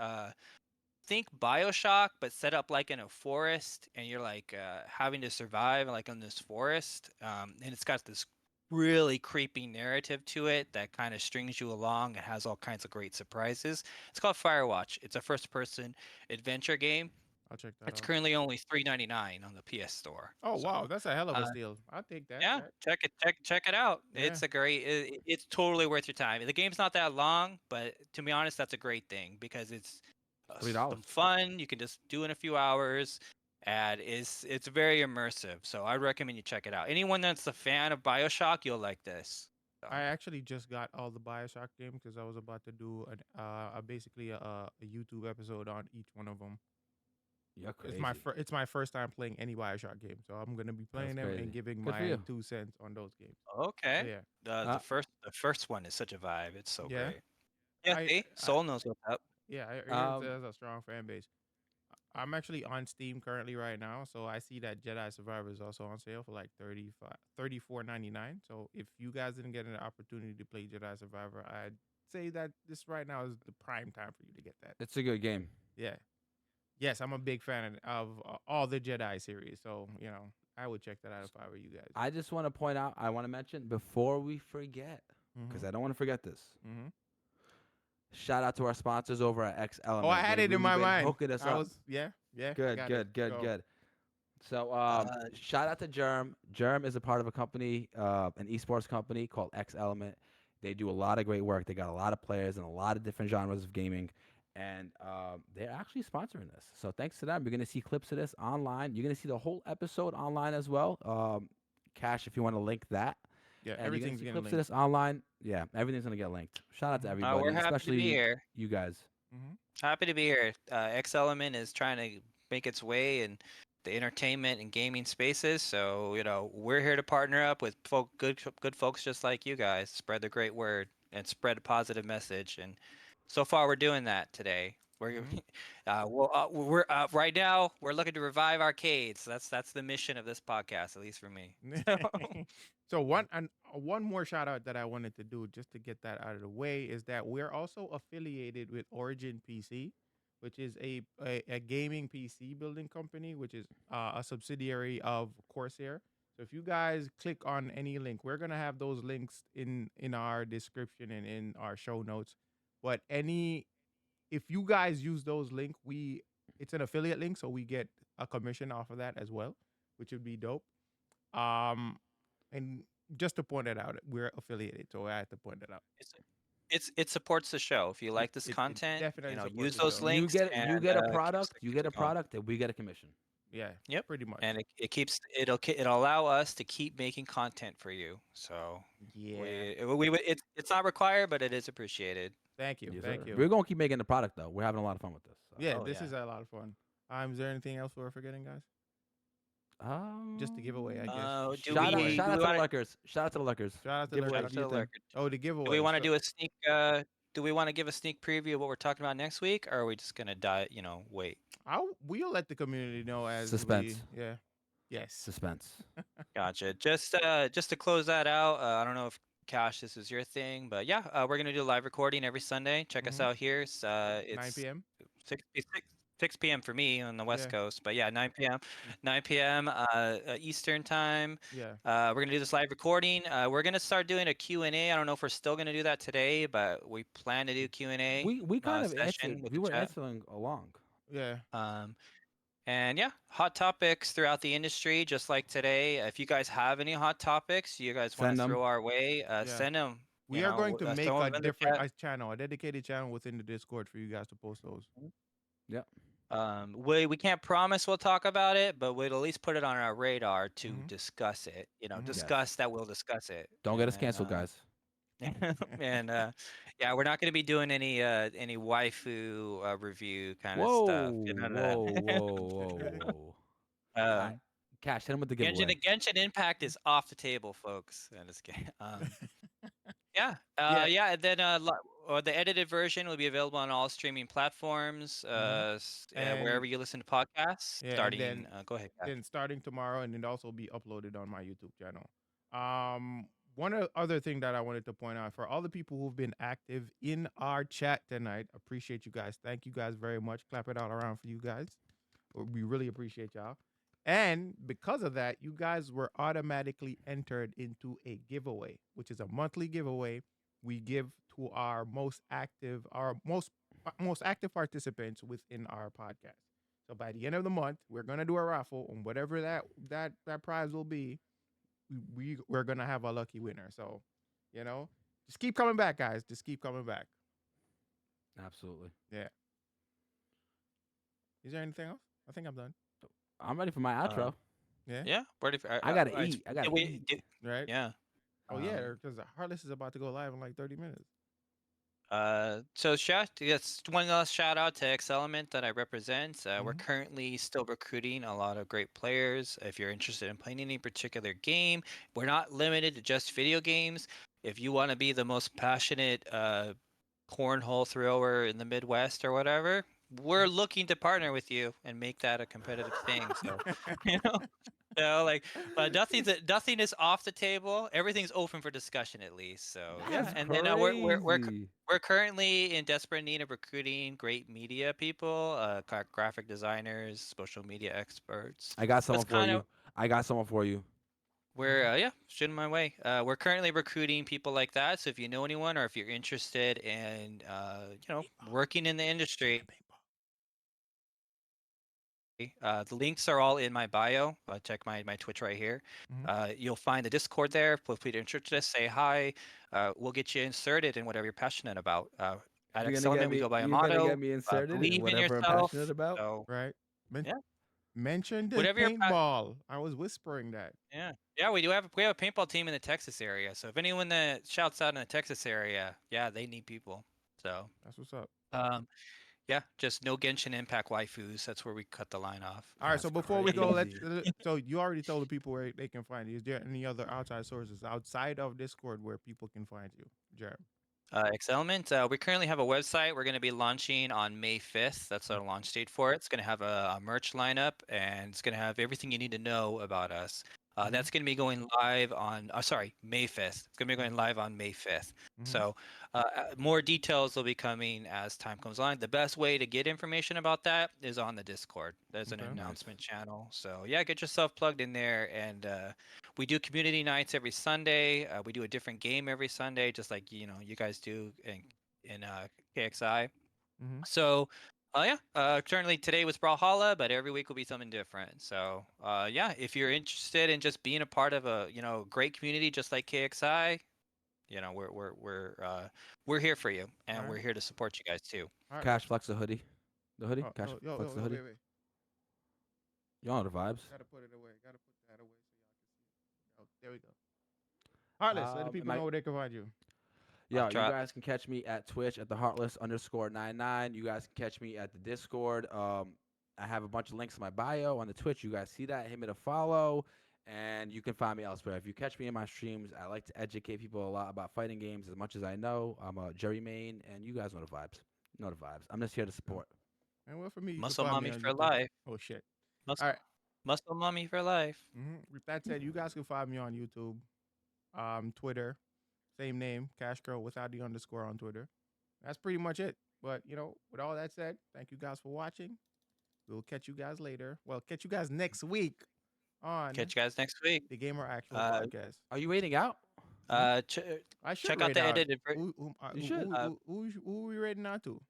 think BioShock, but set up like in a forest, and you're like having to survive like in this forest. And it's got this really creepy narrative to it that kind of strings you along and has all kinds of great surprises. It's called Firewatch. It's a first-person adventure game. I'll check that It's out. currently only $3.99 on the PS Store. Oh So wow, that's a hell of a uh, steal. I'll take that. yeah, That check it out. yeah. It's a great. It's totally worth your time. The game's not that long, but to be honest, that's a great thing because it's $3. some fun. You can just do in a few hours, and it's very immersive. So I recommend you check it out. Anyone that's a fan of BioShock, you'll like this. So, I actually just got all the Bioshock games because I was about to do basically a YouTube episode on each one of them. You're It's crazy. it's my first time playing any Bioshock game, so I'm gonna be That's playing them and crazy. giving Good for my you. 2 cents on those games. So okay. yeah, The Uh, the first the first one is such a vibe. It's so yeah. great. Yeah, I see, I Soul knows what's up. yeah, I hear it um, has a strong fan base. I'm actually on Steam currently right now, so I see that Jedi Survivor is also on sale for like 34.99. So if you guys didn't get an opportunity to play Jedi Survivor, I'd say that this right now is the prime time for you to get that. it's a good game. Yeah. Yes, I'm a big fan of all the Jedi series, so I would check that out if I were you guys. I just want to point out, I want to mention before we forget, because Mm-hmm. I don't want to forget this. Mm-hmm. Shout out to our sponsors over at X Oh, I Element. had They've it in really my been mind. hooking us I up. was yeah. I Good, got it. good, good, Go. good. So, Uh, shout out to Germ. Germ is a part of a company, an esports company called X Element. They do a lot of great work. They got a lot of players in a lot of different genres of gaming, and they're actually sponsoring this. So, thanks to them, you're gonna see clips of this online. You're gonna see the whole episode online as well. Cash, if you want to link that, Yeah, and you're gonna everything's see getting clips of linked. this online. Yeah, everything's gonna get linked. Shout out to Mm-hmm. we're everybody, happy to be especially here. you guys. Mm-hmm. Happy to be here. X Element is trying to make its way in the entertainment and gaming spaces. So, we're here to partner up with good folks just like you guys, spread the great word and spread a positive message. And so far, we're doing that today. We're Mhm. we're right now we're looking to revive arcades. That's the mission of this podcast, at least for me. So So one more shout out that I wanted to do just to get that out of the way is that we're also affiliated with Origin PC, which is a gaming PC building company, which is a subsidiary of Corsair. So if you guys click on any link, we're gonna have those links in our description and in our show notes. But any if you guys use those link, we it's an affiliate link, so we get a commission off of that as well, which would be dope. Um, and just to point it out, we're affiliated, so I had to point it out. it's it supports the show. If you It like this it, it content, definitely supports use the those show. links and You keeps get a it going. product, and we get a commission. Yeah, Yep. pretty much. And it keeps it'll allow us to keep making content for you. So Yeah. it's not required, but it is appreciated. Thank you. Yes, Thank sir. you. We're gonna keep making the product though. We're having a lot of fun with this. So. Yeah, Oh this yeah. is a lot of fun. Is there anything else we're forgetting, guys? Just the giveaway, I guess. Do The giveaway. Shout we out to the want to Lurkers. Shout out to the Lurkers. Shout out to Giveaway shout Lurkers. out to the Ethan. lurker? Oh, the Do we giveaway. want to So do a sneak? Do we want to give a sneak preview of what we're talking about next week, or are we just gonna wait? we'll let the community know as Suspense. yeah. Yes. Suspense. Gotcha. Just to close that out, I don't know if Cash, this is your thing, but yeah, we're gonna do a live recording every Sunday. Check us Mhm. out here. 9 It's p.m. 6 p.m. for me on the West Yeah. Coast, but yeah, 9 p.m. 9 p.m. Eastern time. Yeah. We're gonna do this live recording. We're gonna start doing a Q&A. I don't know if we're still gonna do that today, but we plan to do Q&A We kind of session answered. with We the were chat. answering along. Yeah. Um, and yeah, hot topics throughout the industry, just like today. If you guys have any hot topics you guys want to Send them. throw our way, Yeah. send them. We are going to make Throw a 'em in the different chat. channel, a dedicated channel within the Discord for you guys to post those. Yep. We can't promise we'll talk about it, but we'll at least put it on our radar to Mhm. discuss it. Mhm. Yes. Discuss that we'll discuss it. Don't get us canceled, guys. And yeah, we're not going to be doing any waifu review kind of Whoa, stuff. None of whoa, that. whoa. I, um, Cash, hit him with the giveaway. Genshin Impact is off the table, folks. I'm just kidding. Yeah, Yeah. yeah, and then the edited version will be available on all streaming platforms, Mhm. wherever And you listen to podcasts. yeah, and Starting, go ahead, Cash. then starting tomorrow, and it also be uploaded on my YouTube channel. One other thing that I wanted to point out for all the people who've been active in our chat tonight, appreciate you guys. Thank you guys very much. Clap it all around for you guys. We really appreciate y'all. And because of that, you guys were automatically entered into a giveaway, which is a monthly giveaway we give to our most active participants within our podcast. So by the end of the month, we're gonna do a raffle, and whatever that prize will be, we're gonna have a lucky winner. So, you know, just keep coming back, guys. Just keep coming back. Absolutely. Yeah. Is there anything else? I think I'm done. I'm ready for my outro. Yeah. Yeah, I gotta eat. I gotta eat. Right. Yeah. Oh yeah, because Heartless is about to go live in like 30 minutes. So yes, one last shout out to X Element that I represent. We're Mhm. currently still recruiting a lot of great players. If you're interested in playing any particular game, we're not limited to just video games. If you want to be the most passionate cornhole thrower in the Midwest or whatever, we're looking to partner with you and make that a competitive thing. So, you know, like, but nothing is off the table. Everything's open for discussion at least. So yeah, That's and then crazy. we're currently in desperate need of recruiting great media people, graphic designers, social media experts. I got That's someone for kind of you. I got someone for you. we're yeah, shooting my way. We're currently recruiting people like that. So if you know anyone or if you're interested in working in the industry, the links are all in my bio. Check my Twitch right here. Mhm. You'll find the Discord there. Feel free to introduce us, say hi. We'll get you inserted in whatever you're passionate about. At You're gonna Element, get we me. go by a You're gonna get motto: me inserted in believe in whatever I'm yourself. passionate about. So Right. Men- yeah, mention the whatever you're paintball. I was whispering that. yeah, we have a paintball team in the Texas area. So if anyone that shouts out in the Texas area, yeah, they need people. So That's what's up. um, yeah, just no Genshin Impact waifus. That's where we cut the line off. All right. So That's before we go, let's. crazy. So you already told the people where they can find you. Is there any other outside sources outside of Discord where people can find you, Jeremy? Excelment. We currently have a website. We're going to be launching on May 5th. That's our launch date for it. It's going to have a merch lineup, and it's going to have everything you need to know about us. That's going to be going live on, sorry, May 5th. It's going to be going live on May 5th. So more details will be coming as time comes on. The best way to get information about that is on the Discord. There's an Okay. announcement channel. So yeah, get yourself plugged in there. And we do community nights every Sunday. We do a different game every Sunday, just like you guys do in KXI. Mm-hmm. So, yeah. Currently today was Brawlhalla, but every week will be something different. So, yeah, if you're interested in just being a part of a great community just like KXI, we're here for you, and All we're right. here to support you guys too. All right. Cash flex the hoodie. The hoodie. Oh, Cash flex the hoodie. wait. You know the vibes. Gotta put it away. Gotta put that away so y'all can see it. Oh, there we go. Heartless, let the people know where they can find you. Yeah, you drop. guys can catch me at Twitch at the Heartless_99. You guys can catch me at the Discord. I have a bunch of links in my bio on the Twitch. You guys see that? Hit me to follow, and you can find me elsewhere. If you catch me in my streams, I like to educate people a lot about fighting games as much as I know. I'm a Jerry main, and you guys know the vibes. You know the vibes. I'm just here to support. And well, for me, you can Muscle find me mommy on for YouTube. life. Oh shit! Muscle, All right. muscle mommy for life. With that said, you guys can find me on YouTube, Twitter, same name, Cash Girl without the underscore on Twitter. That's pretty much it. But with all that said, thank you guys for watching. We'll catch you guys later. Well, catch you guys next week on Catch you guys next week. the Gamer Actual Podcast. Are you waiting out? I should check out rate the out. edited You should. Who are we rating out to?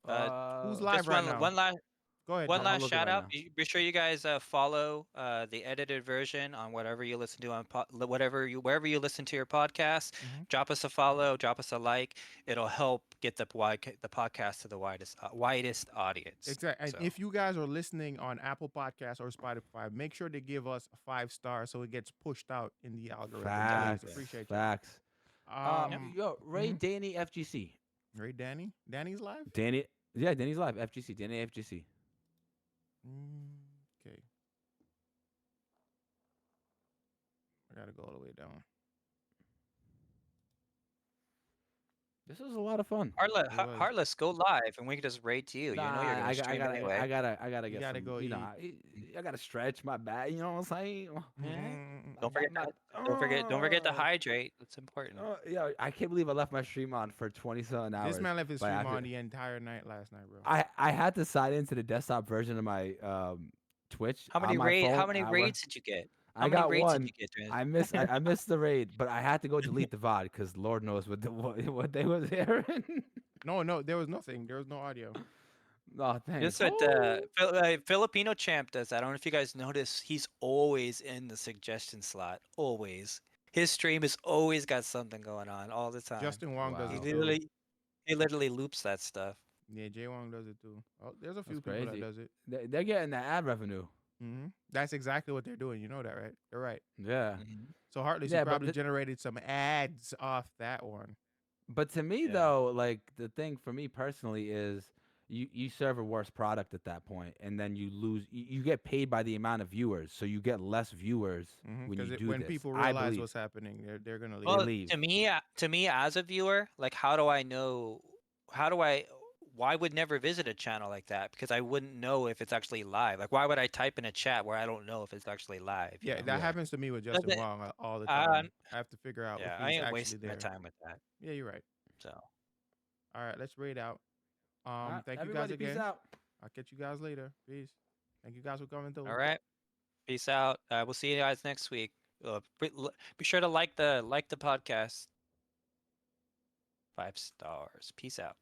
Who's just live right now? one last Go ahead. One Tom. I'm last looking shout right out. now. Be sure you guys follow the edited version on whatever you listen to on wherever you listen to your podcast. Drop us a follow, drop us a like. It'll help get the podcast to the widest audience. Exactly. And So, if you guys are listening on Apple Podcasts or Spotify, make sure to give us 5 stars so it gets pushed out in the algorithm. Facts. Please. Appreciate you. Facts. Yo, Ray mhm. Danny FGC. Ray Danny? Danny's live? Danny. Yeah, Danny's live. FGC. Danny FGC. Okay. I gotta go all the way down. This was a lot of fun. Heartless, go live, and we can just rate you. Nah, you know you're gonna stream anyway. I gotta You get gotta some. go You know, I gotta stretch my back. You know what I'm saying? Don't forget to hydrate. That's important. Yeah, I can't believe I left my stream on for 20-something hours. This man left his by stream accident. on the entire night last night, bro. I had to sign into the desktop version of my Twitch. How many on my phone. How many raids did you get? I got raids one. Did you get during I missed the raid, but I had to go delete the VOD because Lord knows what they was hearing. No, there was nothing. There was no audio. Oh, thanks. That's what Filipino Champ does. I don't know if you guys notice. He's always in the suggestion slot. Always. His stream has always got something going on all the time. Justin Wong does Wow. it too. He literally loops that stuff. Yeah, Jay Wong does it too. Oh, there's a few That's people that crazy. does it. They're getting the ad revenue. That's exactly what they're doing. You know that, right? They're right. Yeah. So Heartless, Yeah, you but probably generated some ads off that one. But to me, though, like the thing for me personally is you serve a worse product at that point, and then you lose. You get paid by the amount of viewers, so you get less viewers when you do when this. people I realize believe. what's happening, they're gonna leave. Well, leave. to me as a viewer, like how do I know? Why would never visit a channel like that? Because I wouldn't know if it's actually live. Like, why would I type in a chat where I don't know if it's actually live? Yeah, know? that happens to me with Justin Doesn't- Wong all the time. I have to figure out Yeah, if I he's ain't actually wasting there. my time with that. Yeah, you're right. So, All right, let's rate out. Thank you guys Everybody, again. peace out. I'll catch you guys later. Peace. Thank you guys for coming through. all right, peace out. We'll see you guys next week. Be sure to like the podcast. 5 stars. Peace out.